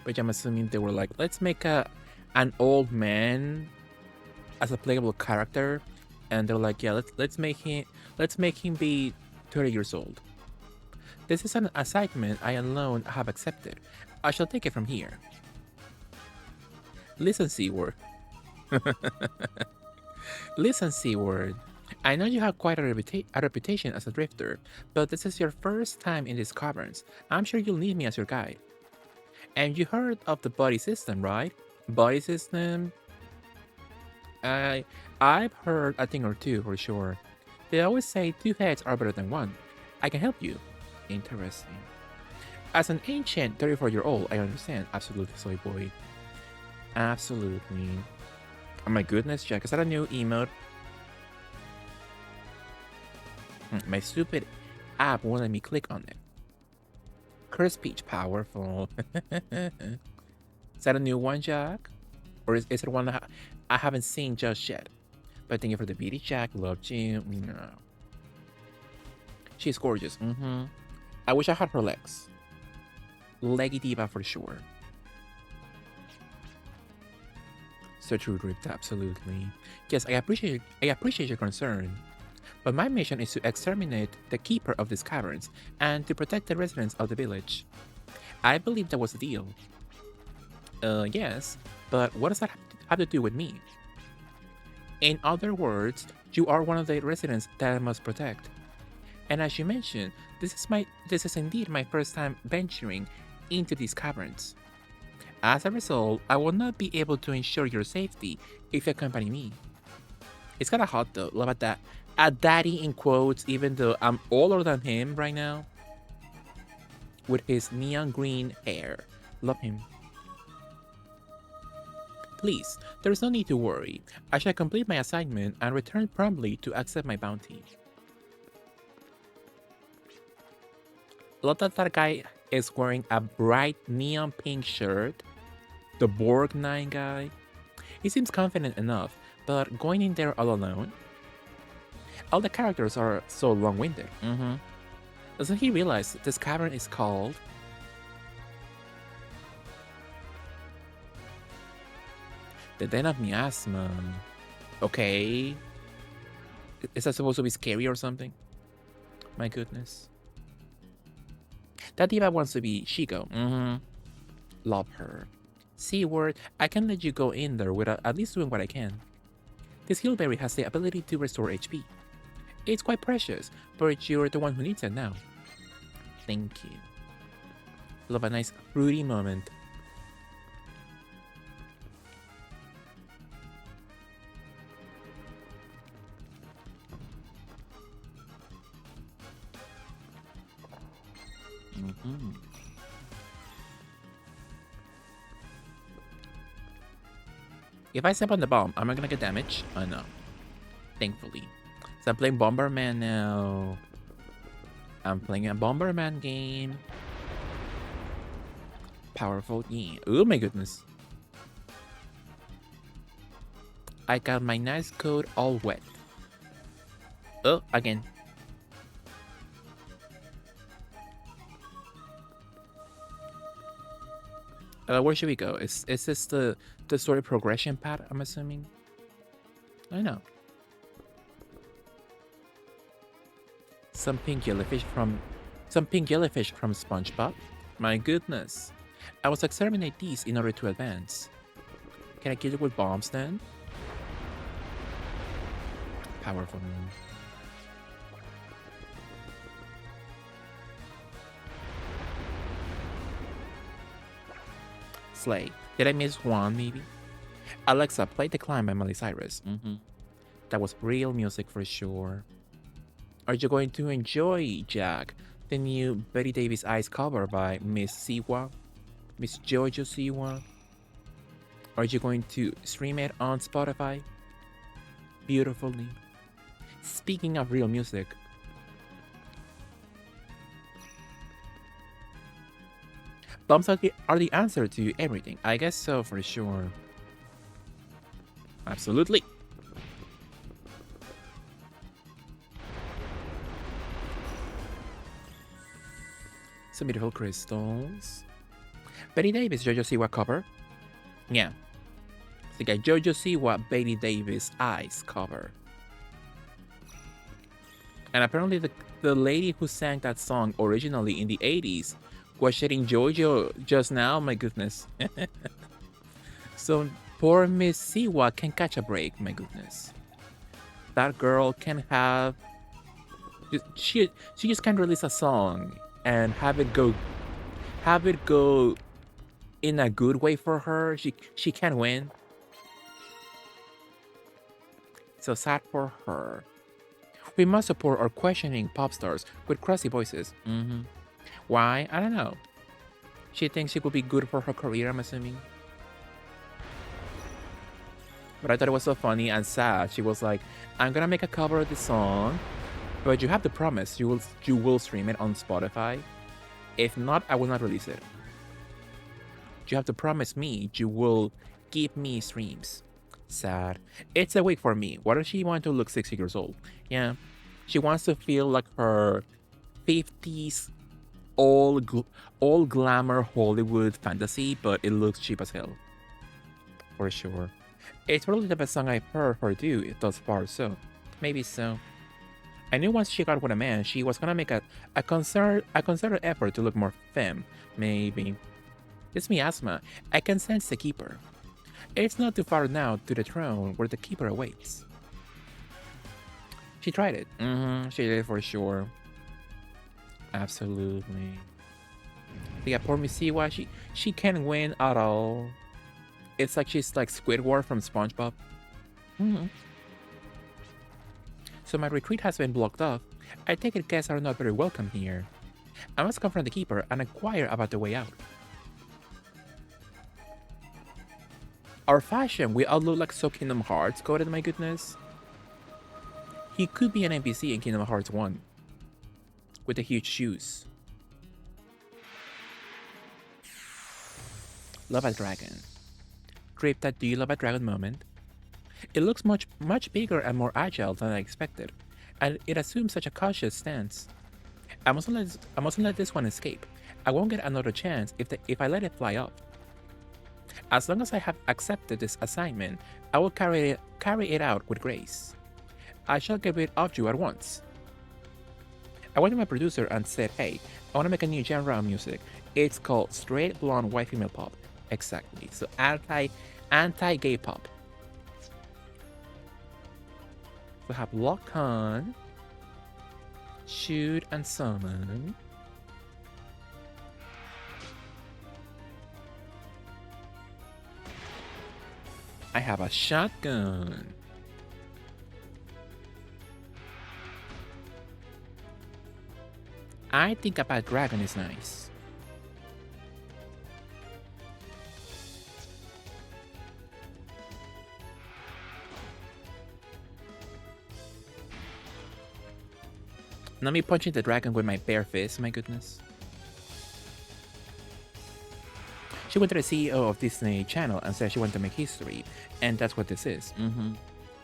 But I'm assuming they were like, let's make an old man as a playable character, and they're like, yeah, let's make him be 30 years old. This is an assignment I alone have accepted. I shall take it from here. Listen, Seaward. Listen, Seaward. I know you have quite a reputation as a drifter, but this is your first time in these caverns. I'm sure you'll need me as your guide. And you heard of the buddy system, right? Buddy system? I've heard a thing or two for sure. They always say 2 heads are better than 1. I can help you. Interesting. As an ancient 34-year-old, I understand. Absolutely, soy boy. Absolutely. Oh my goodness, Jack. Is that a new emote? My stupid app won't let me click on it. Curse speech powerful. Is that a new one, Jack? Or is it one that I haven't seen just yet? But thank you for the beauty, Jack. Loved you. No. She's gorgeous. I wish I had her legs. Leggy diva for sure. So true, Drift, absolutely. Yes, I appreciate your concern. But my mission is to exterminate the keeper of these caverns and to protect the residents of the village. I believe that was the deal. Yes, but what does that have to do with me? In other words, you are one of the residents that I must protect. And as you mentioned, this is indeed my first time venturing into these caverns. As a result, I will not be able to ensure your safety if you accompany me. It's kinda hot though, love at that. A daddy in quotes, even though I'm older than him right now. With his neon green hair. Love him. Please, there is no need to worry. I shall complete my assignment and return promptly to accept my bounty. Love that guy is wearing a bright neon pink shirt. The Borg 9 guy. He seems confident enough, but going in there all alone? All the characters are so long-winded. Doesn't he realize this cavern is called the Den of Miasma? Okay. Is that supposed to be scary or something? My goodness. That diva wants to be Shiko. Love her. Seaward, I can let you go in there without at least doing what I can. This Hillberry has the ability to restore HP. It's quite precious, but you're the one who needs it now. Thank you. Love a nice fruity moment. If I step on the bomb, am I gonna get damage? Oh no. Thankfully. So I'm playing Bomberman now. I'm playing a Bomberman game. Powerful, yeah. Oh my goodness. I got my nice coat all wet. Oh, again. Where should we go? Is this the story progression path, I'm assuming? I know. Some pink jellyfish from SpongeBob? My goodness. I was exterminate these in order to advance. Can I kill it with bombs then? Powerful. Slay. Did I miss one, maybe? Alexa, play The Climb by Miley Cyrus. That was real music for sure. Are you going to enjoy, Jack, the new Betty Davis Eyes cover by Miss Siwa? Miss Jojo Siwa? Are you going to stream it on Spotify? Beautifully. Speaking of real music, bombs are the answer to everything. I guess so, for sure. Absolutely. Some beautiful crystals. Betty Davis, Jojo Siwa cover? Yeah. It's like a Jojo Siwa Betty Davis Eyes cover. And apparently the lady who sang that song originally in the 80s was shitting Jojo just now. My goodness. So poor Miss Siwa can catch a break. My goodness. That girl can have... She just can't release a song and have it go in a good way for her. She can win. So sad for her. We must support our questioning pop stars with crusty voices. Why? I don't know. She thinks it would be good for her career, I'm assuming. But I thought it was so funny and sad. She was like, I'm gonna make a cover of this song, but you have to promise you will stream it on Spotify. If not, I will not release it. You have to promise me you will give me streams. Sad. It's a week for me. Why does she want to look 60 years old? Yeah. She wants to feel like her 50s all glamour Hollywood fantasy, but it looks cheap as hell. For sure. It's probably the best song I've heard her do thus far, so maybe so. I knew once she got with a man, she was gonna make a concerted effort to look more femme. Maybe. It's me, Asma. I can sense the keeper. It's not too far now to the throne where the keeper awaits. She tried it. She did it for sure. Absolutely. Yeah, poor Miss Siwa, she can't win at all. It's like she's like Squidward from SpongeBob. So my retreat has been blocked off. I take it guests are not very welcome here. I must confront the keeper and inquire about the way out. Our fashion, we all look like so Kingdom Hearts coded, my goodness. He could be an NPC in Kingdom Hearts 1. With the huge shoes. Love a dragon. Drip that do you love a dragon moment. It looks much bigger and more agile than I expected, and it assumes such a cautious stance. I mustn't let this one escape. I won't get another chance if I let it fly off. As long as I have accepted this assignment, I will carry it out with grace. I shall get rid of you at once. I went to my producer and said, hey, I want to make a new genre of music. It's called straight blonde white female pop. Exactly. So anti-gay pop. We have lock on, shoot and summon. I have a shotgun. I think a bad dragon is nice. Not me punching the dragon with my bare fist, my goodness. She went to the CEO of Disney Channel and said she wanted to make history, and that's what this is. Do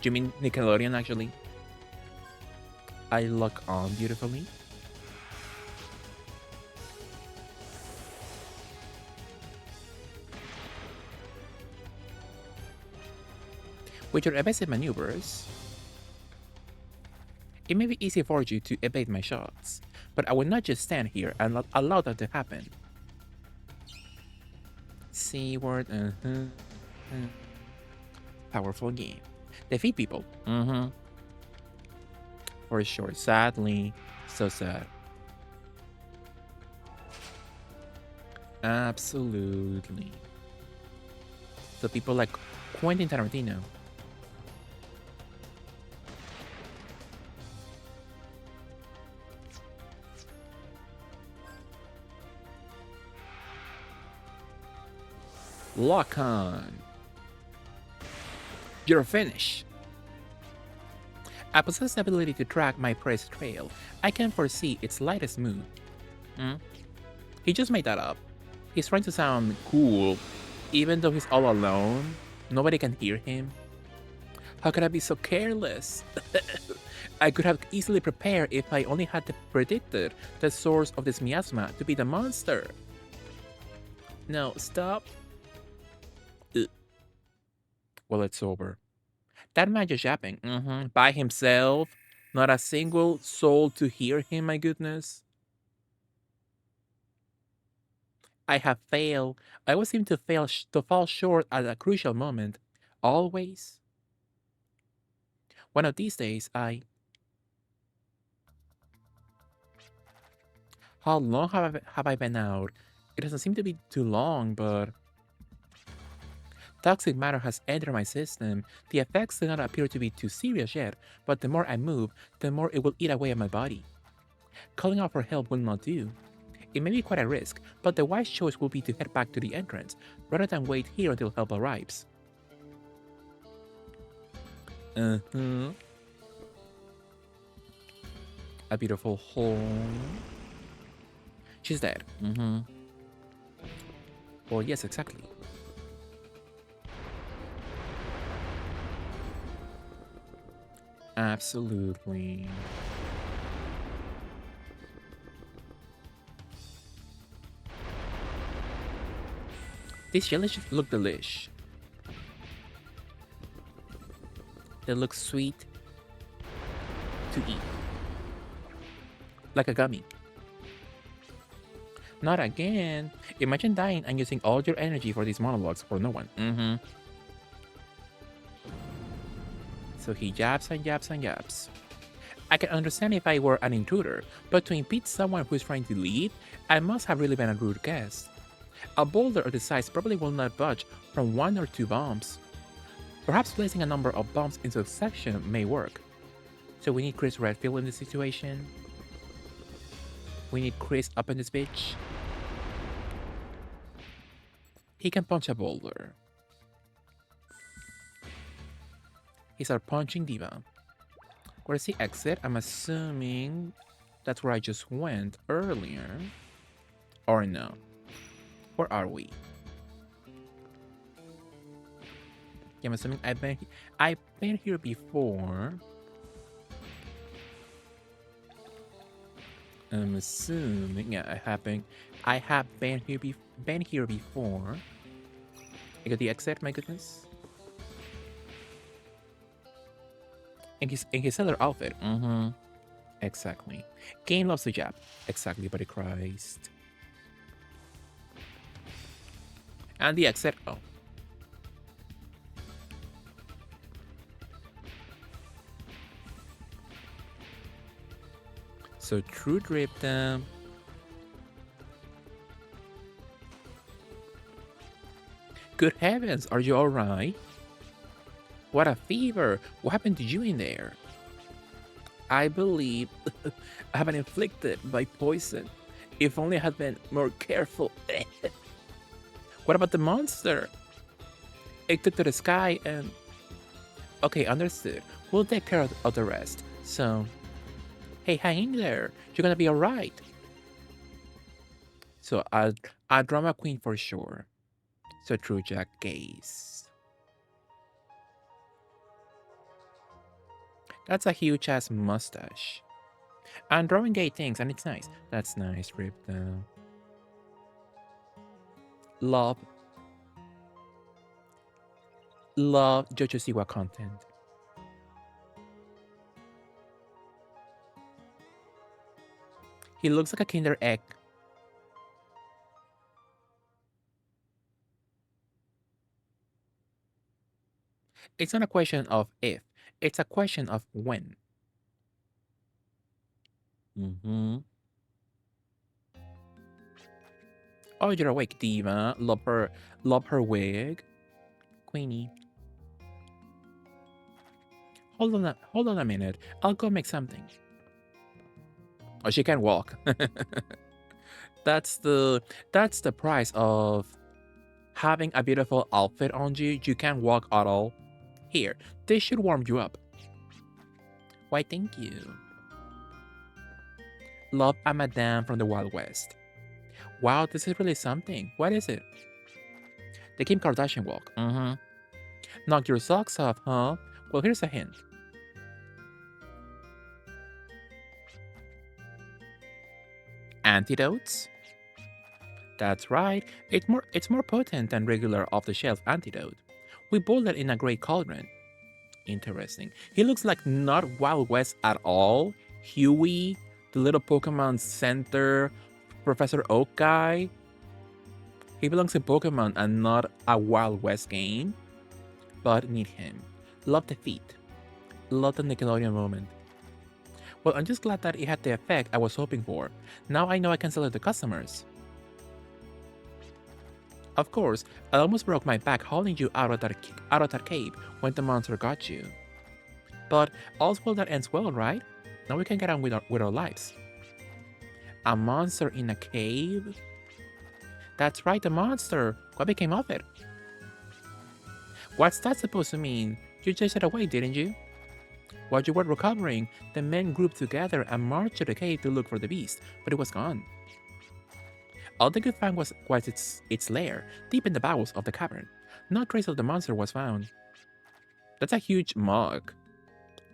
you mean Nickelodeon, actually? I look on beautifully. With your evasive maneuvers, it may be easy for you to evade my shots, but I will not just stand here and allow that to happen. C word, Powerful game. Defeat people. For sure. Sadly. So sad. Absolutely. So people like Quentin Tarantino. Lock on. You're finished. I possess the ability to track my prey's trail. I can foresee its lightest move. He just made that up. He's trying to sound cool, even though he's all alone. Nobody can hear him. How could I be so careless? I could have easily prepared if I only had predicted the source of this miasma to be the monster. No, stop. Well, it's over. That man just yapping, by himself. Not a single soul to hear him, my goodness. I have failed. I always seem to fall short at a crucial moment. Always. One of these days, How long have I been out? It doesn't seem to be too long, but toxic matter has entered my system. The effects do not appear to be too serious yet, but the more I move, the more it will eat away at my body. Calling out for help will not do. It may be quite a risk, but the wise choice will be to head back to the entrance, rather than wait here until help arrives. A beautiful home. She's dead. Well, yes, exactly. Absolutely. These jellies look delish. They look sweet to eat. Like a gummy. Not again. Imagine dying and using all your energy for these monologues for no one. So he jabs and jabs and jabs. I can understand if I were an intruder, but to impede someone who is trying to leave, I must have really been a rude guest. A boulder of this size probably will not budge from 1 or 2 bombs. Perhaps placing a number of bombs in succession may work. So we need Chris Redfield in this situation. We need Chris up in this bitch. He can punch a boulder. He's our punching diva. Where's the exit? I'm assuming that's where I just went earlier. Or no. Where are we? Yeah, I'm assuming I've been here before. I'm assuming, yeah, I have been here before. I got the exit, my goodness. In his sailor outfit. Exactly. Game loves to jab. Exactly, buddy Christ. And the exit. Oh. So true drip them. Good heavens, are you alright? What a fever! What happened to you in there? I believe I have been inflicted by poison. If only I had been more careful. What about the monster? It took to the sky and... Okay, understood. We'll take care of the rest. So... Hey, hang in there. You're gonna be alright. So, a drama queen for sure. So true, Jack. Gaze. That's a huge ass mustache. I'm drawing gay things and it's nice. That's nice, Rip though. Love. Love JoJo Siwa content. He looks like a Kinder Egg. It's not a question of if, it's a question of when. Mm-hmm. Oh, you're awake, Diva. Love her wig. Queenie. Hold on a minute. I'll go make something. Oh, she can walk. that's the price of having a beautiful outfit on you. You can't walk at all. Here, this should warm you up. Why, thank you. Love a madame from the Wild West. Wow, this is really something. What is it? The Kim Kardashian walk. Mm-hmm. Knock your socks off, huh? Well, here's a hint. Antidotes? That's right. It's more potent than regular off-the-shelf antidote. We boiled it in a great cauldron. Interesting. He looks like not Wild West at all. Huey, the little Pokemon Center, Professor Oak guy. He belongs in Pokemon and not a Wild West game. But need him. Love the feet. Love the Nickelodeon moment. Well, I'm just glad that it had the effect I was hoping for. Now I know I can sell it to customers. Of course, I almost broke my back hauling you out of that cave when the monster got you. But all's well that ends well, right? Now we can get on with our lives. A monster in a cave? That's right, the monster. What became of it? What's that supposed to mean? You chased it away, didn't you? While you were recovering, the men grouped together and marched to the cave to look for the beast, but it was gone. All they could find was its lair, deep in the bowels of the cavern. No trace of the monster was found. That's a huge mug,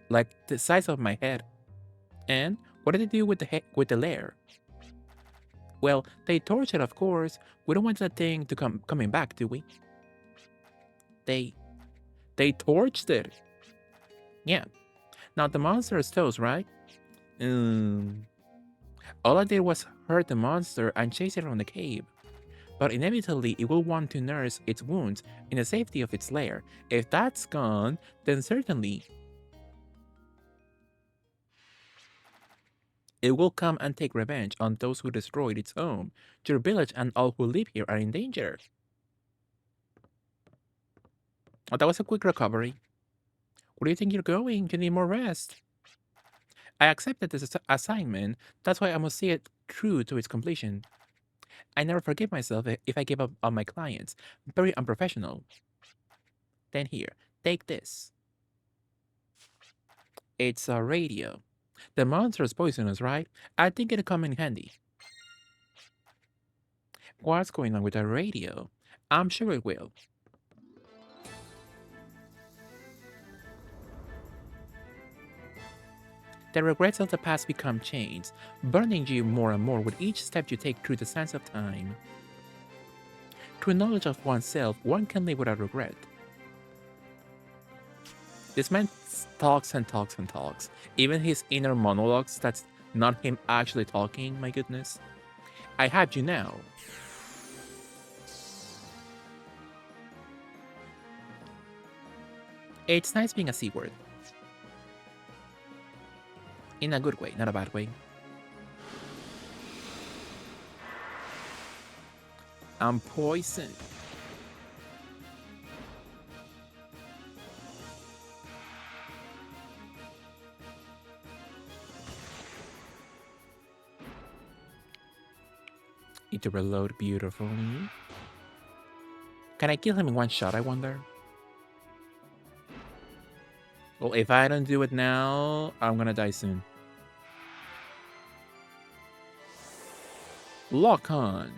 like the size of my head. And what did they do with the lair? Well, they torched it, of course. We don't want that thing to coming back, do we? They torched it. Yeah. Now the monster is toast, right? All I did was hurt the monster and chase it from the cave. But inevitably, it will want to nurse its wounds in the safety of its lair. If that's gone, then certainly it will come and take revenge on those who destroyed its home. Your village and all who live here are in danger. Oh, that was a quick recovery. Where do you think you're going? You need more rest. I accepted this assignment. That's why I must see it through to its completion. I never forgive myself if I give up on my clients. Very unprofessional. Then here, take this. It's a radio. The monster is poisonous, right? I think it'll come in handy. What's going on with the radio? I'm sure it will. The regrets of the past become chains, burning you more and more with each step you take through the sands of time. Through knowledge of oneself, one can live without regret. This man talks and talks and talks. Even his inner monologues, that's not him actually talking, my goodness. I have you now. It's nice being a C-word. In a good way, not a bad way. I'm poisoned. Need to reload beautifully. Can I kill him in one shot, I wonder? Well, if I don't do it now, I'm gonna die soon. Lock on.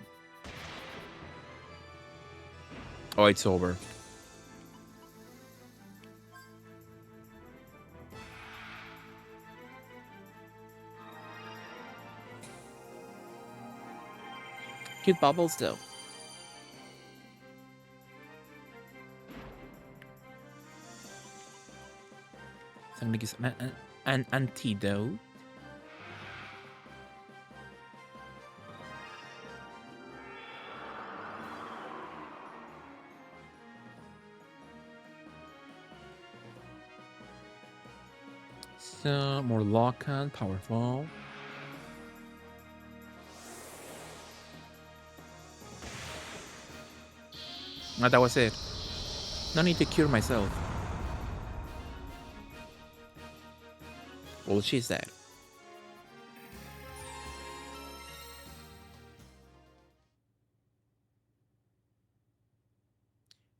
Oh, it's over. Cute bubbles, though. So I'm gonna give some, an antidote. So, more lock-on, powerful. Oh, that was it. No need to cure myself. Well, she's dead.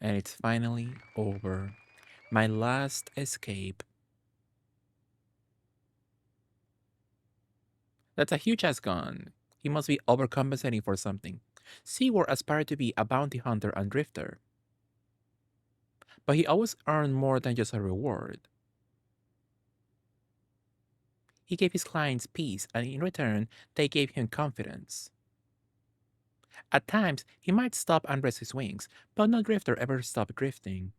And it's finally over. My last escape. That's a huge ass gun. He must be overcompensating for something. Seaward aspired to be a bounty hunter and drifter, but he always earned more than just a reward. He gave his clients peace, and in return, they gave him confidence. At times, he might stop and rest his wings, but no drifter ever stopped drifting.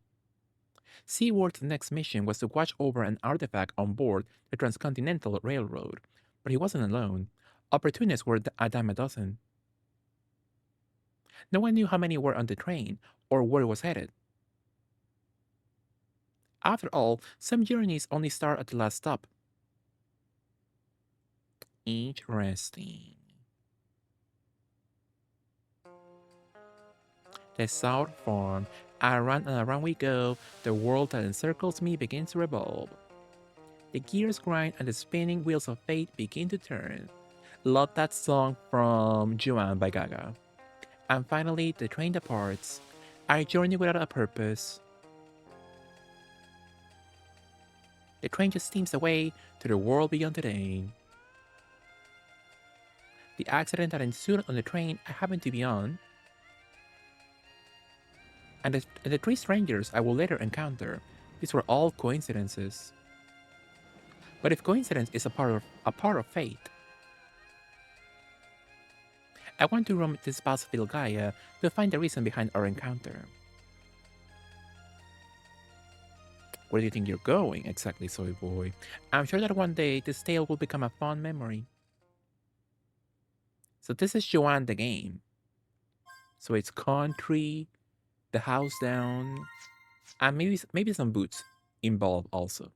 Seaward's next mission was to watch over an artifact on board the Transcontinental Railroad, but he wasn't alone. Opportunists were a dime a dozen. No one knew how many were on the train or where it was headed. After all, some journeys only start at the last stop. Interesting. The South Farm. Around and around we go, the world that encircles me begins to revolve. The gears grind and the spinning wheels of fate begin to turn. Love that song from Joanne by Gaga. And finally, the train departs. I journey without a purpose. The train just steams away to the world beyond today. The accident that ensued on the train I happened to be on, and the three strangers I will later encounter, these were all coincidences. But if coincidence is a part of fate, I want to roam this possible Gaia to find the reason behind our encounter. Where do you think you're going exactly, Soy Boy? I'm sure that one day this tale will become a fond memory. So this is Joanne the game. So it's country, the house down, and maybe some boots involved also.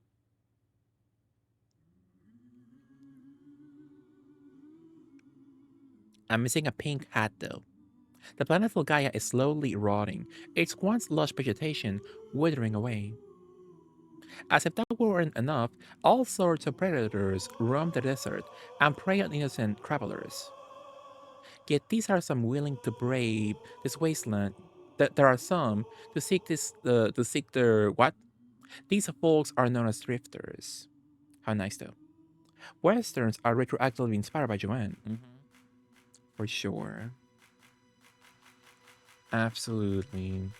I'm missing a pink hat though. The planet Gaia is slowly rotting, its once lush vegetation withering away. As if that weren't enough, all sorts of predators roam the desert and prey on innocent travelers. Yet these are some willing to brave this wasteland. That there are some to seek their what? These folks are known as drifters. How nice though. Westerns are retroactively inspired by Joanne. For sure. Absolutely.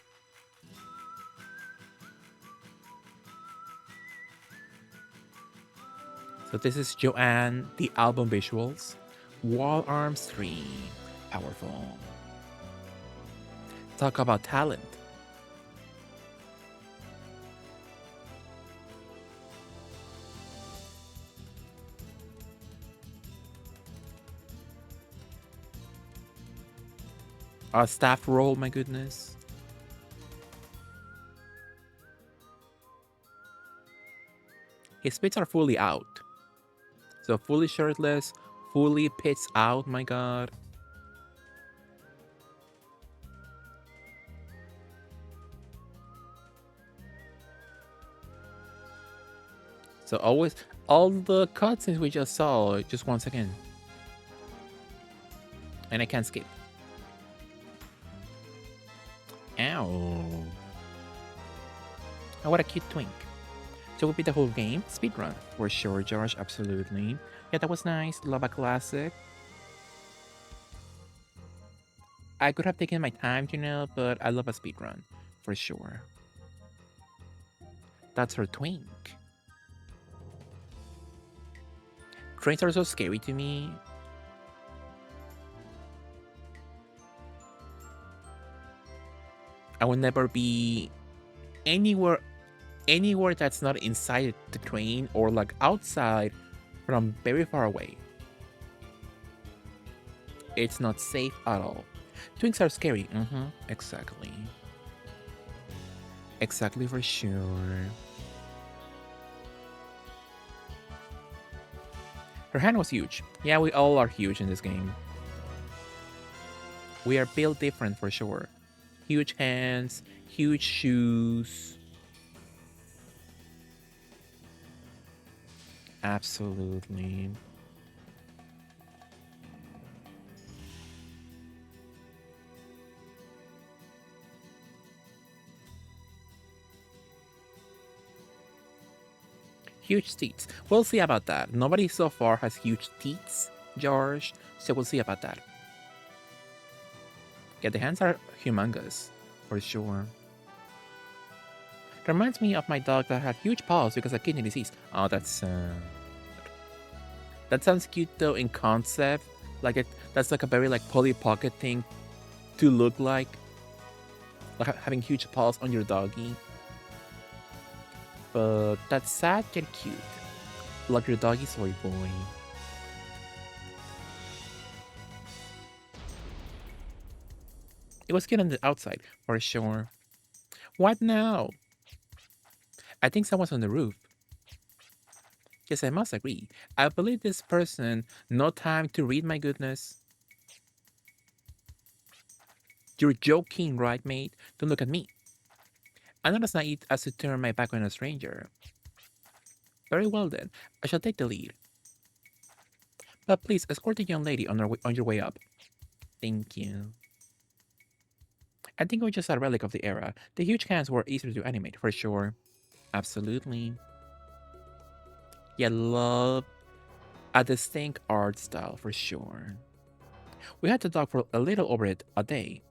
So this is Joanne, the album visuals. Wall Arms 3. Powerful. Talk about talent. A staff roll, my goodness. His pits are fully out. So fully shirtless, fully pits out, my god. So always, all the cutscenes we just saw, just once again. And I can't skip. Ow. Oh, what a cute twink. So we'll beat the whole game. Speedrun. For sure, Josh, absolutely. Yeah, that was nice. Love a classic. I could have taken my time, but I love a speed run, for sure. That's her twink. Trains are so scary to me. I will never be anywhere that's not inside the train or like outside from very far away. It's not safe at all. Twinks are scary. Exactly. Exactly, for sure. Her hand was huge. Yeah, we all are huge in this game. We are built different for sure. Huge hands, huge shoes. Absolutely. Huge teeth. We'll see about that. Nobody so far has huge teeth, George, so we'll see about that. Yeah, the hands are humongous, for sure. It reminds me of my dog that had huge paws because of kidney disease. Oh, that's that sounds cute though in concept. That's like a very like Polly Pocket thing to look like having huge paws on your doggy. But that's sad yet cute. Like your doggy soy boy. It was cute on the outside, for sure. What now? I think someone's on the roof. Yes, I must agree. I believe this person. No time to read, my goodness. You're joking, right, mate? Don't look at me. I'm not as naive as to turn my back on a stranger. Very well then, I shall take the lead. But please escort the young lady on your way up. Thank you. I think we're just a relic of the era. The huge cans were easier to animate, for sure. Absolutely. Yeah, love a distinct art style, for sure. We had the dog for a little over a day.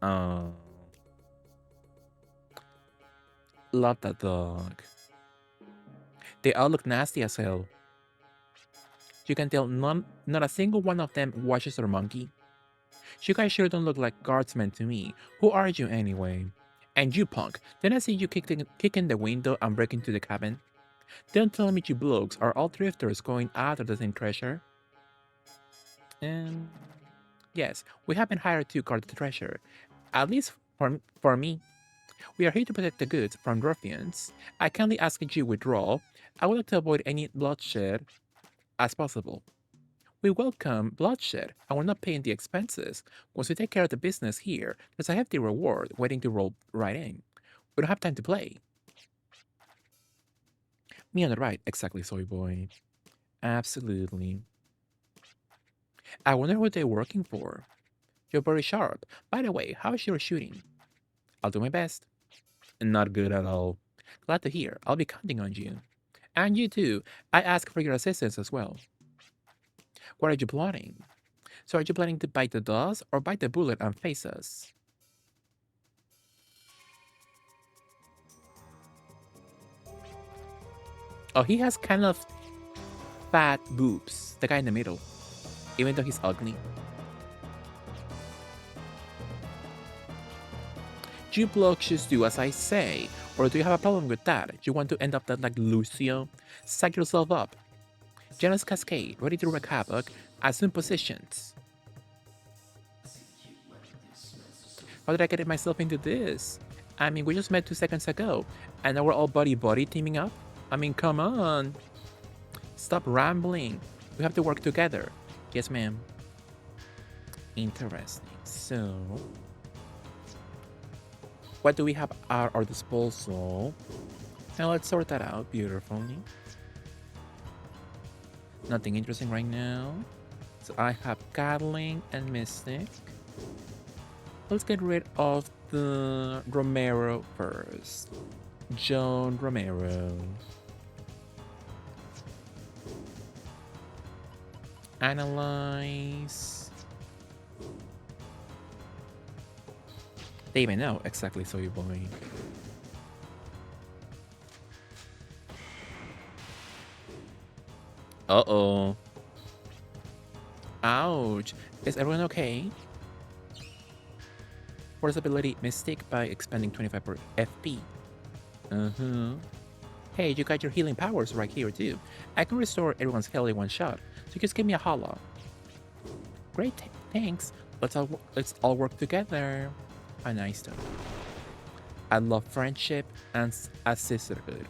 Love that dog. They all look nasty as hell. You can tell not a single one of them washes their monkey. You guys sure don't look like guardsmen to me. Who are you anyway? And you punk, didn't I see you kick in the window and break into the cabin? Don't tell me you blokes are all drifters going after the same treasure? And yes, we have been hired to guard the treasure. At least for me. We are here to protect the goods from ruffians. I kindly ask that you withdraw. I would like to avoid any bloodshed as possible. We welcome bloodshed and we're not paying the expenses. Once we take care of the business here, there's a hefty reward waiting to roll right in. We don't have time to play. Me on the right, exactly, soy boy. Absolutely. I wonder what they're working for. You're very sharp. By the way, how's your shooting? I'll do my best. Not good at all. Glad to hear. I'll be counting on you. And you too. I ask for your assistance as well. What are you plotting? So are you planning to bite the dust or bite the bullet and face us? Oh, he has kind of fat boobs. The guy in the middle. Even though he's ugly. Do you blokes just do as I say? Or do you have a problem with that? Do you want to end up that like Lucio? Psych yourself up. Janus Cascade, ready to wreak havoc, assume positions. How did I get myself into this? I mean, we just met 2 seconds ago, and now we're all buddy teaming up? I mean, come on. Stop rambling. We have to work together. Yes, ma'am. Interesting. So, what do we have at our disposal? Now let's sort that out beautifully. Nothing interesting right now. So I have Gatling and Mystic. Let's get rid of the Romero first. Joan Romero. Analyze. They even know exactly, Soy Boy. Uh-oh. Ouch. Is everyone okay? Force ability Mystic by expanding 25 per FP. Uh-huh. Hey, you got your healing powers right here too. I can restore everyone's health in one shot, so just give me a holla. Great, thanks. Let's all work together. A nice stuff. I love friendship and a sisterhood.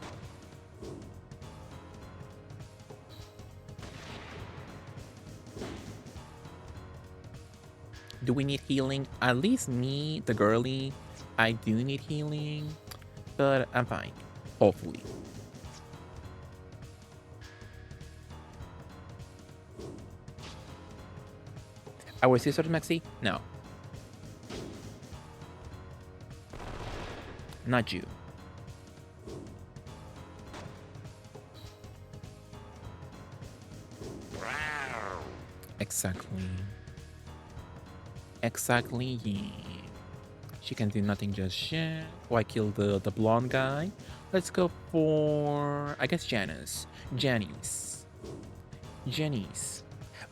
Do we need healing? At least me, the girly, I do need healing, but I'm fine. Hopefully. Our sisters, Maxi? No, not you. Exactly. Exactly, yeah. She can do nothing just yet. Oh, I killed the blonde guy. Let's go for, I guess, Janice. Janice. Janice.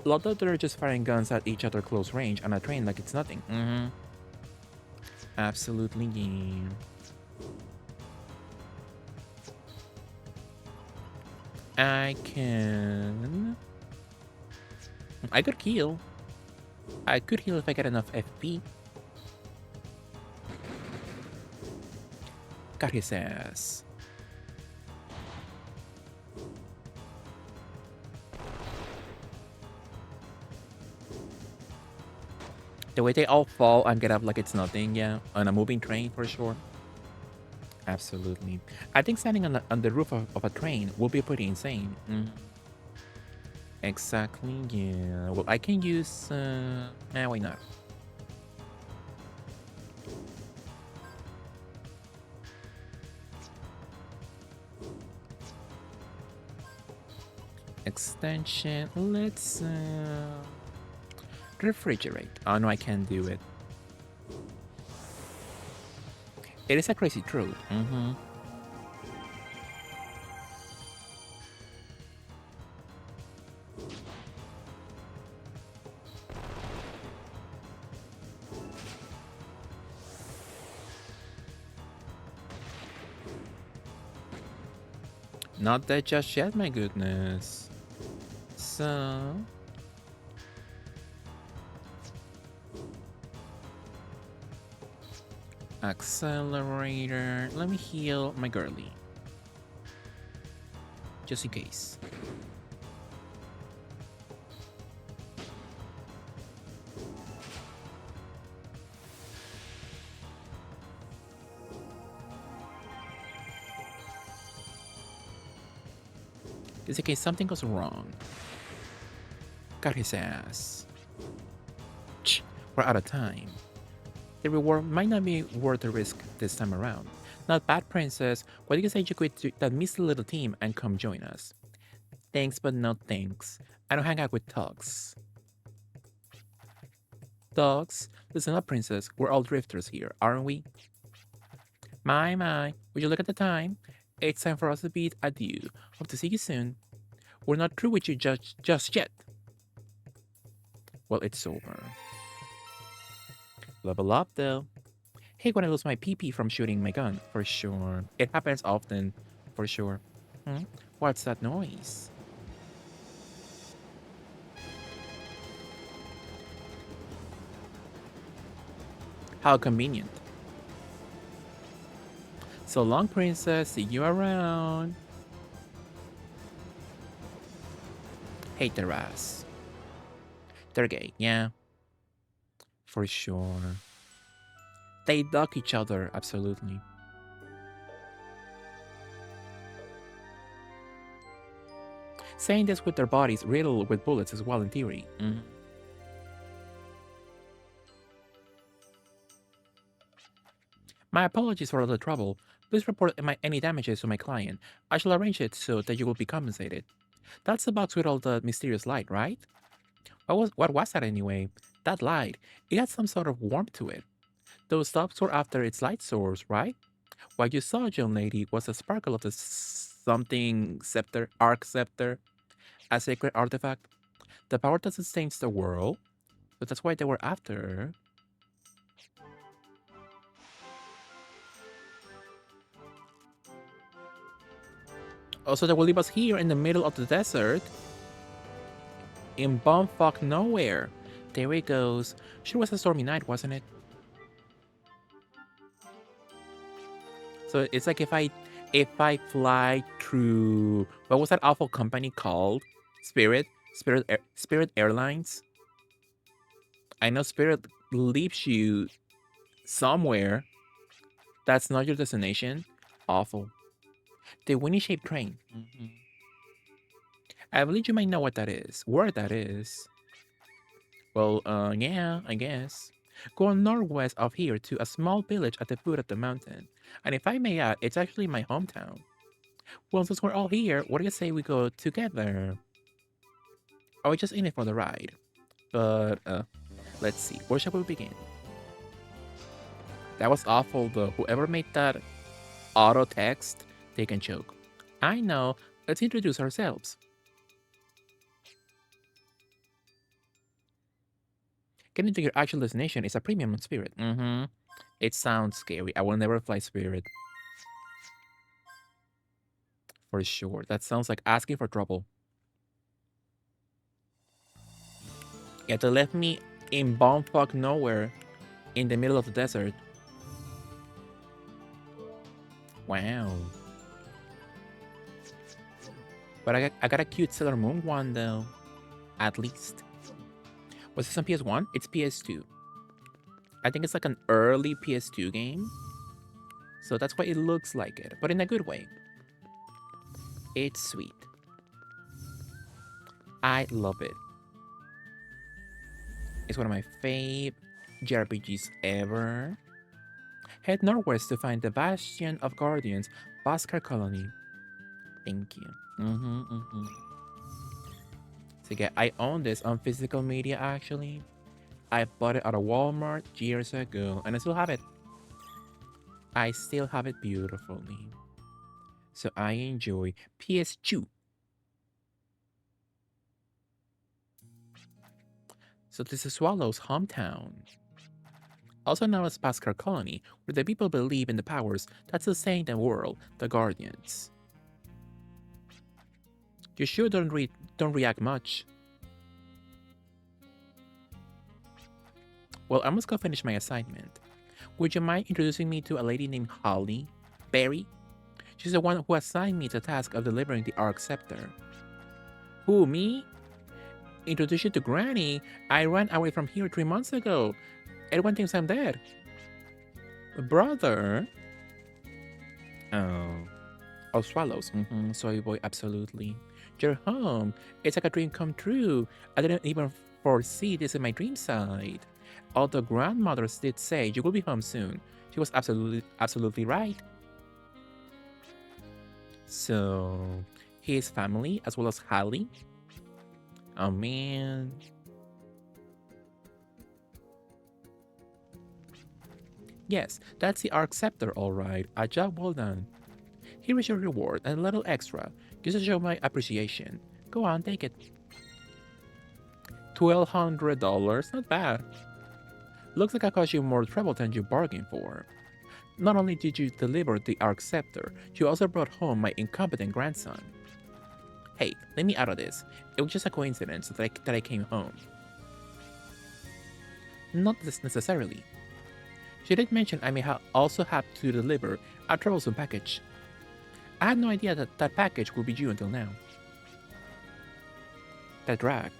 A lot of they're just firing guns at each other close range on a train like it's nothing. Mm-hmm. Absolutely, yeah. I can... I could heal. I could heal if I get enough FP. Got his ass. The way they all fall and get up like it's nothing, yeah. On a moving train for sure. Absolutely. I think standing on the roof of a train will be pretty insane. Exactly, yeah. Well, I can use... why not? Extension. Let's... refrigerate. Oh, no, I can't do it. It is a crazy truth. Not that just yet, my goodness. So... Accelerator. Let me heal my girly. Just in case. Just in case something goes wrong. Got his ass. We're out of time. The reward might not be worth the risk this time around. Not bad, princess. Why do you say you quit that misty little team and come join us? Thanks, but no thanks. I don't hang out with thugs. Thugs? Listen up, princess. We're all drifters here, aren't we? My. Would you look at the time? It's time for us to bid adieu. Hope to see you soon. We're not through with you just yet. Well, it's over. Level up, though. Hate when I lose my PP from shooting my gun, for sure. It happens often, for sure. What's that noise? How convenient. So long, princess. See you around. Hate their ass. They're gay, yeah. For sure. They duck each other, absolutely. Saying this with their bodies riddled with bullets as well in theory. My apologies for all the trouble. Please report any damages to my client. I shall arrange it so that you will be compensated. That's the box with all the mysterious light, right? What was that anyway? That light, it had some sort of warmth to it. Those stops were after its light source, right? What you saw, young lady, was a sparkle of the something scepter, arc scepter, a sacred artifact. The power that sustains the world, so that's why they were after. Also, they will leave us here in the middle of the desert, in bumfuck nowhere. There it goes. Sure was a stormy night, wasn't it? So it's like if I fly through what was that awful company called? Spirit Airlines. I know Spirit leaves you somewhere that's not your destination. Awful. The winnie shaped train. I believe you might know what that is. Where that is. Well, yeah, I guess. Go northwest of here to a small village at the foot of the mountain. And if I may add, it's actually my hometown. Well, since we're all here, what do you say we go together? Are we just in it for the ride? But, let's see. Where shall we begin? That was awful, though. Whoever made that auto text, they can choke. I know. Let's introduce ourselves. Getting to your actual destination is a premium on Spirit. It sounds scary. I will never fly Spirit. For sure. That sounds like asking for trouble. Yeah, they left me in bumfuck nowhere in the middle of the desert. Wow. But I got a cute Sailor Moon one though. At least. Was this on PS1? It's PS2. I think it's like an early PS2 game. So that's why it looks like it, but in a good way. It's sweet. I love it. It's one of my fave JRPGs ever. Head northwest to find the Bastion of Guardians, Bhaskar Colony. Thank you. So yeah, I own this on physical media actually. I bought it at a Walmart years ago, and I still have it. I still have it beautifully. So I enjoy PS2. So this is Swallow's hometown. Also known as Bhaskar Colony, where the people believe in the powers that sustain the world, the Guardians. You sure don't react much. Well, I must go finish my assignment. Would you mind introducing me to a lady named Holly Berry? She's the one who assigned me the task of delivering the Arc Scepter. Who, me? Introduce you to Granny. I ran away from here 3 months ago. Everyone thinks I'm dead. Brother? Oh. Oh, swallows. Soy boy, absolutely. You're home. It's like a dream come true. I didn't even foresee this in my dream side. Although grandmothers did say you will be home soon. She was absolutely right. So, his family as well as Hallie? Oh man. Yes, that's the Arc Scepter, alright. A job well done. Here is your reward and a little extra, just to show my appreciation. Go on, take it. $1,200, not bad. Looks like I cost you more trouble than you bargained for. Not only did you deliver the Arc Scepter, you also brought home my incompetent grandson. Hey, let me out of this. It was just a coincidence that I came home. Not this necessarily. She did mention I may also have to deliver a troublesome package. I had no idea that that package would be due until now. That drag.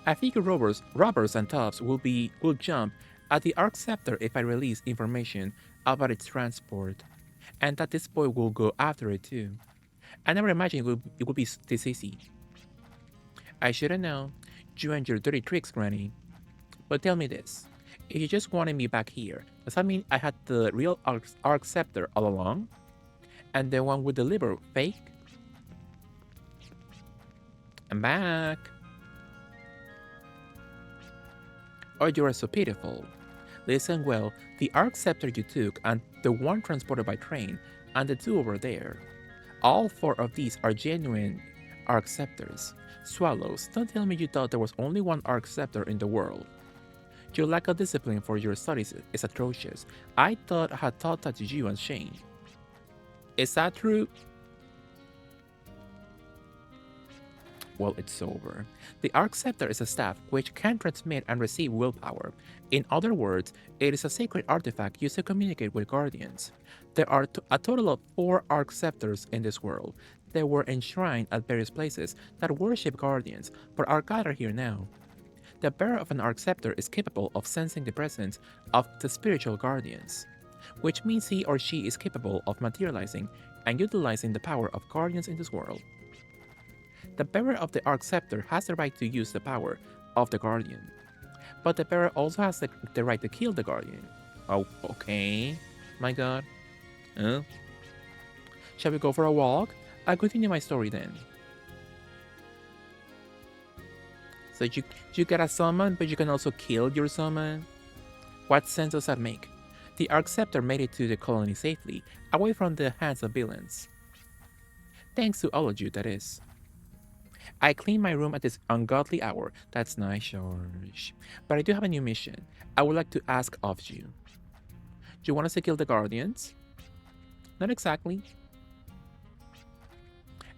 I figure robbers and toughs will jump at the Arc Scepter if I release information about its transport, and that this boy will go after it too. I never imagined it would be this easy. I should've known. You and your dirty tricks, Granny. But tell me this. If you just wanted me back here, does that mean I had the real Arc Scepter all along? And the one we deliver fake? I'm back. Oh, you are so pitiful. Listen well, the Arc Scepter you took, and the one transported by train, and the two over there. All four of these are genuine Arc Scepters. Swallows, don't tell me you thought there was only one Arc Scepter in the world. Your lack of discipline for your studies is atrocious. I had taught that to you and Shane. Is that true? Well, it's over. The Arc Scepter is a staff which can transmit and receive willpower. In other words, it is a sacred artifact used to communicate with guardians. There are a total of 4 Arc Scepters in this world. They were enshrined at various places that worship guardians, but are gathered here now. The bearer of an Arc Scepter is capable of sensing the presence of the spiritual guardians, which means he or she is capable of materializing and utilizing the power of guardians in this world. The bearer of the Arc Scepter has the right to use the power of the Guardian, but the bearer also has the right to kill the Guardian. Oh, okay. My god. Shall we go for a walk? I'll continue my story then. So you get a summon, but you can also kill your summon? What sense does that make? The Arc Scepter made it to the colony safely, away from the hands of villains. Thanks to all of you, that is. I clean my room at this ungodly hour. That's nice, George. But I do have a new mission. I would like to ask of you. Do you want us to kill the Guardians? Not exactly.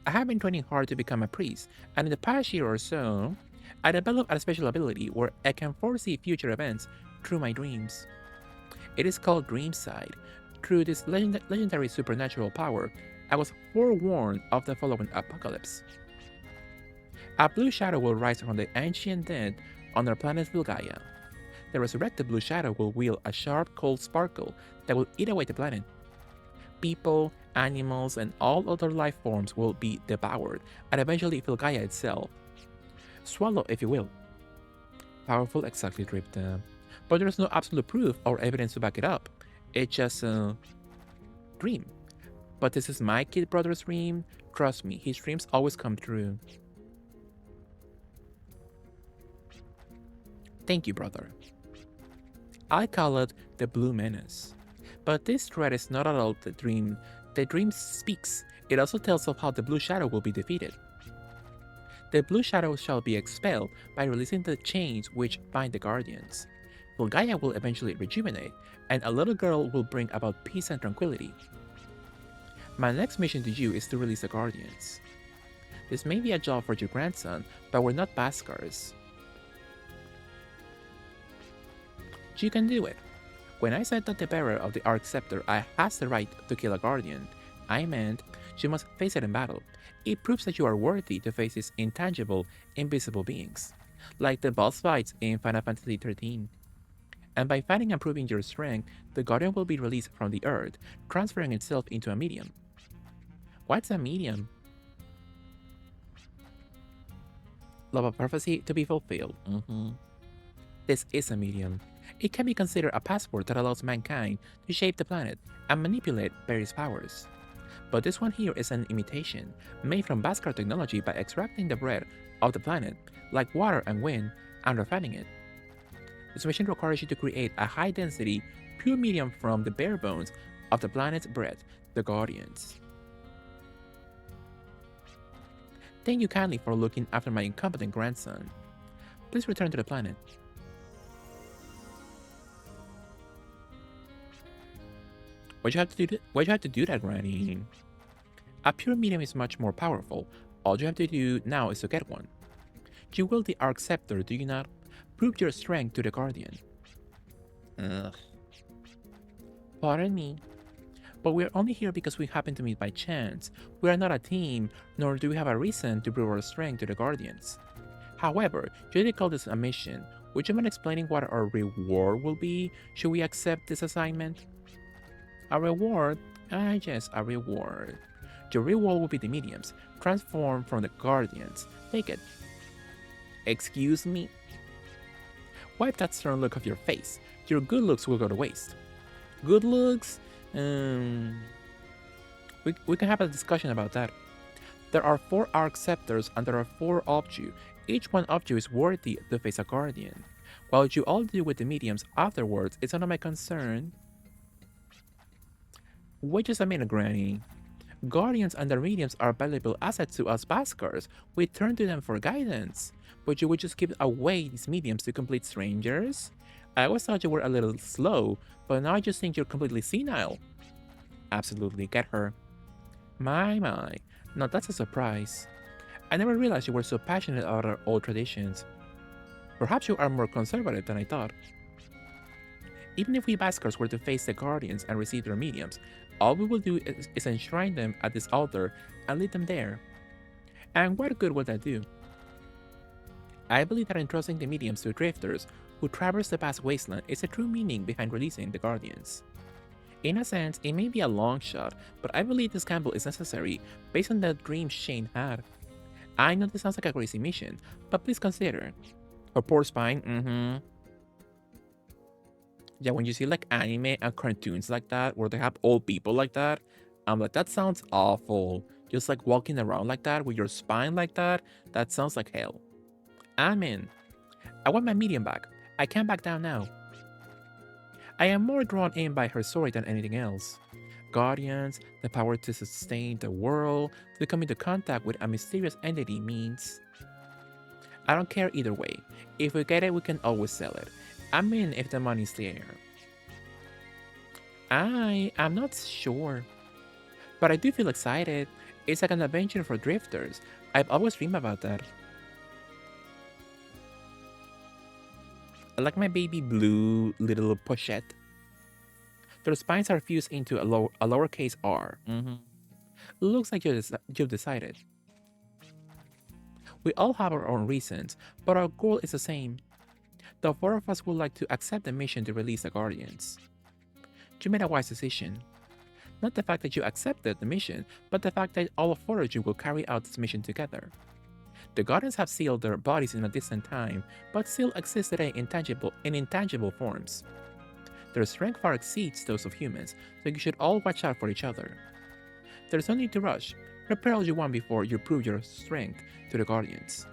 I have been training hard to become a priest, and in the past year or so, I developed a special ability where I can foresee future events through my dreams. It is called Dream Sight. Through this legendary supernatural power, I was forewarned of the following apocalypse. A blue shadow will rise from the ancient dead on our planet Vilgaia. The resurrected blue shadow will wield a sharp, cold sparkle that will eat away the planet. People, animals, and all other life forms will be devoured, and eventually Vilgaia itself. Swallow, if you will. Powerful, exactly, Dripta. But there's no absolute proof or evidence to back it up. It's just a dream. But this is my kid brother's dream. Trust me, his dreams always come true. Thank you, brother. I call it the Blue Menace. But this threat is not at all the dream. The dream speaks. It also tells of how the Blue Shadow will be defeated. The Blue Shadow shall be expelled by releasing the chains which bind the Guardians. Vilgaia will eventually rejuvenate, and a little girl will bring about peace and tranquility. My next mission to you is to release the Guardians. This may be a job for your grandson, but we're not Baskars. You can do it. When I said that the bearer of the Arc Scepter has the right to kill a Guardian, I meant you must face it in battle. It proves that you are worthy to face these intangible, invisible beings, like the boss fights in Final Fantasy XIII. And by fighting and proving your strength, the Guardian will be released from the Earth, transferring itself into a medium. What's a medium? Love of prophecy to be fulfilled. This is a medium. It can be considered a passport that allows mankind to shape the planet and manipulate various powers. But this one here is an imitation, made from Bhaskar technology by extracting the breath of the planet, like water and wind, and refining it. This mission requires you to create a high-density, pure medium from the bare bones of the planet's breath, the Guardians. Thank you kindly for looking after my incompetent grandson. Please return to the planet. Why'd you have to do that, Granny? A pure medium is much more powerful. All you have to do now is to get one. You wield the Arc Scepter, do you not? Prove your strength to the Guardian. Ugh. Pardon me. But we're only here because we happen to meet by chance. We are not a team, nor do we have a reason to prove our strength to the Guardians. However, you did call this a mission. Would you mind explaining what our reward will be should we accept this assignment? A reward? Yes, a reward. Your reward will be the mediums, transformed from the Guardians. Take it. Excuse me? Wipe that stern look off your face. Your good looks will go to waste. Good looks? We can have a discussion about that. There are 4 Arc Scepters and there are 4 of you. Each one of you is worthy to face a Guardian. What you all do with the mediums afterwards is none of my concern. Wait just a minute, Granny. Guardians and their mediums are valuable assets to us Baskers. We turn to them for guidance. But you would just give away these mediums to complete strangers? I always thought you were a little slow, but now I just think you're completely senile. Absolutely, get her. My. Now that's a surprise. I never realized you were so passionate about our old traditions. Perhaps you are more conservative than I thought. Even if we Baskers were to face the Guardians and receive their mediums, all we will do is enshrine them at this altar and leave them there. And what good would that do? I believe that entrusting the mediums to drifters who traverse the vast wasteland is the true meaning behind releasing the Guardians. In a sense, it may be a long shot, but I believe this gamble is necessary based on the dream Shane had. I know this sounds like a crazy mission, but please consider. Her poor spine, Yeah, when you see like anime and cartoons like that, where they have old people like that, I'm like, that sounds awful. Just like walking around like that with your spine like that sounds like hell. I'm in. I want my medium back. I can't back down now. I am more drawn in by her story than anything else. Guardians, the power to sustain the world, to come into contact with a mysterious entity means. I don't care either way. If we get it, we can always sell it. I'm in if the money's there. I'm not sure. But I do feel excited. It's like an adventure for drifters. I've always dreamed about that. I like my baby blue little pochette. Their spines are fused into a lowercase r. Looks like you've decided. We all have our own reasons, but our goal is the same. The four of us would like to accept the mission to release the Guardians. You made a wise decision. Not the fact that you accepted the mission, but the fact that all four of you will carry out this mission together. The Guardians have sealed their bodies in a distant time, but still exist today in intangible forms. Their strength far exceeds those of humans, so you should all watch out for each other. There's no need to rush. Prepare all you want before you prove your strength to the Guardians.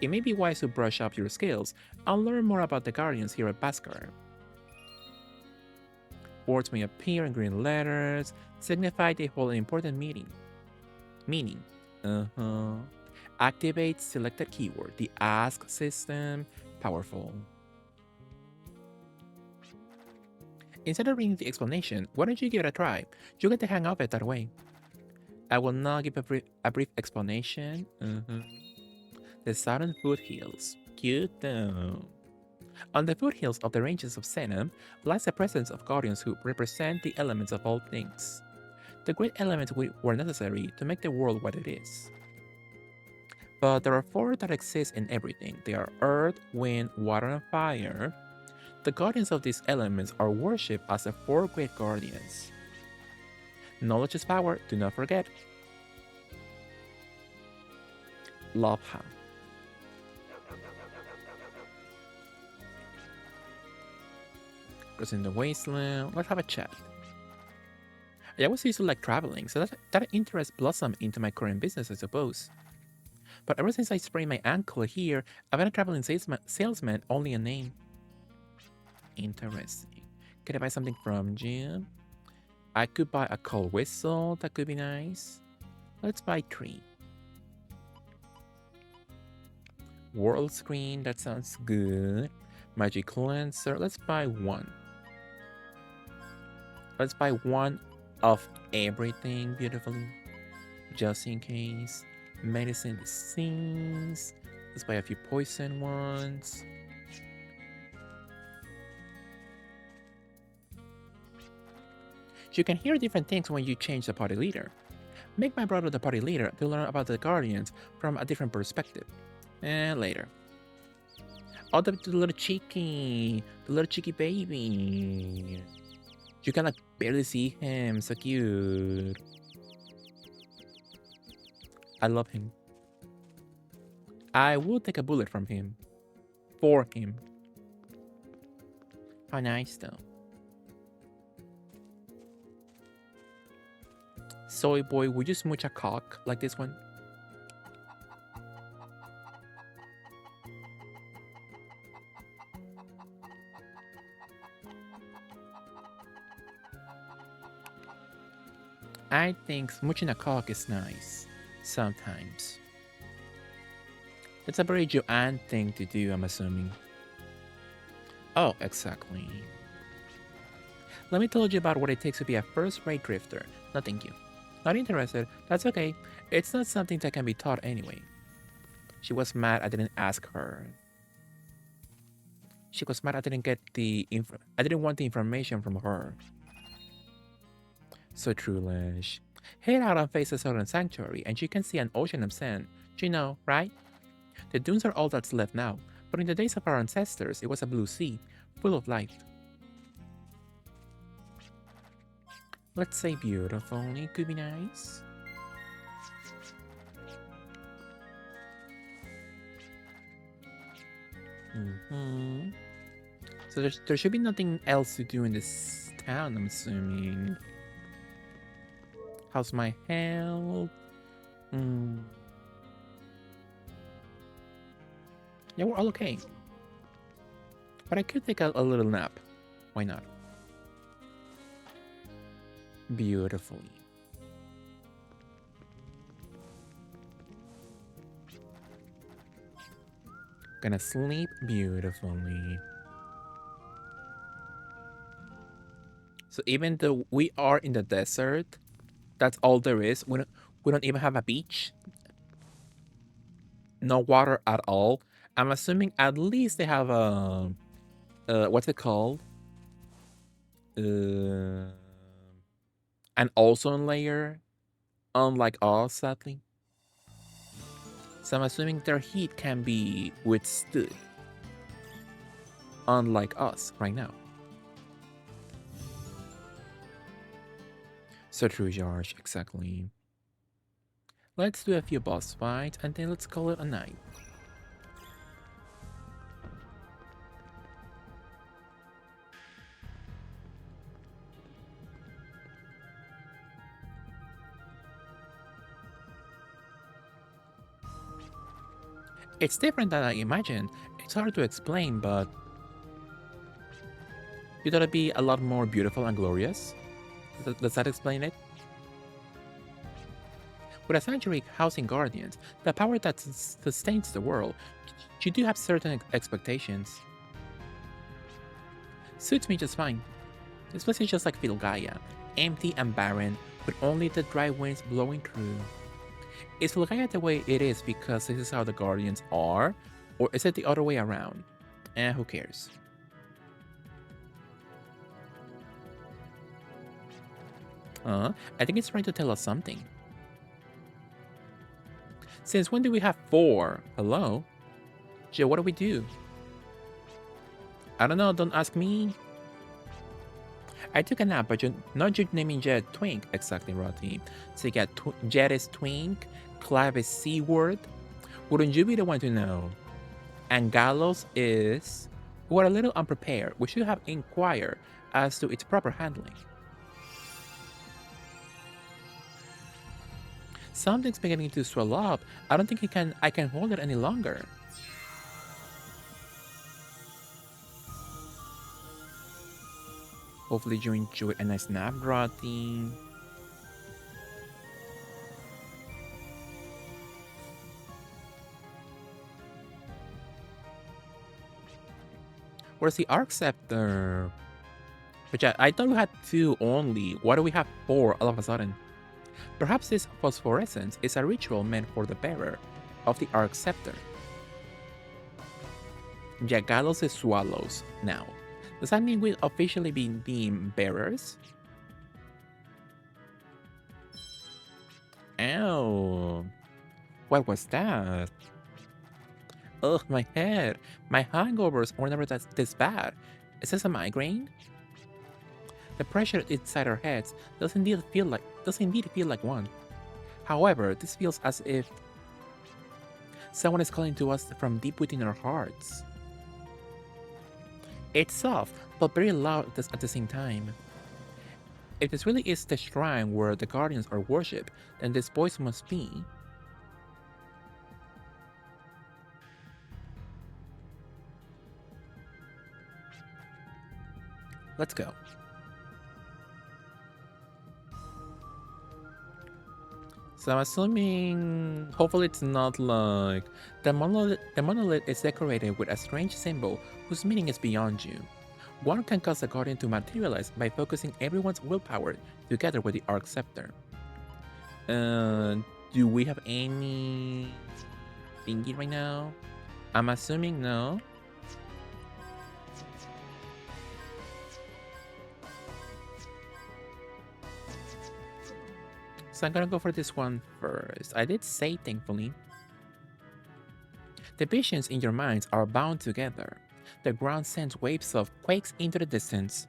It may be wise to brush up your skills and learn more about the Guardians here at Baskar. Words may appear in green letters, signify they hold an important meaning. Activate selected keyword. The ask system. Powerful. Instead of reading the explanation, why don't you give it a try? You get the hang of it that way. I will now give a brief explanation. The southern foothills. Cute though. On the foothills of the ranges of Senum lies the presence of guardians who represent the elements of all things. The great elements were necessary to make the world what it is. But there are four that exist in everything. They are earth, wind, water, and fire. The guardians of these elements are worshipped as the four great guardians. Knowledge is power, do not forget. Lobha. Goes in the wasteland. Let's have a chat. I always used to like traveling, so that interest blossomed into my current business, I suppose. But ever since I sprained my ankle here, I've been a traveling salesman, only a name. Interesting. Can I buy something from Jim? I could buy a cold whistle, that could be nice. Let's buy 3. World screen, that sounds good. Magic cleanser, let's buy 1. Let's buy 1 of everything beautifully, just in case. Medicine disease. Let's buy a few poison ones. You can hear different things when you change the party leader. Make my brother the party leader to learn about the Guardians from a different perspective. And later. Oh, the little cheeky baby. You can like barely see him, so cute. I love him. I will take a bullet from him. For him. How nice though. Soy boy, would you smooch a cock like this one? I think smooching a cock is nice. Sometimes. It's a very Joanne thing to do, I'm assuming. Oh, exactly. Let me tell you about what it takes to be a first-rate drifter. No, thank you. Not interested. That's okay. It's not something that can be taught anyway. She was mad I didn't ask her. She was mad I didn't get I didn't want the information from her. So trulish. Head out and face the southern sanctuary, and you can see an ocean of sand. You know, right? The dunes are all that's left now, but in the days of our ancestors, it was a blue sea, full of life. Let's say beautiful. It could be nice. So there should be nothing else to do in this town, I'm assuming. How's my health? Yeah, we're all okay. But I could take a little nap. Why not? Beautifully. Gonna sleep beautifully. So even though we are in the desert, that's all there is. We don't even have a beach. No water at all. I'm assuming at least they have a what's it called? An ozone layer, unlike us, sadly. So I'm assuming their heat can be withstood, unlike us right now. So true, George, exactly. Let's do a few boss fights and then let's call it a night. It's different than I imagined. It's hard to explain, but you thought it'd be a lot more beautiful and glorious? Does that explain it? With a sanctuary housing guardians, the power that sustains the world, you do have certain expectations. Suits me just fine. This place is just like Filgaia, empty and barren, with only the dry winds blowing through. Is Filgaia the way it is because this is how the guardians are, or is it the other way around? Who cares? I think it's trying to tell us something. Since when do we have 4? Hello? Joe, what do we do? I don't know, don't ask me. I took a nap, but you're not just naming Jet Twink. Exactly, Rotty. So you got Jet is Twink, Clive is Seaward. Wouldn't you be the one to know? And Gallows is... We're a little unprepared. We should have inquired as to its proper handling. Something's beginning to swell up. I don't think I can hold it any longer. Hopefully you enjoyed a nice nap, Rotty. Where's the Arc Scepter? Which I thought we had 2 only. Why do we have 4 all of a sudden? Perhaps this phosphorescence is a ritual meant for the bearer of the Arc Scepter. Jagalos is swallows now. Does that mean we'll officially be deemed bearers? Ow. What was that? Ugh, my head. My hangovers were never this bad. Is this a migraine? The pressure inside our heads does indeed feel like one. However, this feels as if someone is calling to us from deep within our hearts. It's soft, but very loud at the same time. If this really is the shrine where the guardians are worshipped, then this voice must be. Let's go. So I'm assuming, hopefully it's not like the monolith is decorated with a strange symbol whose meaning is beyond you. One can cause a guardian to materialize by focusing everyone's willpower together with the Arc Scepter. Uh, do we have any thingy right now? I'm assuming no. So I'm gonna go for this one first. I did say, thankfully. The visions in your minds are bound together. The ground sends waves of quakes into the distance.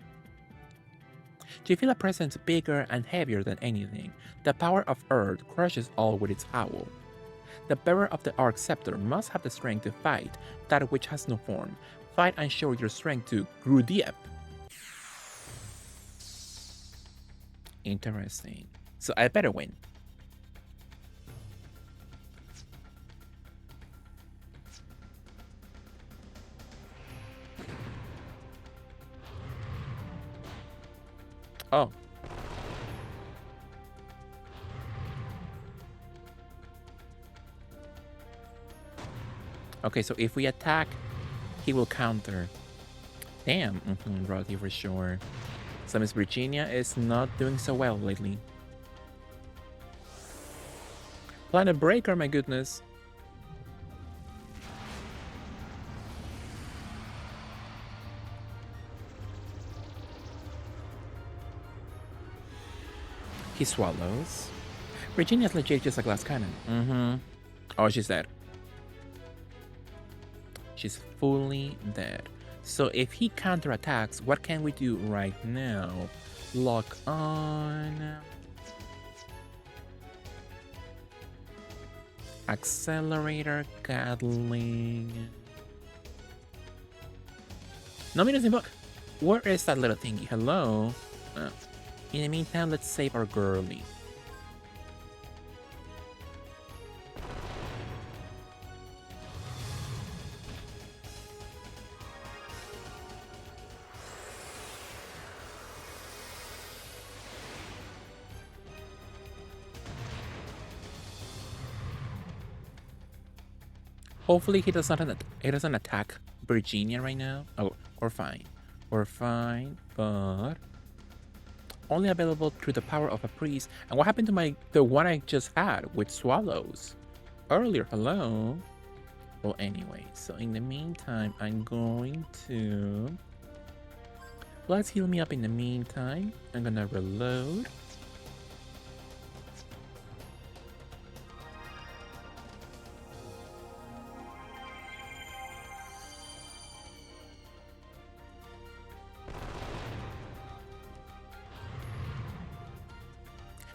You feel a presence bigger and heavier than anything. The power of Earth crushes all with its howl. The bearer of the Arc Scepter must have the strength to fight that which has no form. Fight and show your strength to Grudiep. Interesting. So I better win. Oh. Okay, so if we attack, he will counter. Damn, Roddy for sure. So Miss Virginia is not doing so well lately. Planet Breaker, my goodness. He swallows. Virginia's legit just a glass cannon. Oh, she's dead. She's fully dead. So if he counterattacks, what can we do right now? Lock on. Accelerator, Gatling. No me doesn't book. Where is that little thingy? Hello? In the meantime, let's save our girlie. Hopefully he doesn't attack Virginia right now. Oh, we're fine. We're fine, but only available through the power of a priest. And what happened to the one I just had with swallows earlier? Hello. Well, anyway, so in the meantime, I'm going to let's heal me up. In the meantime, I'm gonna reload.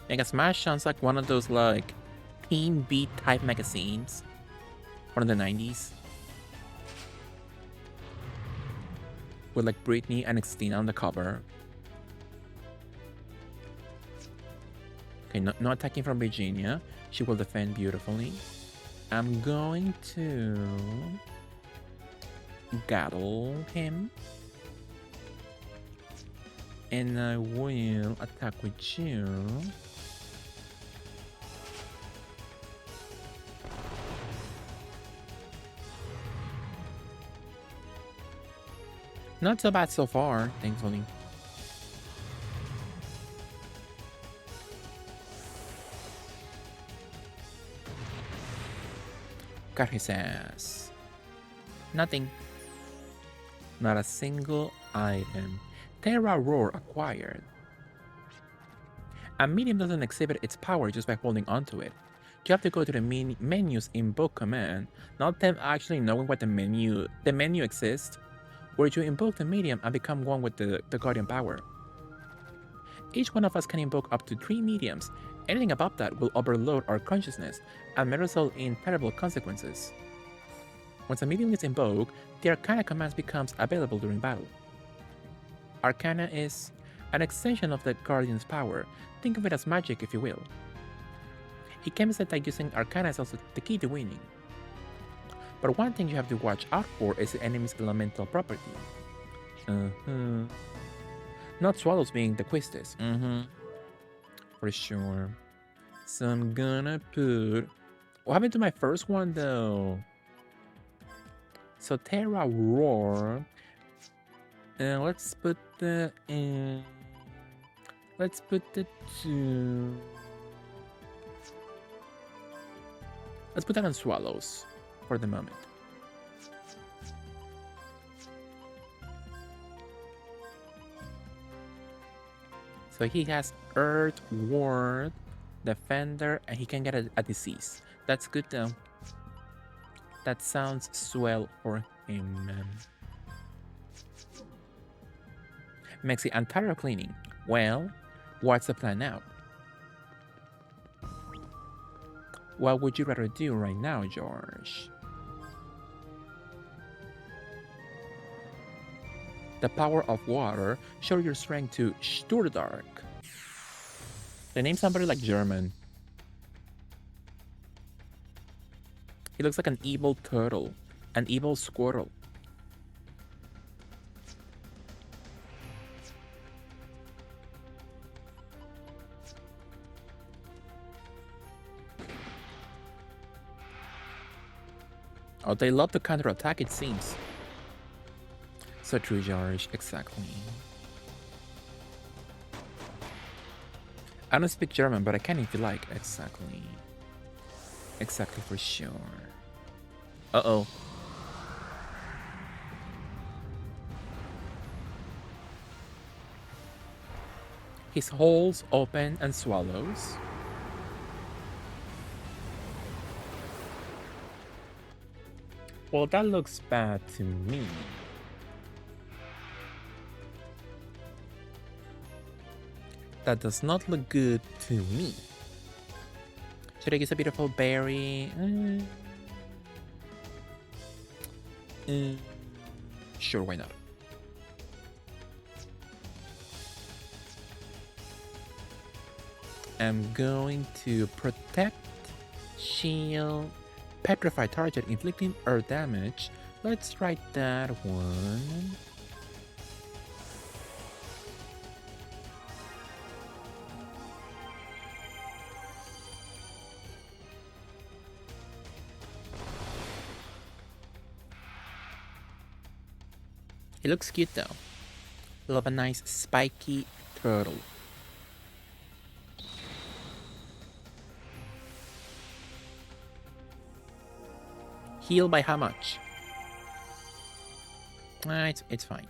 Mega Smash sounds like one of those like Teen Beat type magazines from the 90s. With like Britney and Xtina on the cover. Okay, no attacking from Virginia. She will defend beautifully. I'm going to Gattle him. And I will attack with you. Not so bad so far, thankfully. Got his ass. Nothing. Not a single item. Terra Roar acquired. A medium doesn't exhibit its power just by holding onto it. You have to go to the menus invoke command, not them actually knowing what the menu exists, where you invoke the medium and become one with the guardian power. Each one of us can invoke up to 3 mediums. Anything above that will overload our consciousness and may result in terrible consequences. Once a medium is invoked, the Arcana command becomes available during battle. Arcana is an extension of the Guardian's power. Think of it as magic, if you will. It can be said that using Arcana is also the key to winning. But one thing you have to watch out for is the enemy's elemental property. Not swallows being the Quistis. For sure. So I'm gonna put... What happened to my first one, though? So Terra Roar. And let's put the in... Let's put the two... Let's put that on Swallows for the moment. So he has Earth, Ward, Defender, and he can get a disease. That's good though. That sounds swell for him. Mexi and Taro cleaning. Well, what's the plan now? What would you rather do right now, George? The power of water. Show your strength to Sturdark. The name sounded like German. He looks like an evil turtle. An evil squirrel. Oh, they love to counterattack, it seems. So true, George. Exactly. I don't speak German, but I can if you like. Exactly. Exactly, for sure. Uh-oh. His holes open and swallows. Well, that looks bad to me. That does not look good to me. Should I use a beautiful berry? Sure, why not? I'm going to protect, shield, petrify target, inflicting earth damage. Let's try that one. It looks cute though. Love a nice spiky turtle. Heal by how much? It's fine.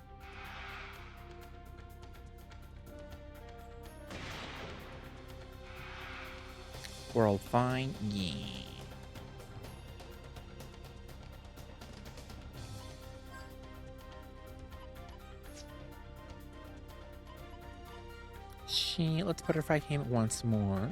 We're all fine. Yeah. Let's petrify him once more.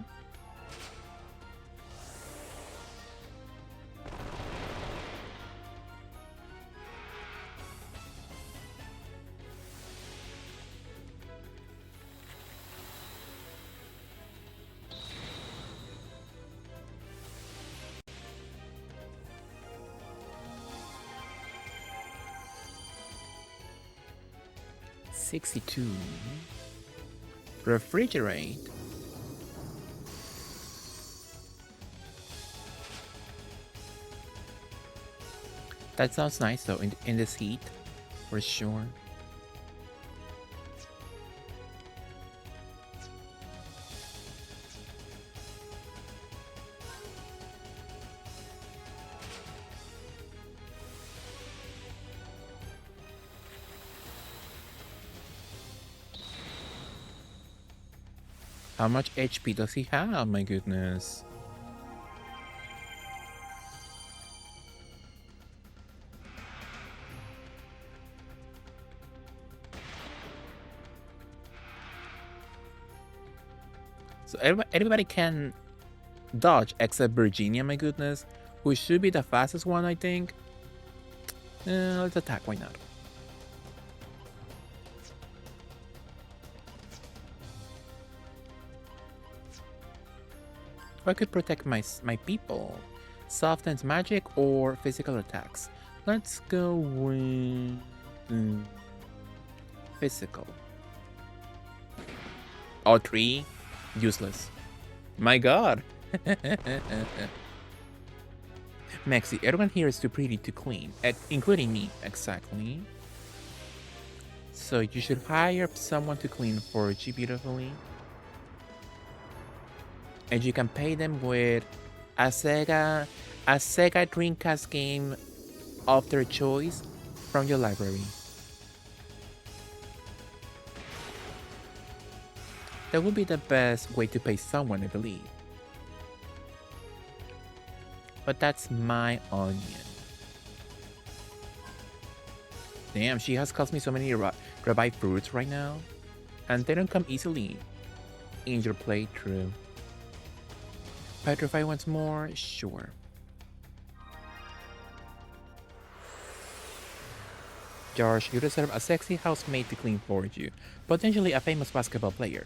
$62. Refrigerate. That sounds nice though, in this heat, for sure. How much HP does he have? My goodness. So everybody can dodge except Virginia, my goodness, who should be the fastest one, I think. Let's attack, why not? I could protect my people. Softens magic or physical attacks. Let's go with physical. All three useless. My god, Maxi, everyone here is too pretty to clean, including me, exactly. So you should hire someone to clean for you beautifully. And you can pay them with a Sega Dreamcast game of their choice from your library. That would be the best way to pay someone, I believe. But that's my onion. Damn, she has cost me so many rabbi fruits right now. And they don't come easily in your playthrough. Petrify once more? Sure. Josh, you deserve a sexy housemaid to clean for you. Potentially a famous basketball player.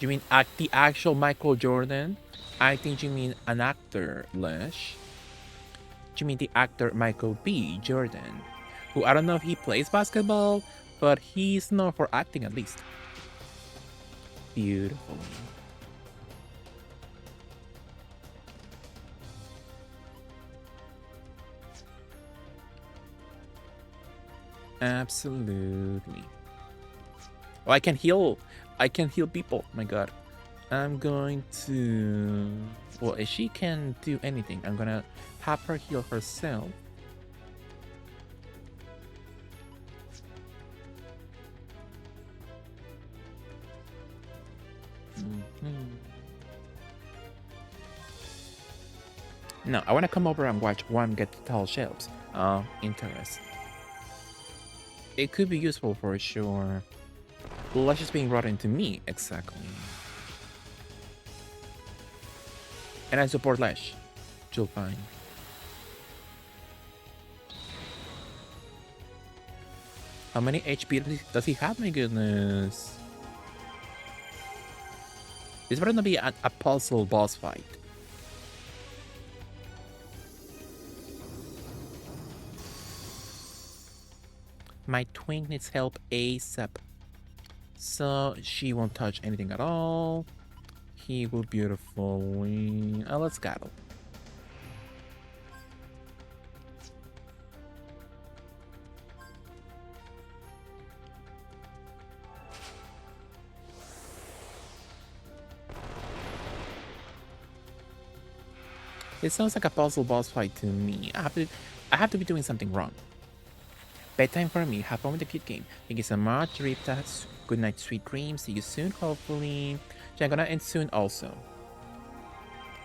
You mean the actual Michael Jordan? I think you mean an actor, Lesh. You mean the actor Michael B. Jordan, who I don't know if he plays basketball, but he's known for acting at least. Beautiful. Absolutely. Oh, I can heal people. My god. I'm going to... Well, if she can do anything, I'm gonna have her heal herself. No, I want to come over and watch one get tall shelves. Interest. It could be useful for sure. Lush is being brought into me, exactly. And I support Lash. You'll find. How many HP does he have? My goodness. This is gonna be a puzzle boss fight. My twink needs help ASAP. So she won't touch anything at all. He will beautifully... let's battle. It sounds like a puzzle boss fight to me. I have to be doing something wrong. Bedtime for me. Have fun with the cute game. Thank you so much, Ripta. Good night, sweet dreams. See you soon, hopefully. Yeah, I'm gonna end soon also.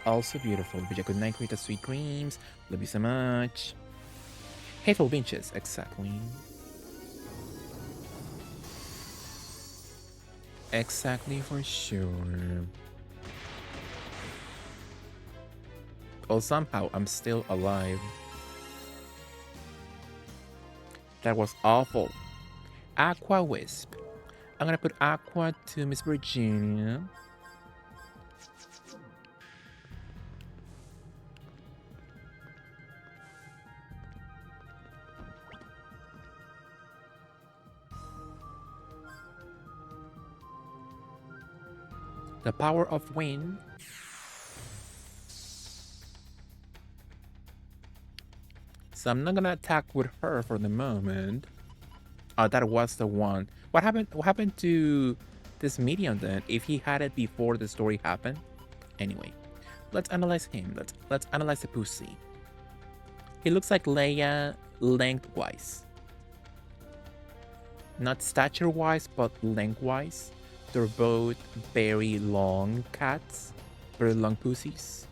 Also beautiful. Good night, Rita. Sweet dreams. Love you so much. Hateful benches, exactly. Exactly for sure. Well, somehow I'm still alive. That was awful. Aqua Wisp. I'm gonna put Aqua to Miss Virginia. The power of wind. So I'm not gonna attack with her for the moment. Oh, that was the one. What happened? What happened to this medium then? If he had it before the story happened? Anyway, let's analyze him. Let's analyze the pussy. He looks like Leia lengthwise. Not stature-wise, but lengthwise. They're both very long cats, very long pussies,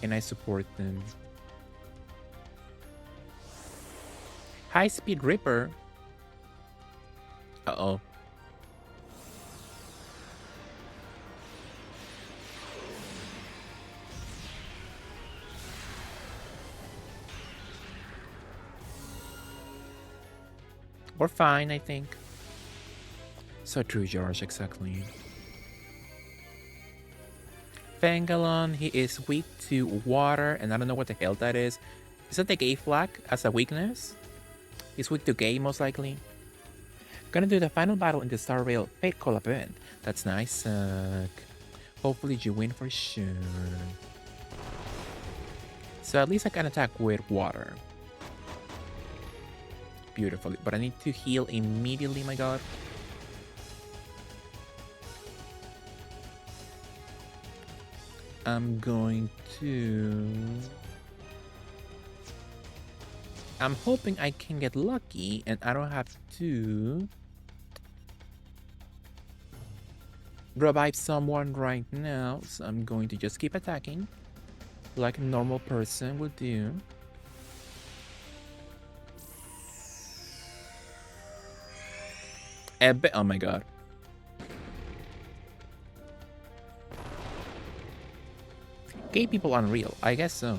and I support them. High-speed Ripper. Uh-oh. We're fine, I think. So true, George, exactly. Fangalon, he is weak to water, and I don't know what the hell that is. Is that the gay flag as a weakness? He's weak to gay, most likely. Gonna do the final battle in the Star Rail Fate Collab event. That's nice. Hopefully you win for sure. So at least I can attack with water. Beautifully. But I need to heal immediately, my god. I'm going to... I'm hoping I can get lucky and I don't have to revive someone right now. So I'm going to just keep attacking like a normal person would do. Oh my god. Gay people unreal, I guess so.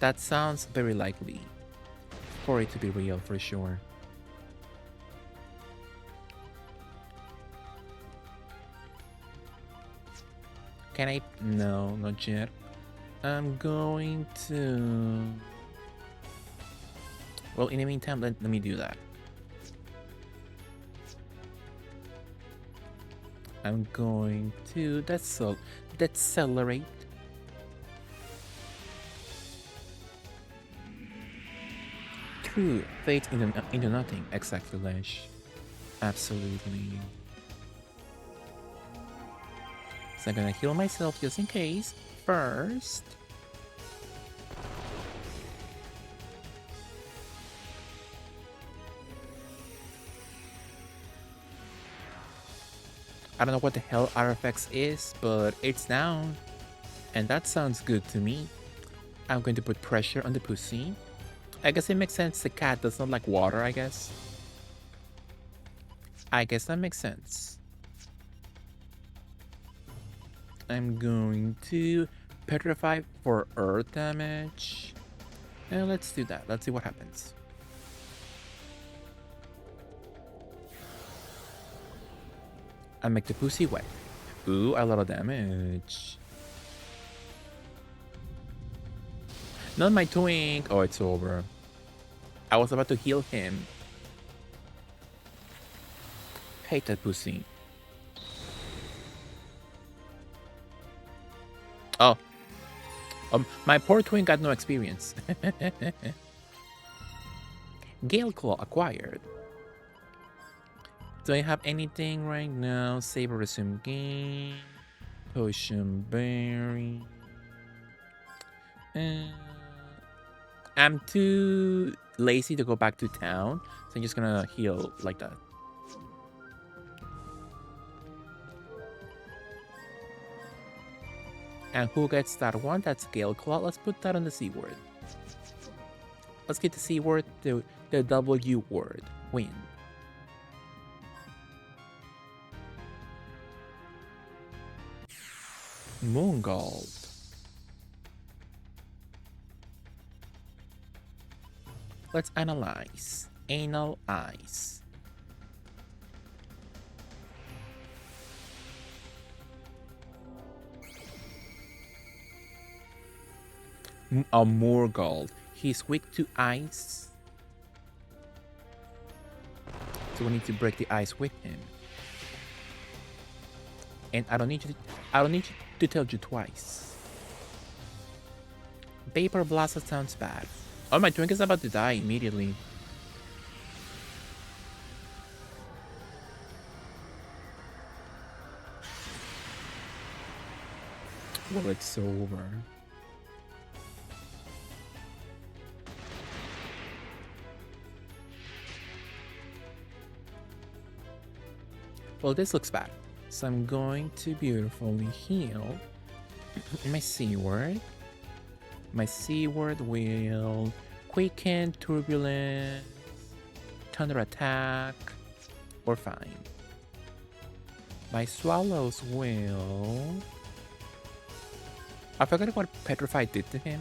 That sounds very likely for it to be real for sure. Can I? No, not yet. I'm going to... Well, in the meantime, let me do that. I'm going to decelerate. True, fate into nothing, exactly, Lash. Absolutely. So I'm gonna heal myself just in case. First. I don't know what the hell RFX is, but it's down. And that sounds good to me. I'm going to put pressure on the pussy. I guess it makes sense the cat does not like water, I guess. I guess that makes sense. I'm going to petrify for earth damage. And let's do that. Let's see what happens. I make the pussy wet. Ooh, a lot of damage. Not my twink. Oh, it's over. I was about to heal him. Hate that pussy. Oh. My poor twin got no experience. Gale Claw acquired. Do I have anything right now? Saber resume game. Potion berry. I'm too lazy to go back to town, so I'm just gonna heal like that. And who gets that one? That's Gale Claw. Let's put that on the C word. Let's get the C word, the W word. Win. Moon Gold. Let's analyze. Analyze. A more gold. He's weak to ice. So we need to break the ice with him. And I don't need you to tell you twice. Vapor Blast sounds bad. Oh, my twink is about to die immediately. Well, it's over. Well, this looks bad. So I'm going to beautifully heal my C word. My C word will quicken, turbulence, thunder attack. We're fine. My swallows will... I forgot what Petrify did to him.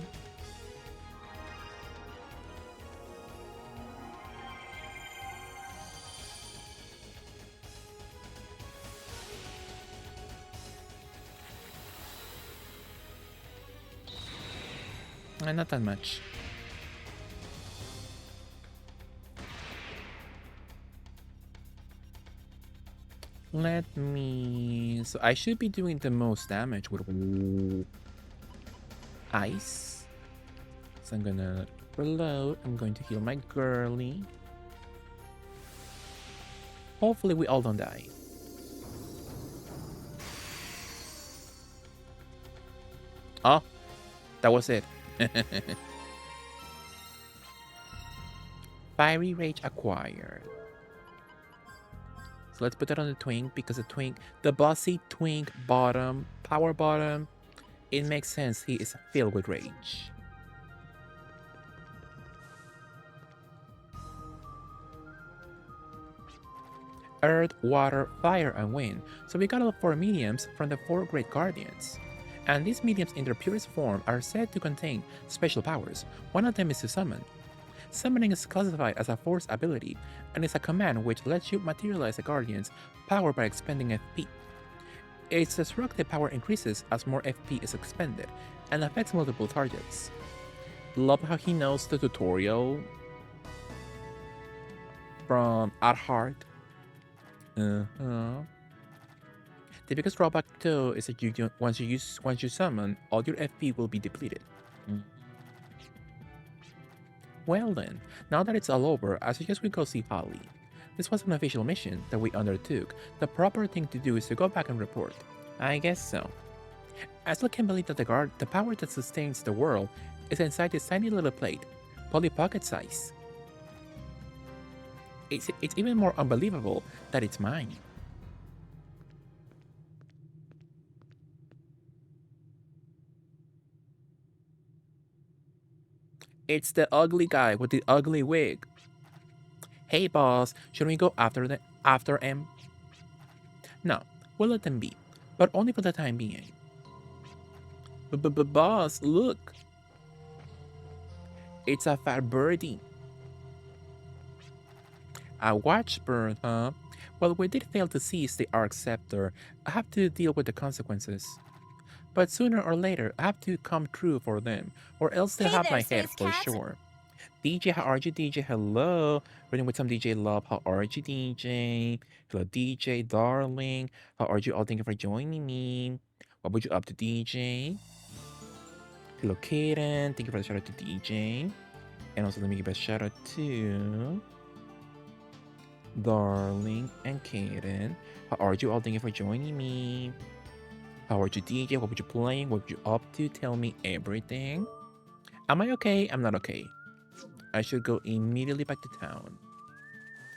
Not that much. Let me... So I should be doing the most damage with ice. So I'm gonna reload. I'm going to heal my girly. Hopefully we all don't die. Oh, that was it. Fiery Rage acquired. So let's put that on the twink because the bossy twink bottom, power bottom, it makes sense he is filled with rage. Earth, water, fire, and wind. So we got all 4 mediums from the 4 great guardians. And these mediums in their purest form are said to contain special powers. One of them is to summon. Summoning is classified as a force ability and is a command which lets you materialize a guardian's power by expending FP. Its destructive power increases as more FP is expended and affects multiple targets. Love how he knows the tutorial from At Heart. The biggest drawback though is that once you summon, all your FP will be depleted. Well then, now that it's all over, I suggest we go see Holly. This was an official mission that we undertook. The proper thing to do is to go back and report. I guess so. I still can't believe that the power that sustains the world is inside this tiny little plate, Polly Pocket size. It's even more unbelievable that it's mine. It's the ugly guy with the ugly wig. Hey boss, should we go after him? No, we'll let them be, but only for the time being. Boss, look. It's a fat birdie. A watchbird, huh? Well, we did fail to seize the Arc Scepter. I have to deal with the consequences. But sooner or later, I have to come true for them, or else they'll have my head for sure. DJ, how are you, DJ? Hello. Reading with some DJ love. How are you, DJ? Hello, DJ, darling. How are you all? Thank you for joining me. What would you up to, DJ? Hello, Kaden. Thank you for the shout out to DJ. And also, let me give a shout out to Darling and Kaden. How are you all? Thank you for joining me. How are you, DJ? What were you playing? What were you up to? Tell me everything. Am I okay? I'm not okay. I should go immediately back to town.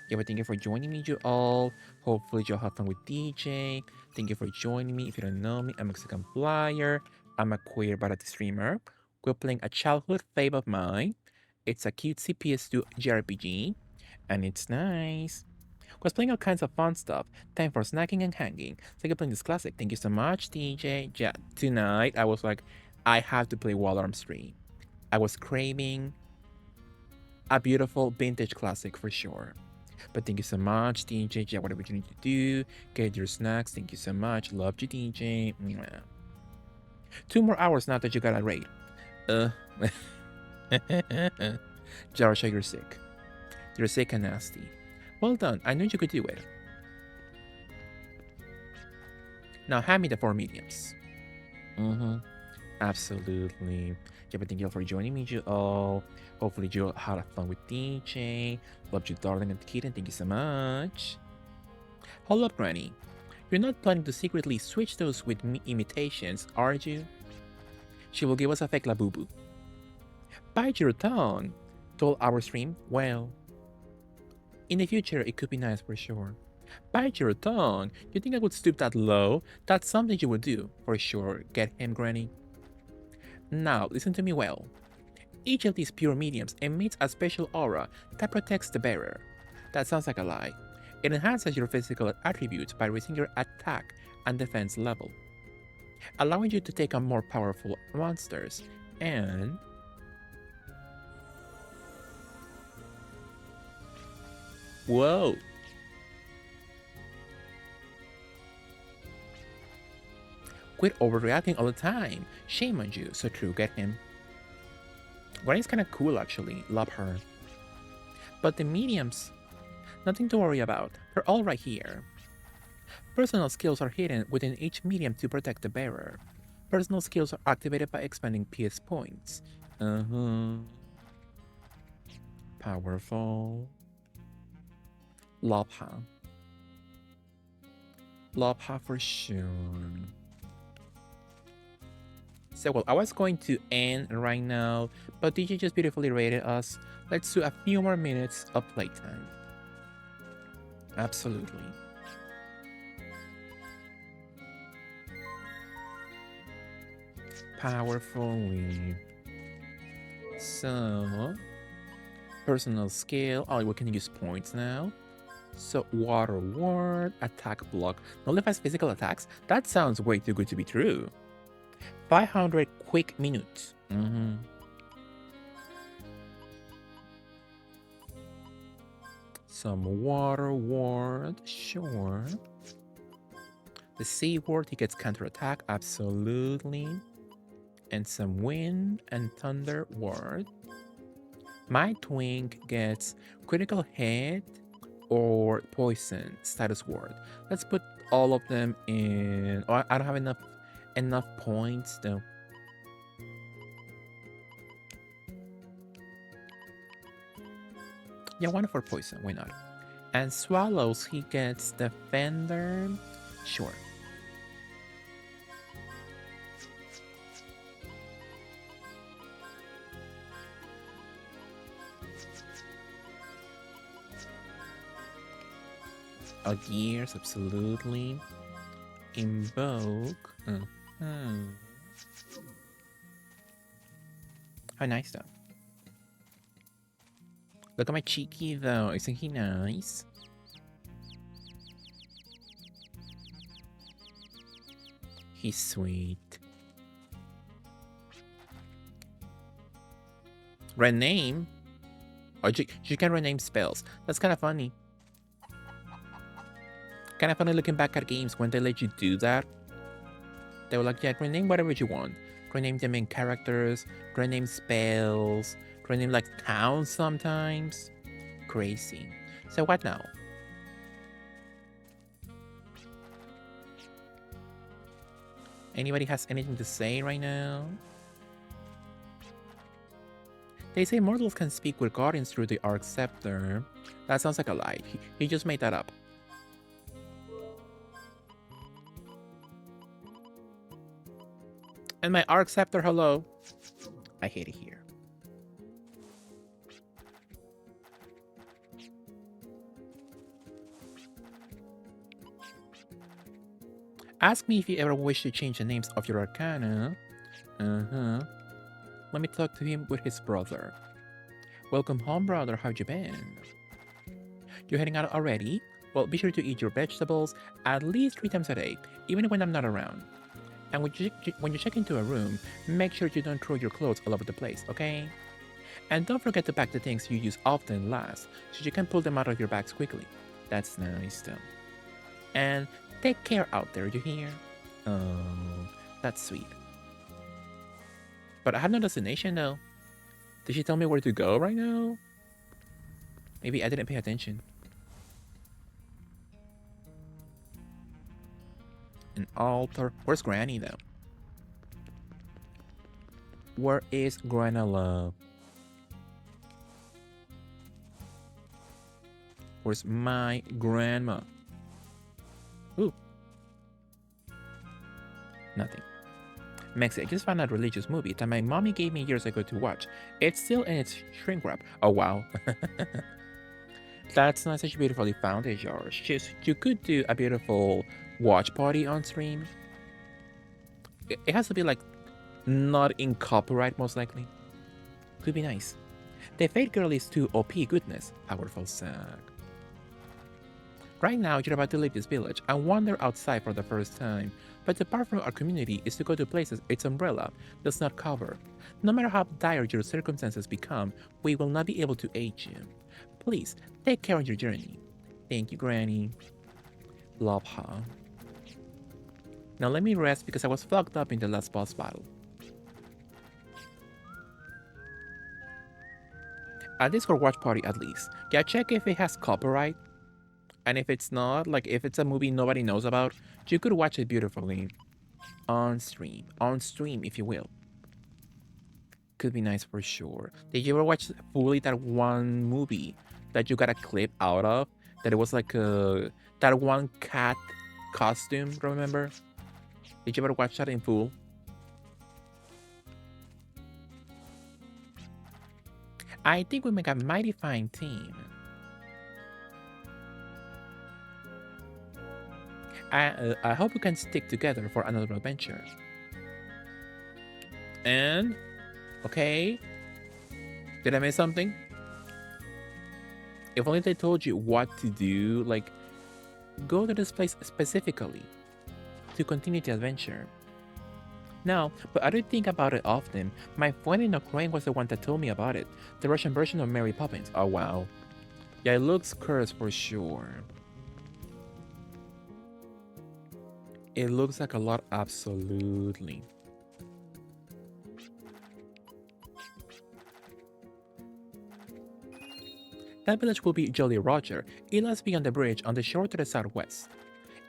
Yeah, but thank you for joining me, you all. Hopefully, you'll have fun with DJ. Thank you for joining me. If you don't know me, I'm a Mexican Flyer. I'm a queer variety streamer. We're playing a childhood fave of mine. It's a cutesy PS2 JRPG, and it's nice. Was playing all kinds of fun stuff. Time for snacking and hanging. So I can play this classic. Thank you so much, DJ. Yeah, tonight I was like, I have to play while I'm stream. I was craving a beautiful vintage classic for sure. But thank you so much, DJ. Yeah, whatever you need to do, get your snacks. Thank you so much. Love you, DJ. Mwah. 2 more hours now that you got a raid. Jarsha, you're sick. You're sick and nasty. Well done. I knew you could do it. Now hand me the 4 mediums. Absolutely. Yeah, but thank you all for joining me, you all. Hopefully you all had fun with DJ. Love you, darling, and Kitten. Thank you so much. Hold up, Granny. You're not planning to secretly switch those with me imitations, are you? She will give us a fake labubu. Bite your tongue, told our stream. Well, in the future, it could be nice for sure. Bite your tongue. You think I would stoop that low? That's something you would do, for sure. Get him, Granny? Now, listen to me well. Each of these pure mediums emits a special aura that protects the bearer. That sounds like a lie. It enhances your physical attributes by raising your attack and defense level, allowing you to take on more powerful monsters, and whoa! Quit overreacting all the time. Shame on you. So true, get him. Granny's kinda cool actually. Love her. But the mediums, nothing to worry about. They're all right here. Personal skills are hidden within each medium to protect the bearer. Personal skills are activated by expending PS points. Powerful. Lopha. Lopha for sure. So, well, I was going to end right now, but DJ just beautifully rated us. Let's do a few more minutes of playtime. Absolutely. Powerfully. So, personal skill. Oh, we can use points now. So, water ward, attack block. Nullifies physical attacks? That sounds way too good to be true. 500 quick minutes. Some water ward, sure. The sea ward, he gets counterattack, absolutely. And some wind and thunder ward. My twink gets critical hit or poison status ward. Let's put all of them in. Oh, I don't have enough points though. Yeah, one for poison, why not? And swallows, he gets defender. Sure. Oh, gears, absolutely. Invoke. How nice though. Look at my cheeky though. Isn't he nice? He's sweet. Rename? Oh, you can rename spells. That's kind of funny. Kind of funny looking back at games when they let you do that. They were like, yeah, rename whatever you want. Rename the main characters, rename spells, rename like towns sometimes. Crazy. So what now? Anybody has anything to say right now? They say mortals can speak with guardians through the Arc Scepter. That sounds like a lie. He just made that up. And my Arc Scepter, hello. I hate it here. Ask me if you ever wish to change the names of your Arcana. Let me talk to him with his brother. Welcome home, brother. How you been? You heading out already? Well, be sure to eat your vegetables at least 3 times a day, even when I'm not around. And when you check into a room, make sure you don't throw your clothes all over the place, okay? And don't forget to pack the things you use often last, so you can pull them out of your bags quickly. That's nice though. And take care out there, you hear? Oh, that's sweet. But I have no destination though. Did she tell me where to go right now? Maybe I didn't pay attention. An altar. Where's Granny though? Where is Granola? Where's my grandma? Ooh. Nothing. Mexi, I just found a religious movie that my mommy gave me years ago to watch. It's still in its shrink wrap. Oh wow. That's not such a beautifully found it, George. Just you could do a beautiful watch party on stream. It has to be like not in copyright, most likely. Could be nice. The Fate Girl is too OP goodness. Powerful suck. Right now, you're about to leave this village and wander outside for the first time, but the part from our community is to go to places its umbrella does not cover. No matter how dire your circumstances become, we will not be able to aid you. Please, take care on your journey. Thank you, Granny. Lopha. Now let me rest because I was fucked up in the last boss battle. A Discord watch party at least. Yeah, check if it has copyright. And if it's not, like if it's a movie nobody knows about, you could watch it beautifully on stream, if you will. Could be nice for sure. Did you ever watch fully that one movie that you got a clip out of? That it was like that one cat costume, remember? Did you ever watch that in full? I think we make a mighty fine team. I hope we can stick together for another adventure. And, okay, did I miss something? If only they told you what to do, like, go to this place specifically to continue the adventure. No, but I do think about it often. My friend in Ukraine was the one that told me about it. The Russian version of Mary Poppins. Oh wow. Yeah, it looks cursed for sure. It looks like a lot, absolutely. That village will be Jolly Roger. It lies beyond the bridge on the shore to the southwest.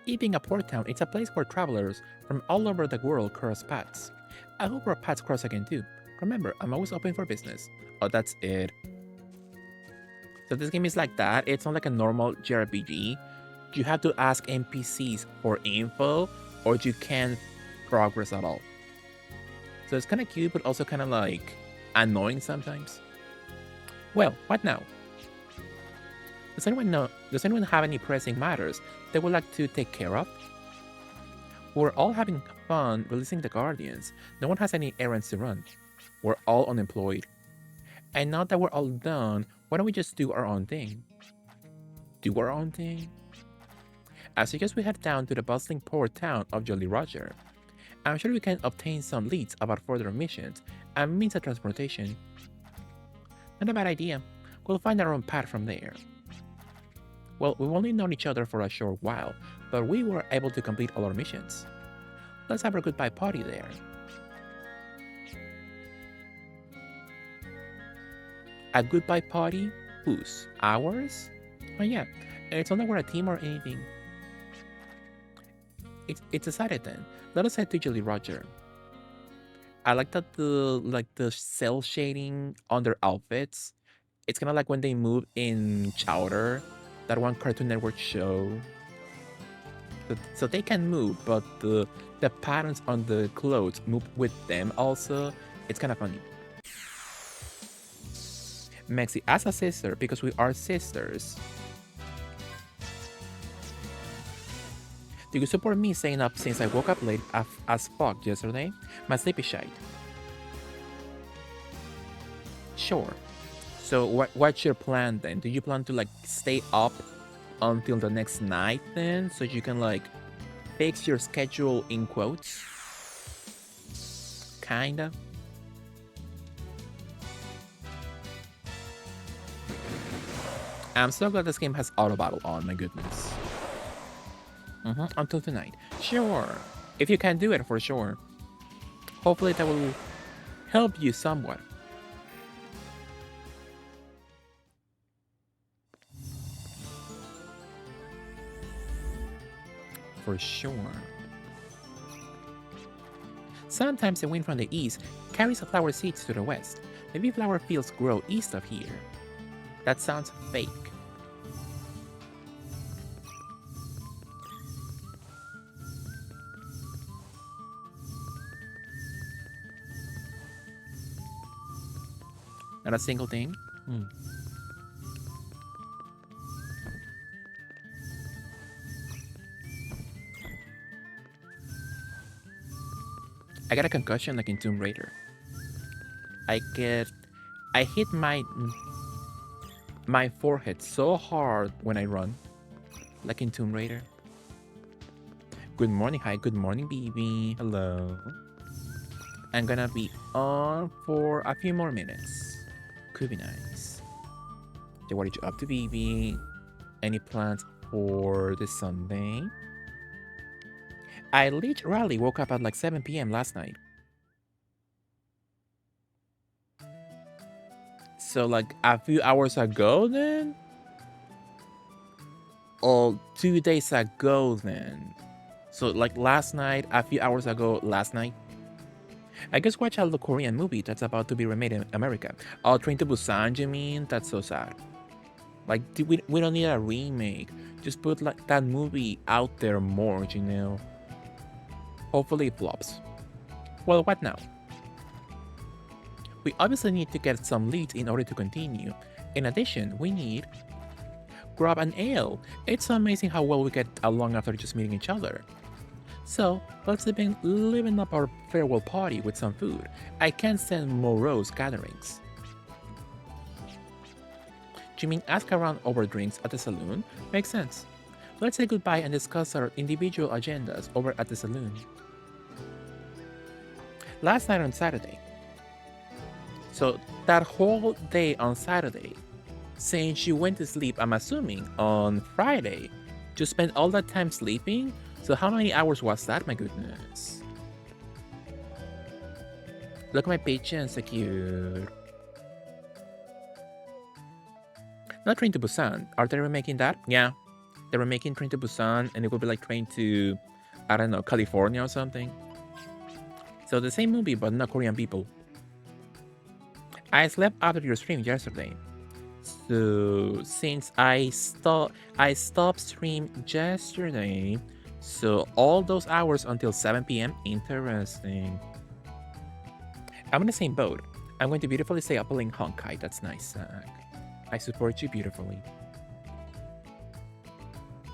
It being a port town, it's a place where travelers from all over the world cross paths. I hope our paths cross again too. Remember, I'm always open for business. Oh, that's it. So this game is like that. It's not like a normal JRPG. You have to ask NPCs for info or you can't progress at all. So it's kind of cute, but also kind of like annoying sometimes. Well, what now? Does anyone know? Does anyone have any pressing matters they would like to take care of? We're all having fun releasing the Guardians. No one has any errands to run. We're all unemployed. And now that we're all done, why don't we just do our own thing? Do our own thing? I suggest we head down to the bustling port town of Jolly Roger. I'm sure we can obtain some leads about further missions and means of transportation. Not a bad idea. We'll find our own path from there. Well, we've only known each other for a short while, but we were able to complete all our missions. Let's have a goodbye party there. A goodbye party? Whose? Ours? Oh yeah, it's not like we're a team or anything. It's decided then. Let us head to Jolly Roger. I like that the cell shading on their outfits. It's kind of like when they move in Chowder, that one Cartoon Network show. So they can move, but the patterns on the clothes move with them also. It's kind of funny. Mexi as a sister because we are sisters. Do you support me staying up since I woke up late as fuck yesterday? My sleep is shite. Sure. So what's your plan then? Do you plan to like stay up until the next night then so you can like fix your schedule in quotes? Kinda. I'm so glad this game has auto battle on, my goodness. Until tonight. Sure. If you can do it, for sure. Hopefully that will help you somewhat. For sure. Sometimes the wind from the east carries the flower seeds to the west. Maybe flower fields grow east of here. That sounds fake. Not a single thing? I got a concussion like in Tomb Raider. I hit my forehead so hard when I run, like in Tomb Raider. Good morning, hi, good morning, BB. Hello. I'm gonna be on for a few more minutes. Could be nice. So what are you up to, BB? Any plans for this Sunday? I literally woke up at like 7 p.m. last night. So like a few hours ago then? Oh, 2 days ago then. So like last night, a few hours ago, last night. I just watched a Korean movie that's about to be remade in America. Oh, Train to Busan, you mean? That's so sad. Like, we don't need a remake. Just put like that movie out there more, you know? Hopefully it flops. Well, what now? We obviously need to get some leads in order to continue. In addition, we need grab an ale. It's amazing how well we get along after just meeting each other. So, let's living up our farewell party with some food. I can't stand morose gatherings. Do you mean ask around over drinks at the saloon? Makes sense. Let's say goodbye and discuss our individual agendas over at the saloon. Last night on Saturday. So, that whole day on Saturday, since you went to sleep, I'm assuming, on Friday, you spent all that time sleeping? So how many hours was that, my goodness? Look at my pigeon, so cute. Not Train to Busan. Are they remaking that? Yeah. They're remaking Train to Busan, and it will be like Train to, I don't know, California or something. So the same movie, but not Korean people. I slept after your stream yesterday. So since I stopped stream yesterday, so all those hours until 7 p.m. Interesting. I'm in the same boat. I'm going to beautifully say Upling Honkai. That's nice, Zach. I support you beautifully.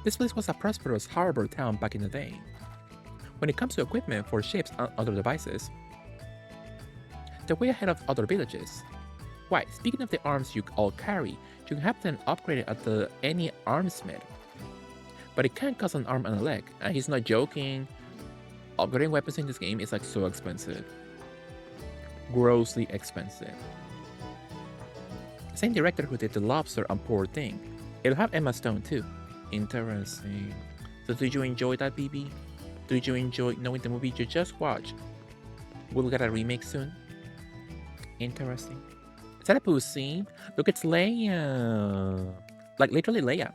This place was a prosperous harbor town back in the day. When it comes to equipment for ships and other devices, they're way ahead of other villages. Why, speaking of the arms you all carry, you can have them upgraded at any armsmith. But it can't cost an arm and a leg, and he's not joking. Upgrading weapons in this game is like so expensive. Grossly expensive. Same director who did The Lobster and Poor Thing. It'll have Emma Stone too. Interesting. So did you enjoy that, BB? Did you enjoy knowing the movie you just watched? We'll get a remake soon. Interesting. Is that a pussy? Look, it's Leia. Like literally Leia.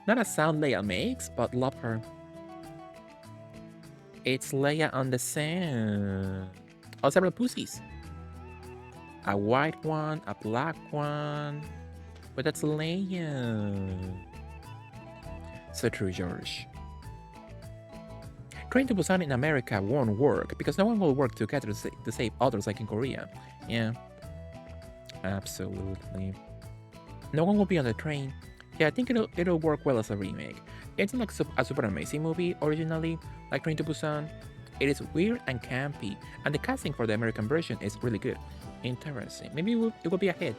Not a sound Leia makes, but love her. It's Leia on the sand. Oh, several pussies. A white one, a black one. But that's Leia. So true, George. Train to Busan in America won't work because no one will work together to save others like in Korea. Yeah. Absolutely. No one will be on the train. Yeah, I think it'll work well as a remake. It's not like a super amazing movie originally, like Train to Busan. It is weird and campy, and the casting for the American version is really good. Interesting. Maybe it will be a hit.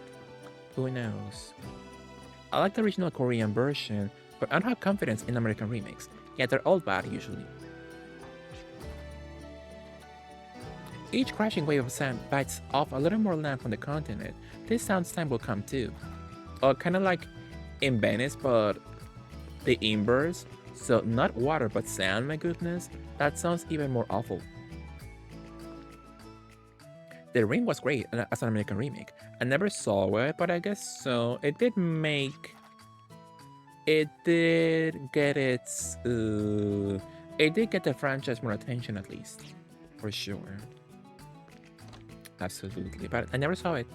Who knows? I like the original Korean version, but I don't have confidence in American remakes. Yeah, they're all bad usually. Each crashing wave of sand bites off a little more land from the continent. This sounds time will come too. Kind of like in Venice, but the inverse. So not water, but sand, my goodness. That sounds even more awful. The Ring was great as an American remake. I never saw it, but I guess so. It did get its... it did get the franchise more attention at least. For sure. Absolutely, but I never saw it.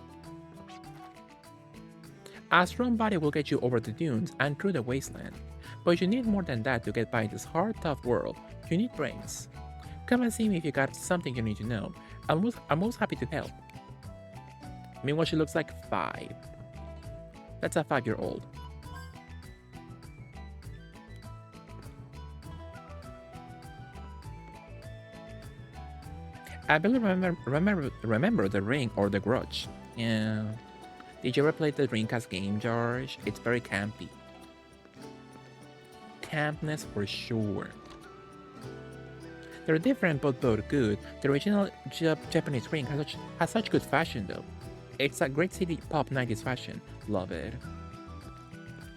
A strong body will get you over the dunes and through the wasteland. But you need more than that to get by this hard, tough world. You need brains. Come and see me if you got something you need to know. I'm most happy to help. Meanwhile, she looks like 5. That's a 5-year-old. I barely remember the Ring or the Grudge. Yeah. Did you ever play the Dreamcast game, George? It's very campy. Campness for sure. They're different but both good. The original Japanese Ring has such good fashion though. It's a great city pop 90s fashion. Love it.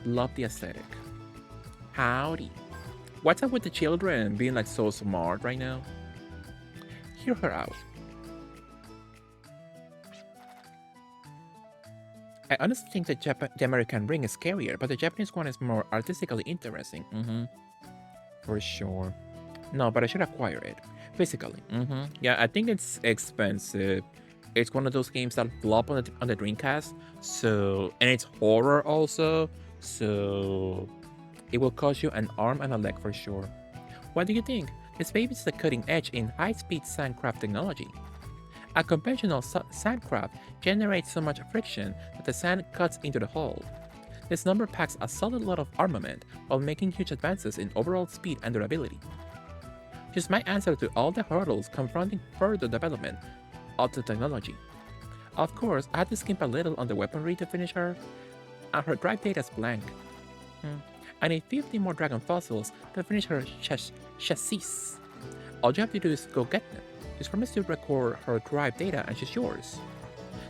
Love the aesthetic. Howdy. What's up with the children being like so smart right now? Hear her out. I honestly think the American ring is scarier, but the Japanese one is more artistically interesting. For sure. No, but I should acquire it physically. Yeah, I think it's expensive. It's one of those games that flop on the Dreamcast. And it's horror also. So it will cost you an arm and a leg for sure. What do you think? This baby is the cutting edge in high-speed sandcraft technology. A conventional sandcraft generates so much friction that the sand cuts into the hull. This number packs a solid lot of armament while making huge advances in overall speed and durability. She's my answer to all the hurdles confronting further development of the technology. Of course, I had to skimp a little on the weaponry to finish her, and her drive data is blank. I need 50 more dragon fossils to finish her chassis. All you have to do is go get them. Just promise to record her drive data and she's yours.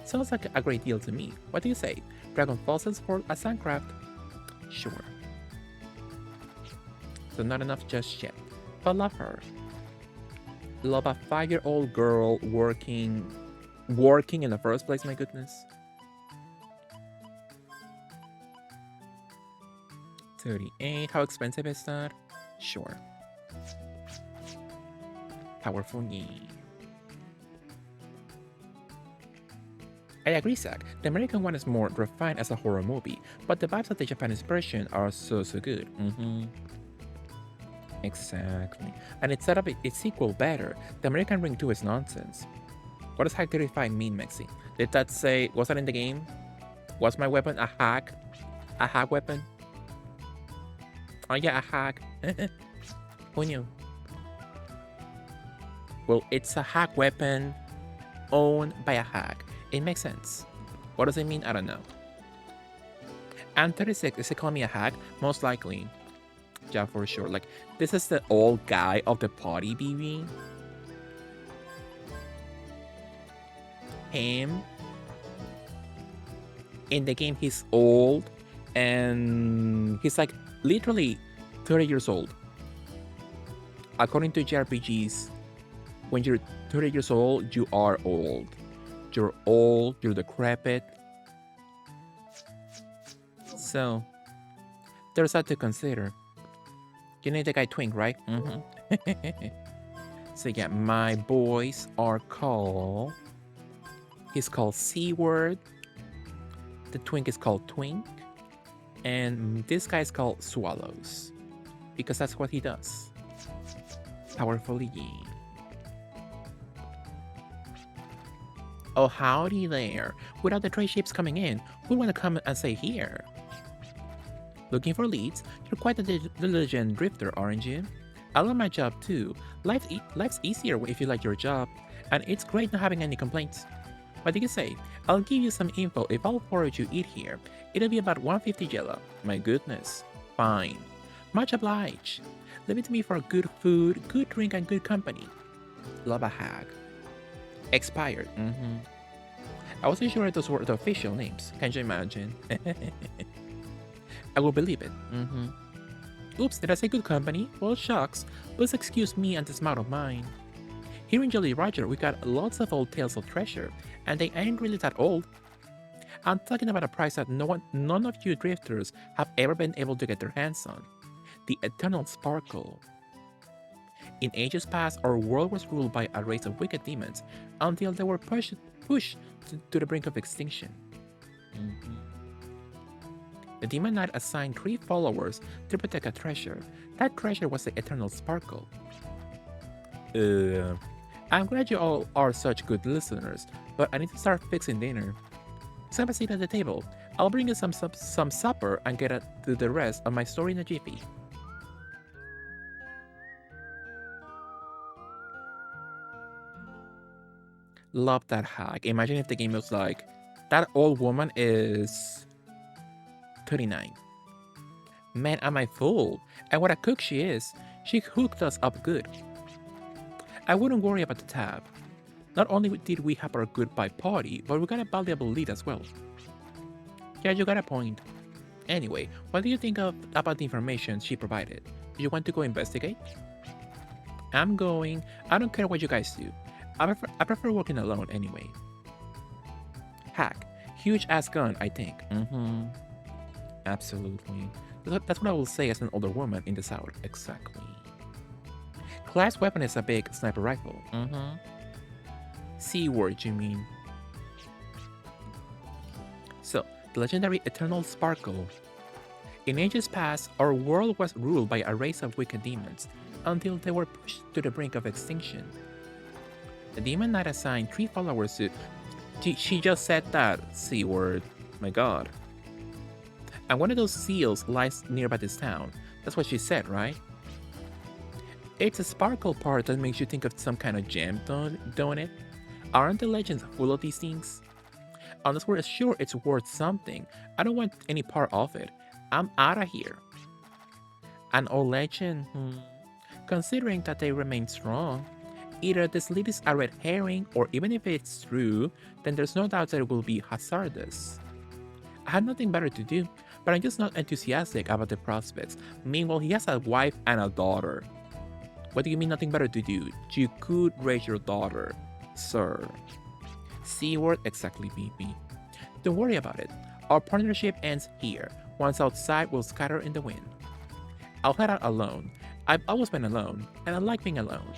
Sounds like a great deal to me. What do you say? Dragon fossils for a sandcraft? Sure. So not enough just yet. But love her. Love a 5-year-old girl working in the first place, my goodness. 38. How expensive is that? Sure. Powerful knee. I agree, Zach. The American one is more refined as a horror movie, but the vibes of the Japanese version are so good. Exactly. And it set up its sequel better. The American Ring 2 is nonsense. What does hack 35 mean, Mexi? Did that say, was that in the game? Was my weapon a hack? A hack weapon? Oh yeah, a hack. Who knew? Well, it's a hack weapon owned by a hack. It makes sense. What does it mean? I don't know. And 36, is it calling me a hack? Most likely. Yeah, for sure. Like, this is the old guy of the party, BB. Him. In the game, he's old. And he's like literally 30 years old. According to JRPGs, when you're 30 years old, you are old. You're old, you're decrepit. So, there's that to consider. You know the guy Twink, right? So yeah, my boys are called... He's called C-Word. The Twink is called Twink. And this guy is called Swallows. Because that's what he does. Powerfully. Oh, howdy there. Without the trade ships coming in, who'd want to come and stay here? Looking for leads? You're quite a diligent drifter, aren't you? I love my job too. Life's easier if you like your job, and it's great not having any complaints. What do you say? I'll give you some info if all 4 of you eat here. It'll be about 150 yellow. My goodness. Fine. Much obliged. Leave it to me for good food, good drink, and good company. Love a hag. Expired. I wasn't sure those were the official names. Can you imagine? I will believe it. Oops, did I say good company? Well, shucks. Please excuse me and this mouth of mine. Here in Jolly Roger, we got lots of old tales of treasure, and they ain't really that old. I'm talking about a prize that none of you drifters have ever been able to get their hands on. The Eternal Sparkle. In ages past, our world was ruled by a race of wicked demons until they were pushed to the brink of extinction. The Demon Knight assigned 3 followers to protect a treasure. That treasure was the Eternal Sparkle. I'm glad you all are such good listeners, but I need to start fixing dinner. So have a seat at the table. I'll bring you some supper and get to the rest of my story in a jiffy. Love that hack. Imagine if the game was like, that old woman is 39. Man, am I fool? And what a cook she is. She hooked us up good. I wouldn't worry about the tab. Not only did we have our goodbye party, but we got a valuable lead as well. Yeah, you got a point. Anyway, what do you think about the information she provided? Do you want to go investigate? I'm going. I don't care what you guys do. I prefer working alone anyway. Hack. Huge ass gun, I think. Absolutely. That's what I will say as an older woman in the South. Exactly. Class weapon is a big sniper rifle. C word, you mean? So, the legendary Eternal Sparkle. In ages past, our world was ruled by a race of wicked demons until they were pushed to the brink of extinction. The demon knight assigned 3 followers to. She just said that C word. My god. And one of those seals lies nearby this town. That's what she said, right? It's a sparkle part that makes you think of some kind of gem, don't it? Aren't the legends full of these things? Unless we're sure it's worth something, I don't want any part of it. I'm out of here. An old legend? Considering that they remain strong, either this lead is a red herring, or even if it's true, then there's no doubt that it will be hazardous. I had nothing better to do, but I'm just not enthusiastic about the prospects. Meanwhile, he has a wife and a daughter. What do you mean nothing better to do? You could raise your daughter, sir. C word, exactly, BB. Don't worry about it. Our partnership ends here. Once outside, we'll scatter in the wind. I'll head out alone. I've always been alone, and I like being alone.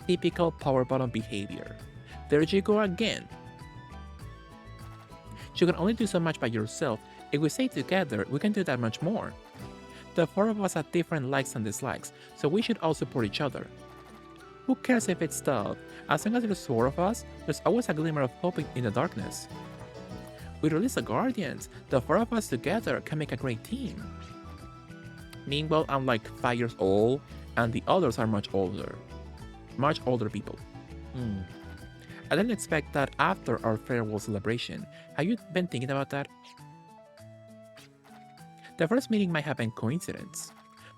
Typical power bottom behavior. There you go again. You can only do so much by yourself. If we stay together, we can do that much more. The 4 of us have different likes and dislikes, so we should all support each other. Who cares if it's tough? As long as there's 4 of us, there's always a glimmer of hope in the darkness. We release the Guardians. The 4 of us together can make a great team. Meanwhile, I'm like 5 years old, and the others are much older. Much older people. I didn't expect that after our farewell celebration. Have you been thinking about that? The first meeting might have been coincidence,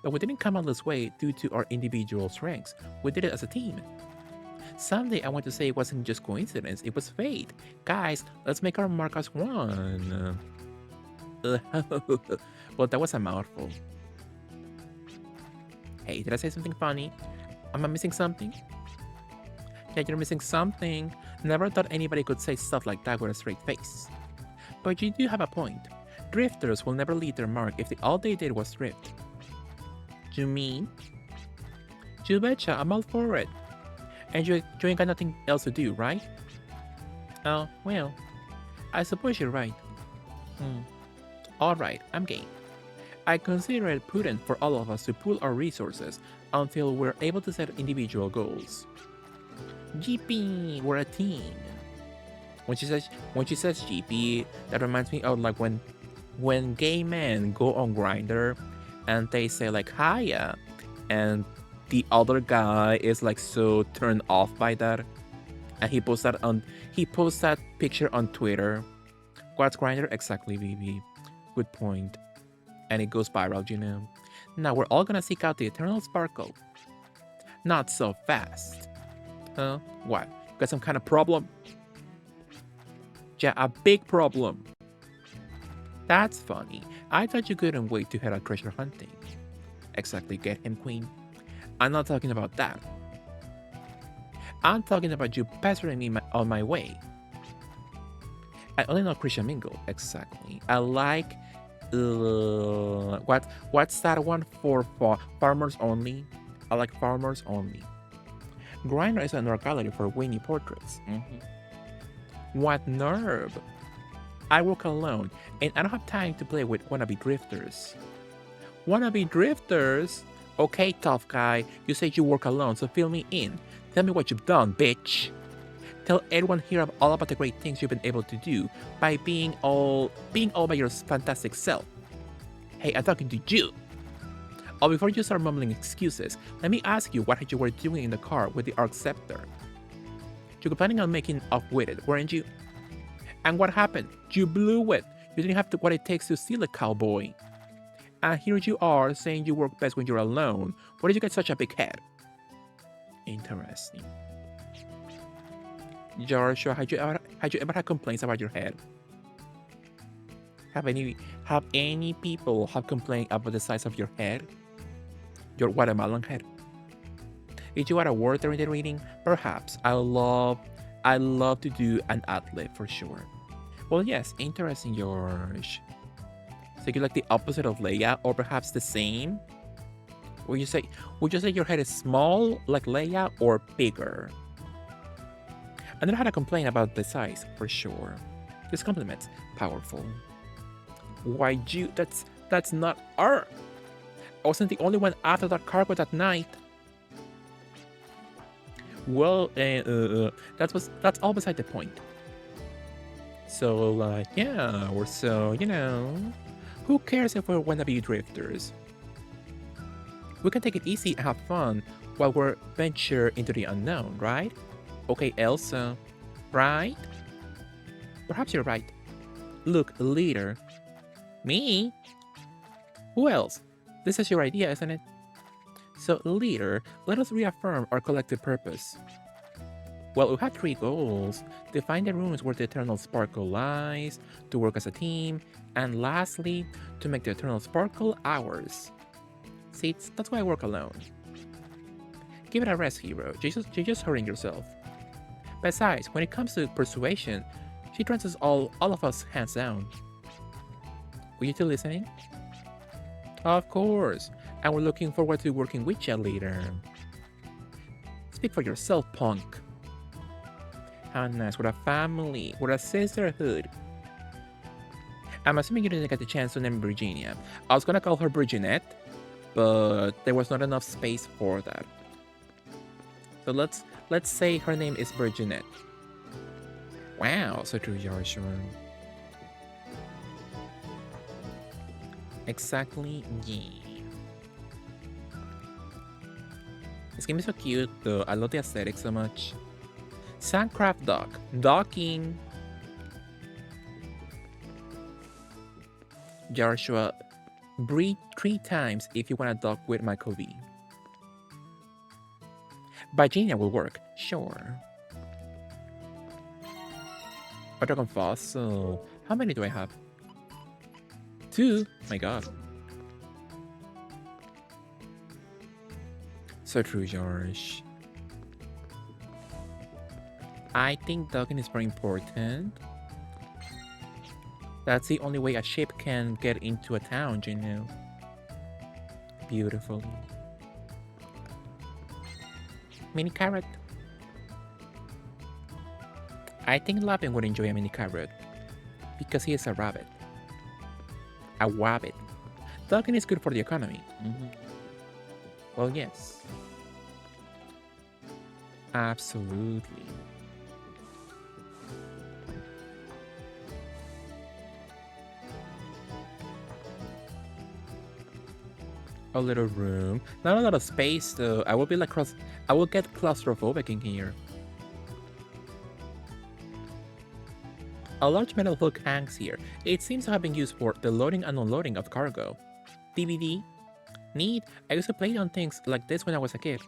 but we didn't come out this way due to our individual strengths. We did it as a team. Someday I want to say it wasn't just coincidence, it was fate. Guys, let's make our mark as one. Well, that was a mouthful. Hey, did I say something funny? Am I missing something? Yeah, you're missing something. Never thought anybody could say stuff like that with a straight face. But you do have a point. Drifters will never leave their mark if all they did was drift. You mean? You betcha, I'm all for it. And you ain't got nothing else to do, right? Oh, well, I suppose you're right. Alright, I'm game. I consider it prudent for all of us to pool our resources until we're able to set individual goals. GP, we're a team. When she says GP, that reminds me of like when gay men go on Grindr and they say like hiya, and the other guy is like so turned off by that, and he posts that picture on Twitter. What's Grindr? Exactly, BB. Good point. And it goes viral, you know. Now we're all gonna seek out the Eternal Sparkle. Not so fast. Huh? What? Got some kind of problem? Yeah, a big problem. That's funny. I thought you couldn't wait to head out treasure hunting. Exactly, get him, queen. I'm not talking about that. I'm talking about you pestering me on my way. I only know Christian Mingle. Exactly. I like... what's that one for farmers only? I like farmers only. Grindr is an art gallery for Winnie portraits. What nerve! I work alone, and I don't have time to play with wannabe drifters. Wannabe drifters? Okay, tough guy, you say you work alone, so fill me in. Tell me what you've done, bitch. Tell everyone here all about the great things you've been able to do by being all by your fantastic self. Hey, I'm talking to you. Oh, before you start mumbling excuses, let me ask you what you were doing in the car with the Arc Scepter. You were planning on making off with it, weren't you? And what happened? You blew it. You didn't have what it takes to steal a cowboy. And here you are saying you work best when you're alone. Where did you get such a big head? Interesting. Joshua, had you ever had complaints about your head? Have any people have complained about the size of your head? Your watermelon head? Did you add a word during the reading? Perhaps. I love to do an ad lib for sure. Well, yes, interesting, George. So you like the opposite of Leia, or perhaps the same? Would you say would you say your head is small like Leia or bigger? I never had a complaint about the size, for sure. This compliments powerful. Why you that's not art. I wasn't the only one after that cargo that night. Well, that's all beside the point. So, yeah, or so, who cares if we're wannabe drifters? We can take it easy and have fun while we're venture into the unknown, right? Okay, Elsa, right? Perhaps you're right. Look, leader. Me? Who else? This is your idea, isn't it? So, leader, let us reaffirm our collective purpose. Well, we have three goals: to find the rooms where the eternal sparkle lies, to work as a team, and lastly, to make the eternal sparkle ours. See, that's why I work alone. Give it a rest, hero. You're just hurting yourself. Besides, when it comes to persuasion, she trends us all of us hands down. Were you two listening? Of course, and we're looking forward to working with you later. Speak for yourself, punk. How nice, we're a family, we're a sisterhood. I'm assuming you didn't get the chance to name Virginia. I was gonna call her Virginette, but there was not enough space for that. So let's say her name is Virginette. Wow, so true, Joshua. Exactly, yeah. This game is so cute though. I love the aesthetic so much. Sandcraft dock. Docking. Joshua, breathe 3 times if you wanna dock with my Kobe. Virginia will work, sure. A dragon fossil. How many do I have? 2? My god. So true, George. I think docking is very important. That's the only way a ship can get into a town, you know. Beautifully. Mini carrot. I think Lapin would enjoy a mini carrot because he is a rabbit. A wabbit. Docking is good for the economy. Well, yes. Absolutely. A little room. Not a lot of space though. I will get claustrophobic in here. A large metal hook hangs here. It seems to have been used for the loading and unloading of cargo. DVD? Neat. I used to play on things like this when I was a kid.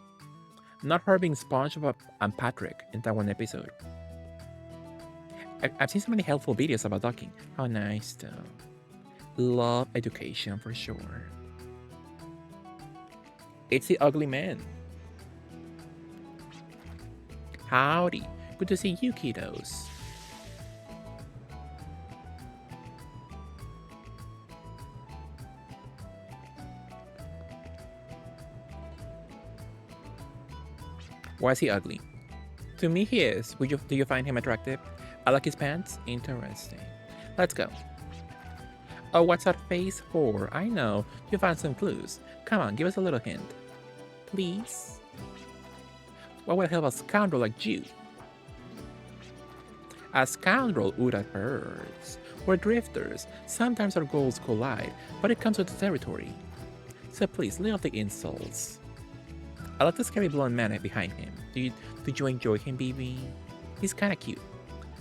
Not her being SpongeBob and Patrick in that one episode. I've seen so many helpful videos about docking. How nice though. Love education for sure. It's the ugly man. Howdy. Good to see you, kiddos. Why is he ugly? To me, he is. Do you find him attractive? I like his pants. Interesting. Let's go. Oh, what's that face for? I know. You found some clues. Come on, give us a little hint. Please? What would help a scoundrel like you? A scoundrel? Ooh, that hurts. We're drifters. Sometimes our goals collide, but it comes with the territory. So please, lay off the insults. I like the scary blonde man behind him. Did you enjoy him, BB? He's kinda cute.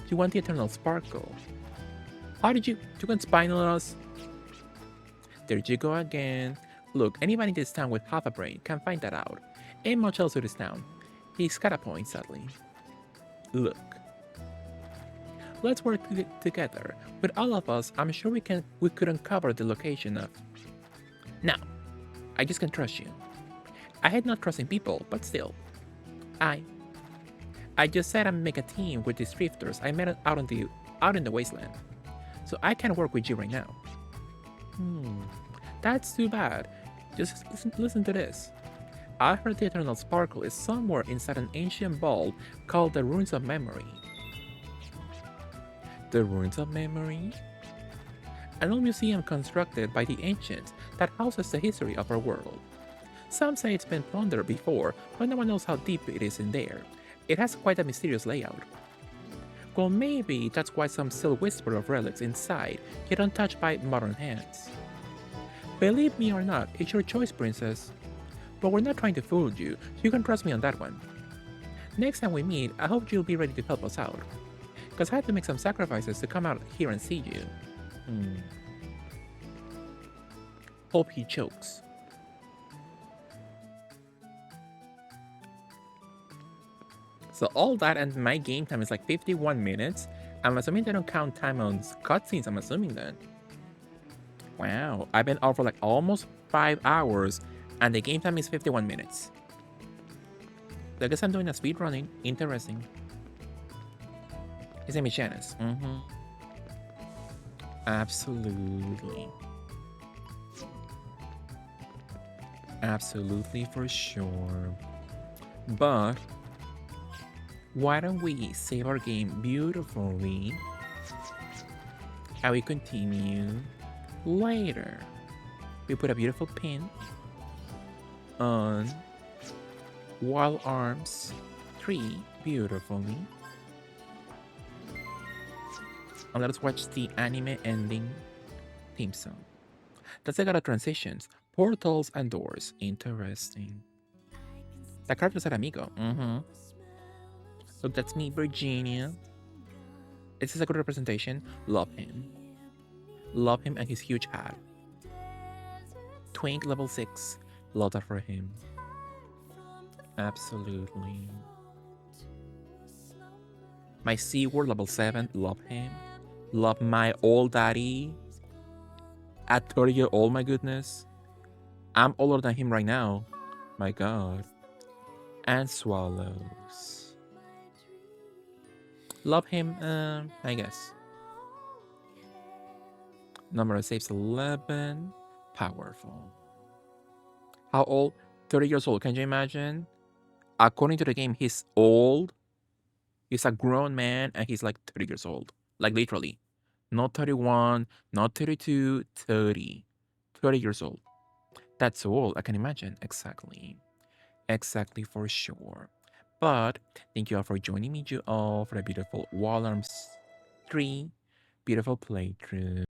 You want the eternal sparkle. How did you went spying on us? There you go again. Look, anybody in this town with half a brain can find that out. Ain't much else to this town. He's got a point, sadly. Look. Let's work together. With all of us, I'm sure we could uncover the location of... Now, I just can't trust you. I hate not trusting people, but still. I just said I'd make a team with these drifters I met out in the wasteland. So I can't work with you right now. That's too bad. Just listen to this. I heard the eternal sparkle is somewhere inside an ancient bulb called the Ruins of Memory. The Ruins of Memory? An old museum constructed by the ancients that houses the history of our world. Some say it's been plundered before, but no one knows how deep it is in there. It has quite a mysterious layout. Well, maybe that's why some still whisper of relics inside, yet untouched by modern hands. Believe me or not, it's your choice, princess. But we're not trying to fool you, so you can trust me on that one. Next time we meet, I hope you'll be ready to help us out. Cause I had to make some sacrifices to come out here and see you. Hope he chokes. So all that and my game time is like 51 minutes. I'm assuming they don't count time on cutscenes, I'm assuming then. Wow, I've been out for like almost 5 hours and the game time is 51 minutes. So I guess I'm doing a speed running. Interesting. His name is Janice. Absolutely. Absolutely for sure. But why don't we save our game beautifully and we continue later. We put a beautiful pin on Wild Arms 3 beautifully. And let us watch the anime ending theme song. That's a lot of transitions, portals and doors. Interesting. The character said amigo. Look, that's me, Virginia. This is a good representation. Love him. Love him and his huge hat. Twink level 6. Love that for him. Absolutely. My Seaward level 7. Love him. Love my old daddy. At 30 years old, my goodness. I'm older than him right now. My god. And Swallows. Love him, I guess. Number of saves 11. Powerful. How old? 30 years old. Can you imagine? According to the game, he's old. He's a grown man and he's like 30 years old. Like literally. Not 31, not 32, 30. 30 years old. That's so old, I can imagine. Exactly. Exactly for sure. But thank you all for joining me, you all, for the beautiful Wild Arms 3 beautiful playthrough.